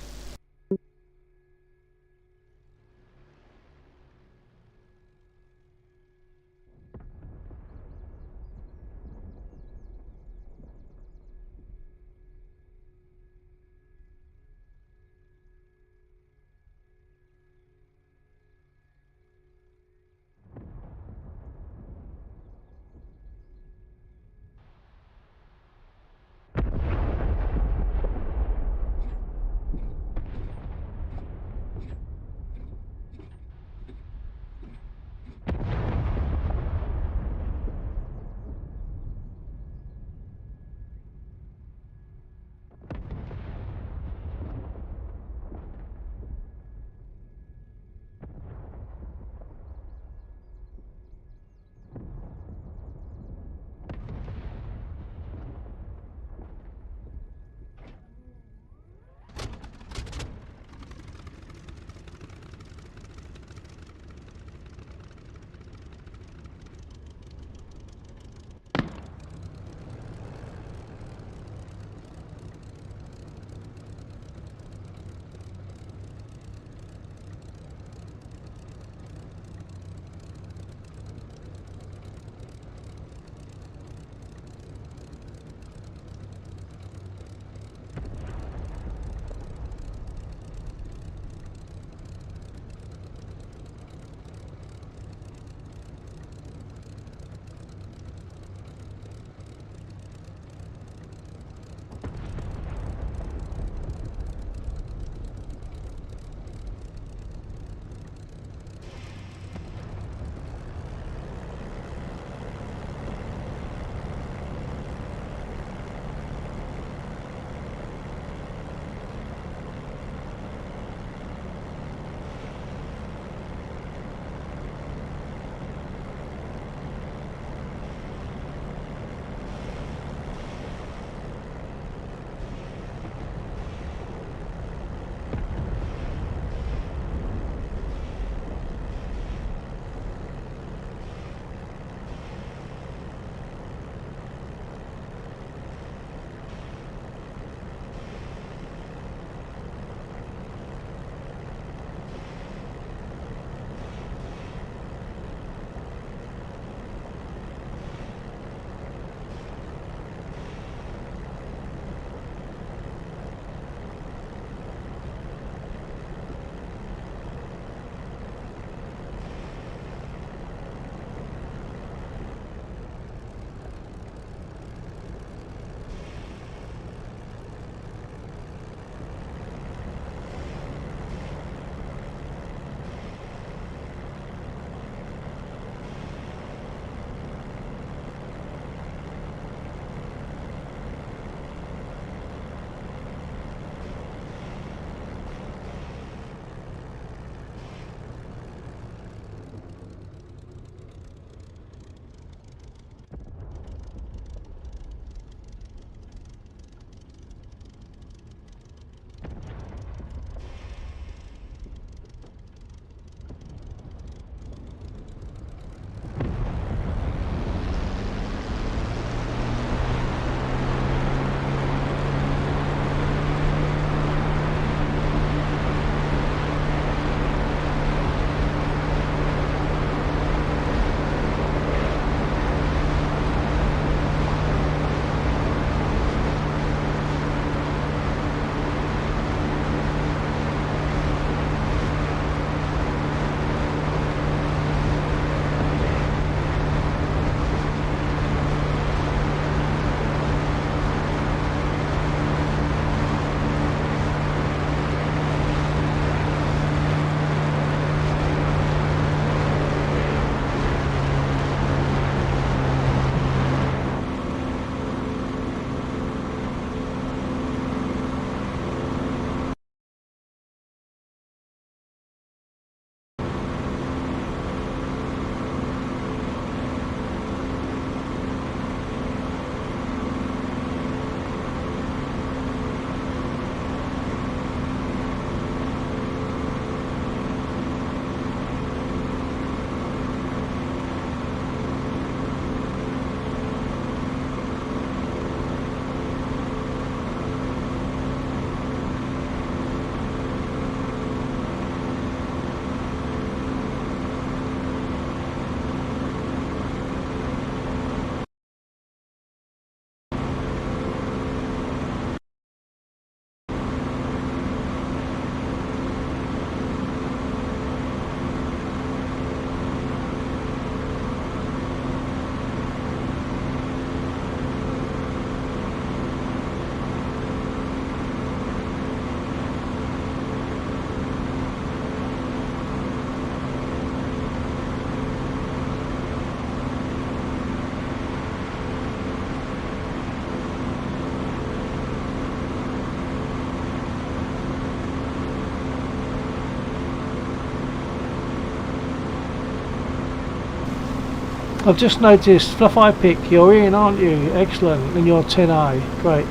I've just noticed, Fluff I Pick, you're in, aren't you? Excellent, and you're 10A. Great.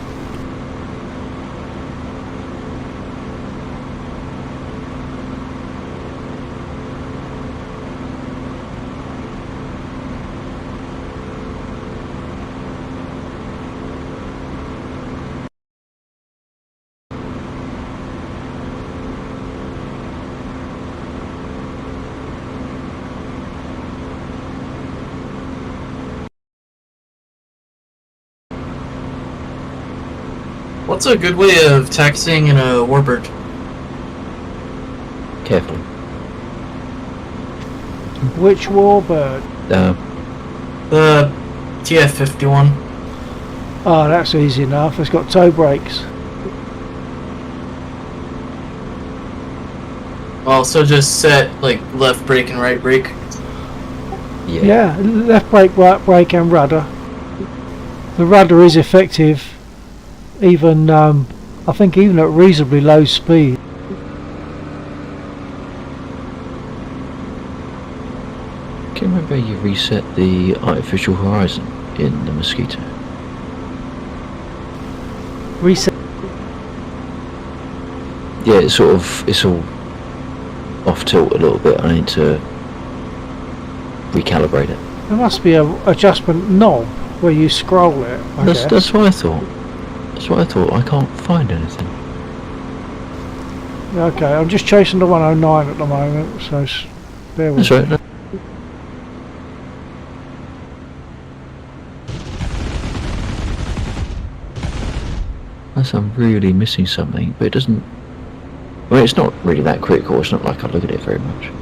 What's a good way of taxiing in a warbird? Carefully. Which warbird? The TF-51. Oh, that's easy enough. It's got toe brakes. Also just set like left brake and right brake. Yeah, left brake, right brake and rudder. The rudder is effective even, I think even at reasonably low speed. Can you remember you reset the artificial horizon in the Mosquito? Reset. Yeah, it's all off tilt a little bit. I need to recalibrate it. There must be a adjustment knob where you scroll it. That's what I thought. That's what I thought. I can't find anything. Okay, I'm just chasing the 109 at the moment, so bear with That's me. right. Unless I'm really missing something, but it doesn't. Well, it's not really that critical. It's not like I look at it very much.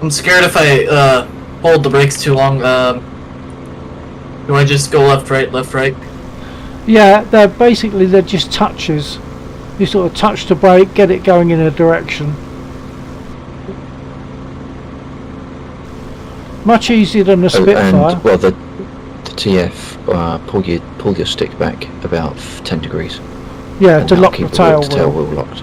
I'm scared if I hold the brakes too long. Do I just go left, right, left, right? Yeah, they're just touches. You sort of touch the brake, get it going in a direction. Much easier than the Spitfire. And well, the TF pull your stick back about 10 degrees. Yeah, and to that'll lock keep the tail tail wheel. wheel locked.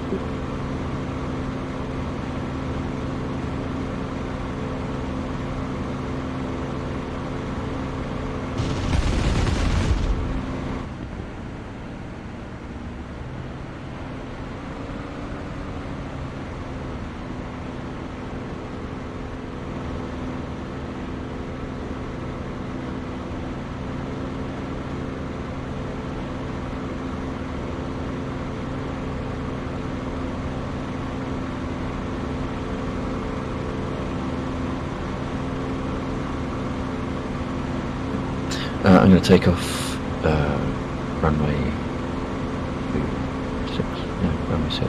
I'm going to take off runway 6. No, runway 6.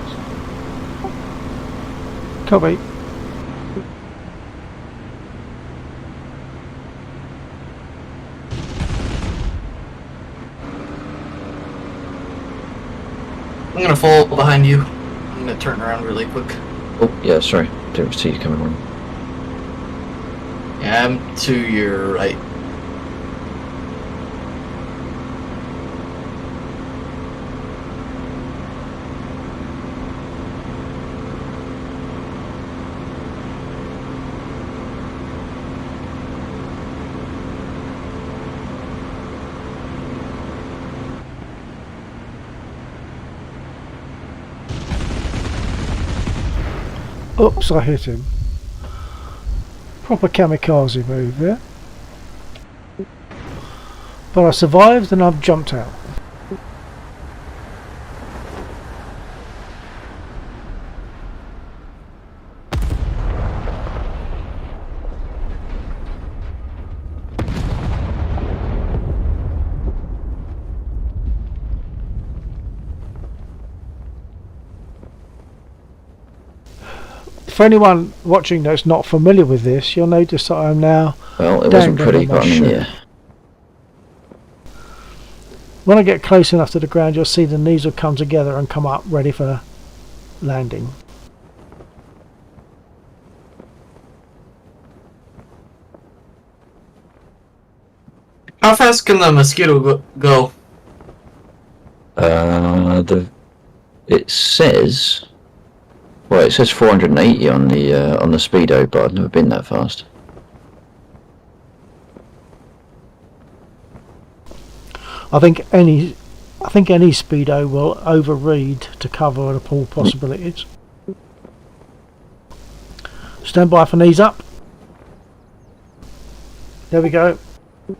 Copy. I'm gonna fall behind you. I'm gonna turn around really quick. Oh, yeah, sorry. Didn't see you coming on. Yeah, I'm to your right. Oops, I hit him. Proper kamikaze move there. But I survived and I've jumped out. For anyone watching that's not familiar with this, you'll notice that I'm now Well, it wasn't pretty, dangling on my but I mean, chute. yeah. When I get close enough to the ground, you'll see the knees will come together and come up ready for landing. How fast can the Mosquito go? It says Well, it says 480 on the speedo, but I've never been that fast. I think any speedo will overread to cover all possibilities. Stand by for knees up. There we go.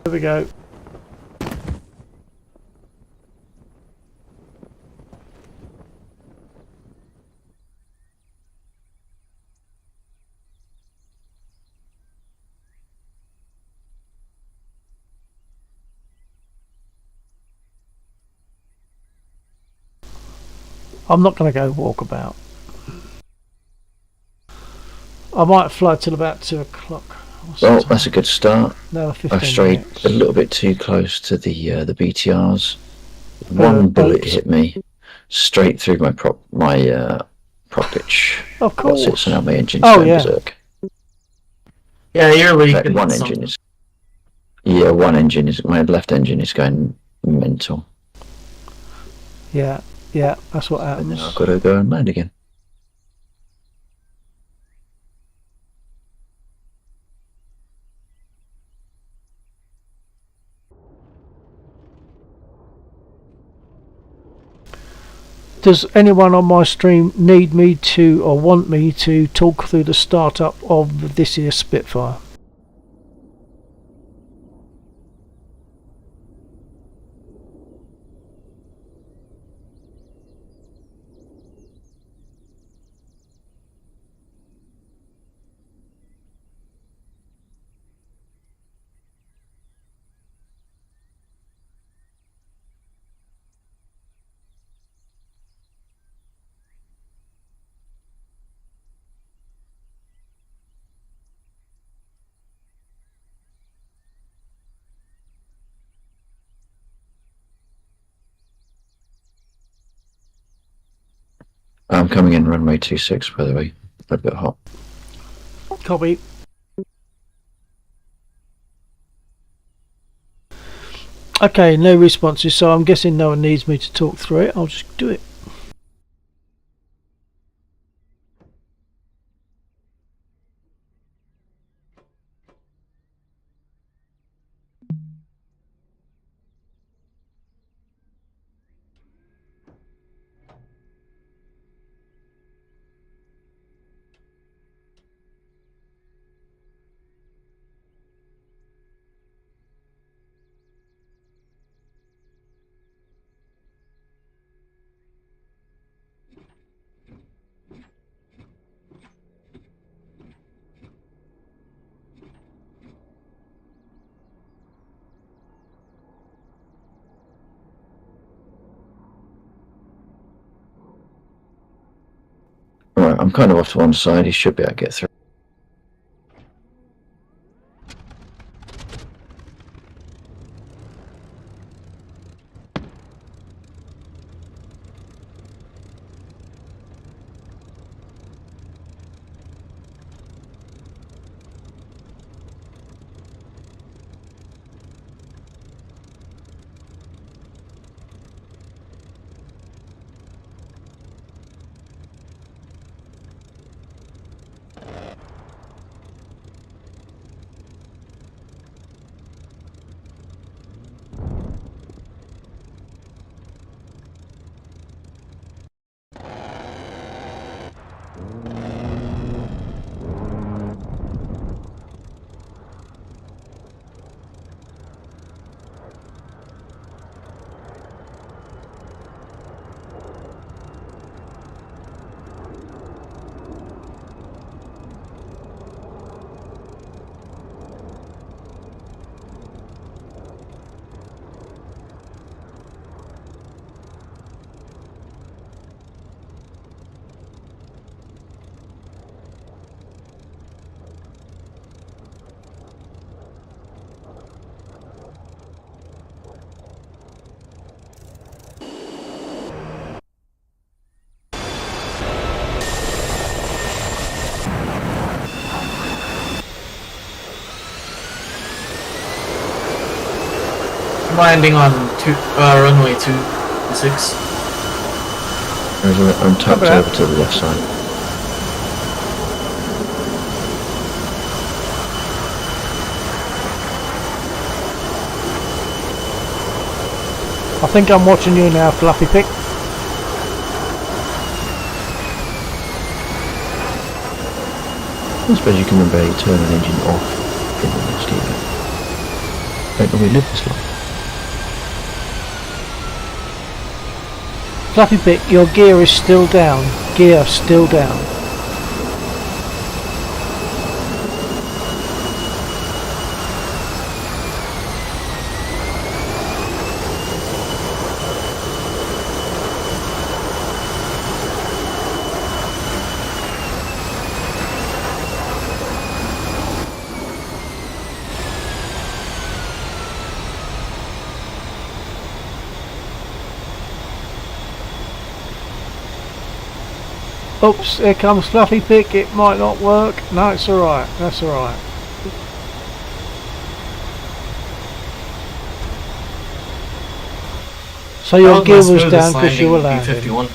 There we go. I'm not going to go walkabout. I might fly till about 2 o'clock. Well, that's a good start. No, 15 I strayed minutes. a little bit too close to the BTRs. One bullet oops. hit me straight through my prop pitch. Of course. What's it? So now my engine's Oh, going yeah. berserk. Yeah, you're In fact, leaking. one engine is. Yeah, one engine is. My left engine is going mental. Yeah, yeah, that's what And then happens. I've got to go and land again. Does anyone on my stream need me to or want me to talk through the startup of this here Spitfire? I'm coming in runway 26, by the way. A bit hot. Copy. Okay, no responses, so I'm guessing no one needs me to talk through it. I'll just do it. Alright, I'm kind of off to one side. He should be able to get through. Landing on runway 26. I'm tucked Copy that. over to the left side. I think I'm watching you now, Fluffy Pick. I suppose you can remember how you turn an engine off in the next year. Don't normally live this long. Fluffy Pick, your gear is still down. Gear still down. Oops, here comes Fluffy Pick. It might not work. No, it's alright. That's alright. So your gear was down because you were landing. B-51.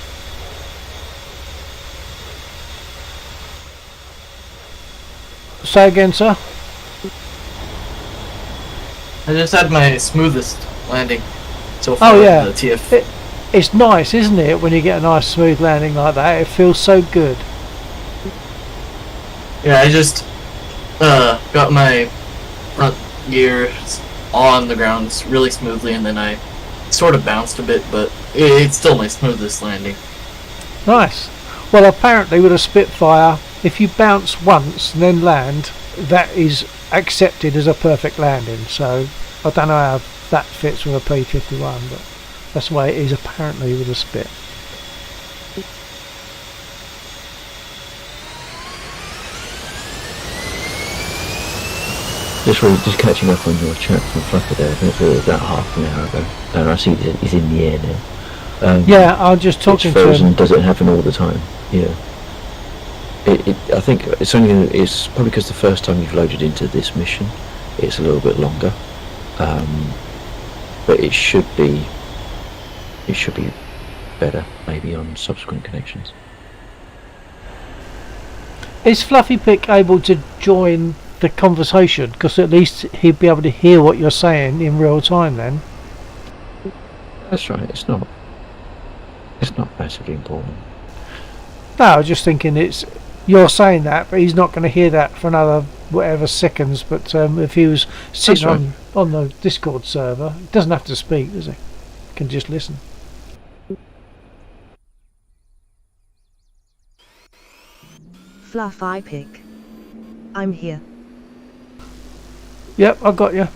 Say again, sir? I just had my smoothest landing so far. Oh yeah, the TF. It's nice, isn't it, when you get a nice smooth landing like that? It feels so good. Yeah, I just got my front gears on the ground really smoothly, and then I sort of bounced a bit, but it's still my smoothest landing. Nice. Well, apparently with a Spitfire, if you bounce once and then land, that is accepted as a perfect landing. So I don't know how that fits with a P-51, but that's the way it is apparently with a Spit. Just catching up on your chat from Fluffy there. I think it was about half an hour ago, and I see that he's in the air now. Yeah, I'm just talking it's frozen. to him. Does it happen all the time? Yeah. I think it's it's probably because the first time you've loaded into this mission, it's a little bit longer, but it should be better maybe on subsequent connections. Is Fluffy Pick able to join the conversation? Because at least he'd be able to hear what you're saying in real time then. That's right. It's not massively important. No, I was just thinking you're saying that, but he's not going to hear that for another whatever seconds. But if he was sitting on the Discord server, he doesn't have to speak, does he? He can just listen. Fluffy Pick. I'm here. Yep, I got you.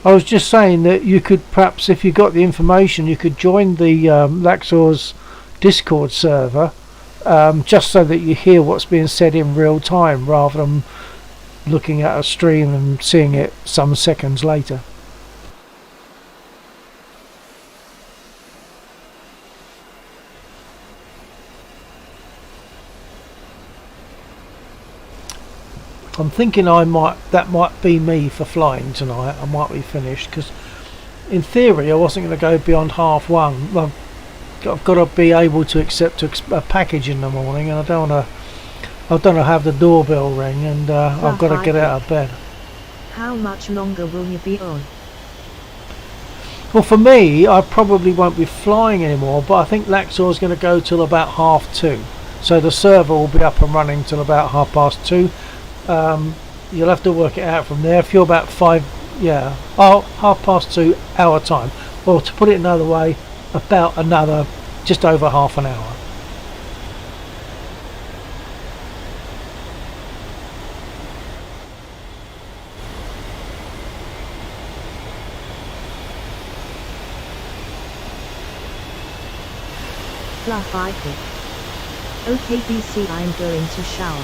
I was just saying that you could perhaps, if you got the information, you could join the Laxor's Discord server, just so that you hear what's being said in real time rather than looking at a stream and seeing it some seconds later. I'm thinking that might be me for flying tonight. I might be finished because in theory I wasn't going to go beyond half one. Well, I've got to be able to accept a package in the morning, and I don't want to have the doorbell ring, and I've got to get out of bed. How much longer will you be on? Well, for me, I probably won't be flying anymore, but I think Laxor's going to go till about 2:30, so the server will be up and running till about 2:30. You'll have to work it out from there. If you're about 2:30 our time, or to put it another way, about another just over half an hour. Fluffy Pick. Okay BC, I'm going to shower.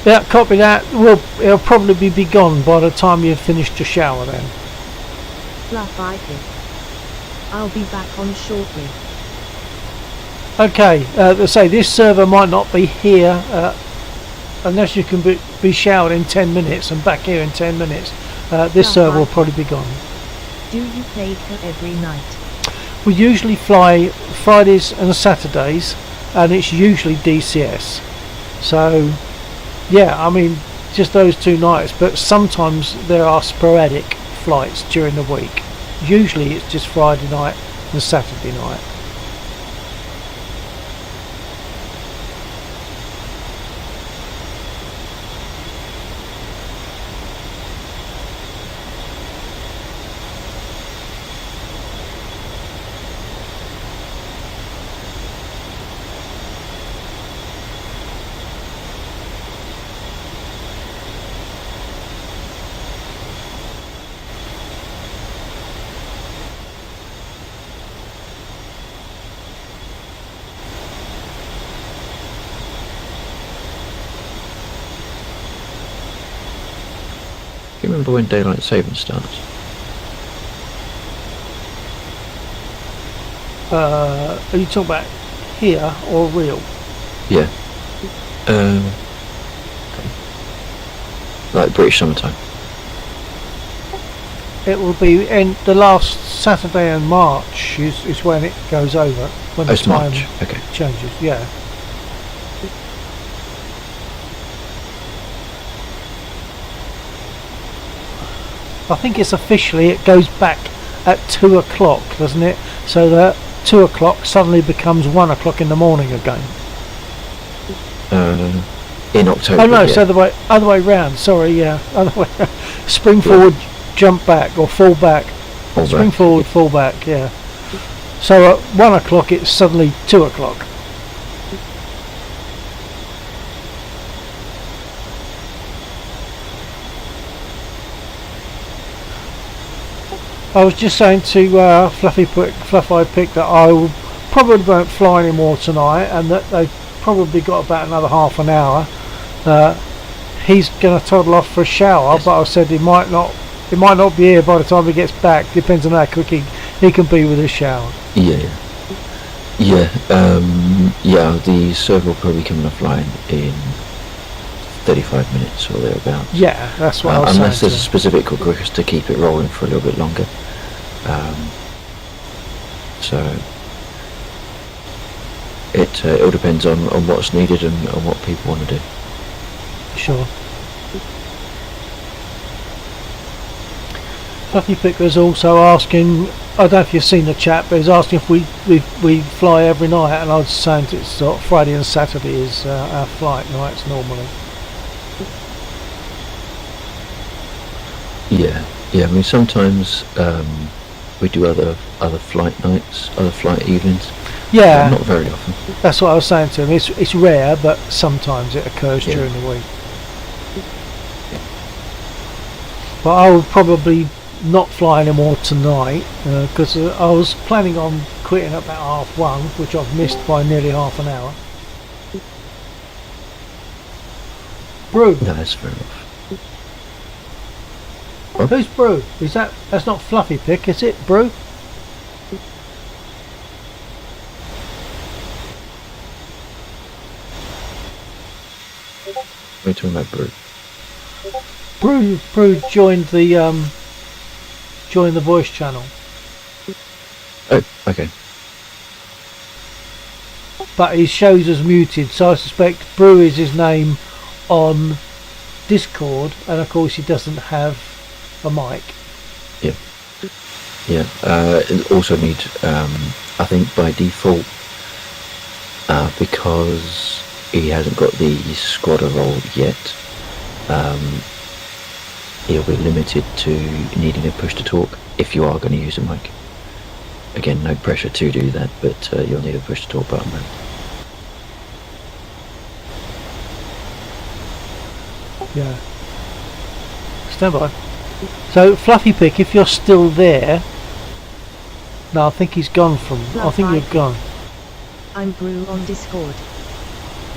Yeah, copy that. It'll probably be gone by the time you've finished your shower then. Fluffy Pick. I'll be back on shortly. Okay, let's say this server might not be here unless you can be showered in 10 minutes and back here in 10 minutes. This server will probably be gone. Do you play her every night? We usually fly Fridays and Saturdays, and it's usually DCS. So Yeah, I mean, just those 2 nights, but sometimes there are sporadic flights during the week. Usually it's just Friday night and Saturday night. Do you remember when daylight saving starts? Are you talking about here or real? Yeah. Like British summertime. It will be in the last Saturday in March is when it goes over. When Oh, the it's time March. Okay. changes, yeah. I think it's officially, it goes back at 2 o'clock, doesn't it? So that 2 o'clock suddenly becomes 1 o'clock in the morning again. In October. Oh no, yeah. it's other way round. Sorry, yeah, other way round. Spring forward, jump back, or fall back. Fall Spring back, forward, fall back. Yeah. So at 1 o'clock, it's suddenly 2 o'clock. I was just saying to Fluffy Pig that I probably won't fly anymore tonight, and that they've probably got about another half an hour. He's going to toddle off for a shower, Yes. but I said he might not be here by the time he gets back. Depends on how quick he can be with his shower. Yeah. Yeah. Yeah. The server will probably come offline in 35 minutes or thereabouts. Yeah, that's what I was Unless saying. there's a specific request to keep it rolling for a little bit longer. So it all depends on what's needed and on what people want to do. Sure. Fluffy Pick was also asking, I don't know if you've seen the chat, but he's asking if we fly every night, and I was saying it's sort of Friday and Saturday is our flight nights normally. Yeah. I mean, sometimes we do other flight nights, other flight evenings. Yeah, Not very often. that's what I was saying to him. It's rare, but sometimes it occurs Yeah. during the week. But I will probably not fly anymore tonight because I was planning on quitting at about 1:30, which I've missed by nearly half an hour. Brew. No, that's fair enough. Who's Brew? That's not Fluffy Pick, is it? Brew? We're talking about Brew. Brew joined the voice channel, Oh, okay. but his shows as muted, so I suspect Brew is his name on Discord, and of course he doesn't have a mic. Yeah. It also need, I think by default, because he hasn't got the squatter role yet, he'll be limited to needing a push to talk if you are going to use a mic. Again, no pressure to do that, but you'll need a push to talk button. Yeah. Stand by. So Fluffy Pick, if you're still there, no, I think he's gone from. I think you've gone. I'm Brew on Discord.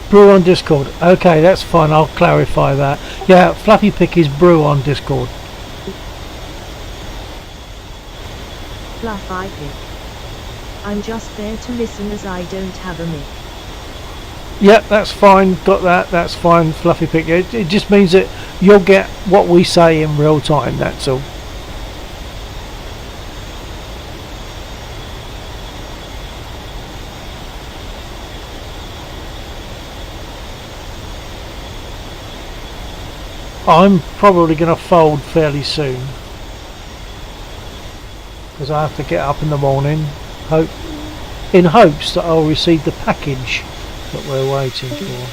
Brew on Discord. Okay, that's fine. I'll clarify that. Yeah, Fluffy Pick is Brew on Discord. Fluff I pick. I'm just there to listen as I don't have a mic. Yep, that's fine. Got that. That's fine. Fluffy Pick. It just means that you'll get what we say in real time. That's all. I'm probably going to fold fairly soon because I have to get up in the morning, in hopes that I'll receive the package that we're waiting for.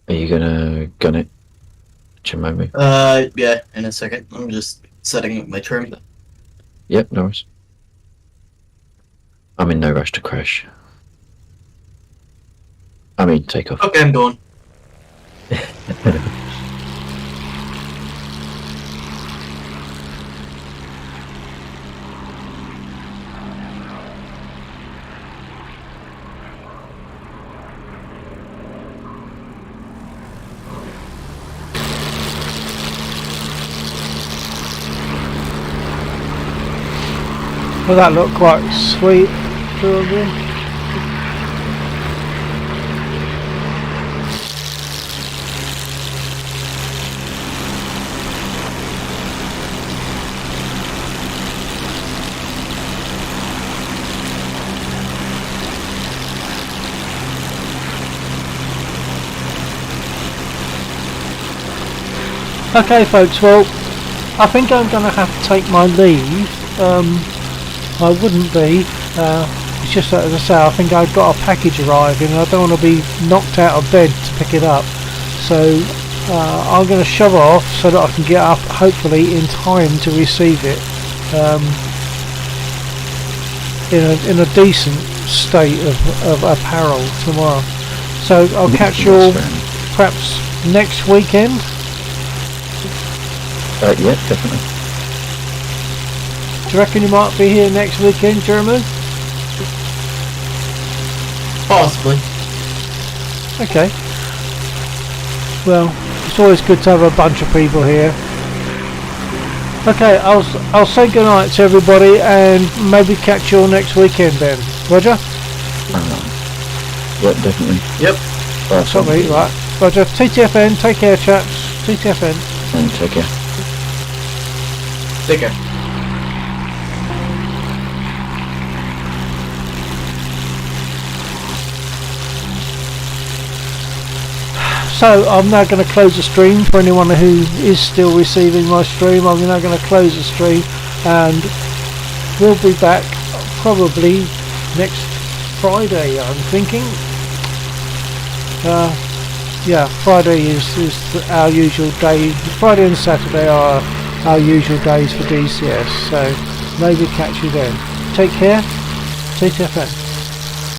Are you gonna gun it, Chimomu? Yeah, in a second. I'm just setting up my turn. Yep, no worries. I'm in no rush to crash. I mean, take off. Okay, I'm going. Well, that looked quite sweet, probably. Okay, folks, well, I think I'm going to have to take my leave. I wouldn't be. It's just that, as I say, I think I've got a package arriving and I don't want to be knocked out of bed to pick it up. So I'm going to shove off so that I can get up, hopefully, in time to receive it in a decent state of apparel tomorrow. So I'll catch you all perhaps next weekend. Yeah, definitely. Do you reckon you might be here next weekend, Jeremy? Possibly. Okay. Well, it's always good to have a bunch of people here. Okay, I'll say goodnight to everybody and maybe catch you all next weekend then. Roger? Yep, definitely. Yep. Sorry, right. Roger. TTFN, take care, chaps. TTFN. And take care. Take care. So I'm now going to close the stream for anyone who is still receiving my stream. I'm now going to close the stream and we'll be back probably next Friday, I'm thinking. Yeah, Friday is our usual day. Friday and Saturday are our usual days for DCS, so maybe catch you then. Take care. TTFN.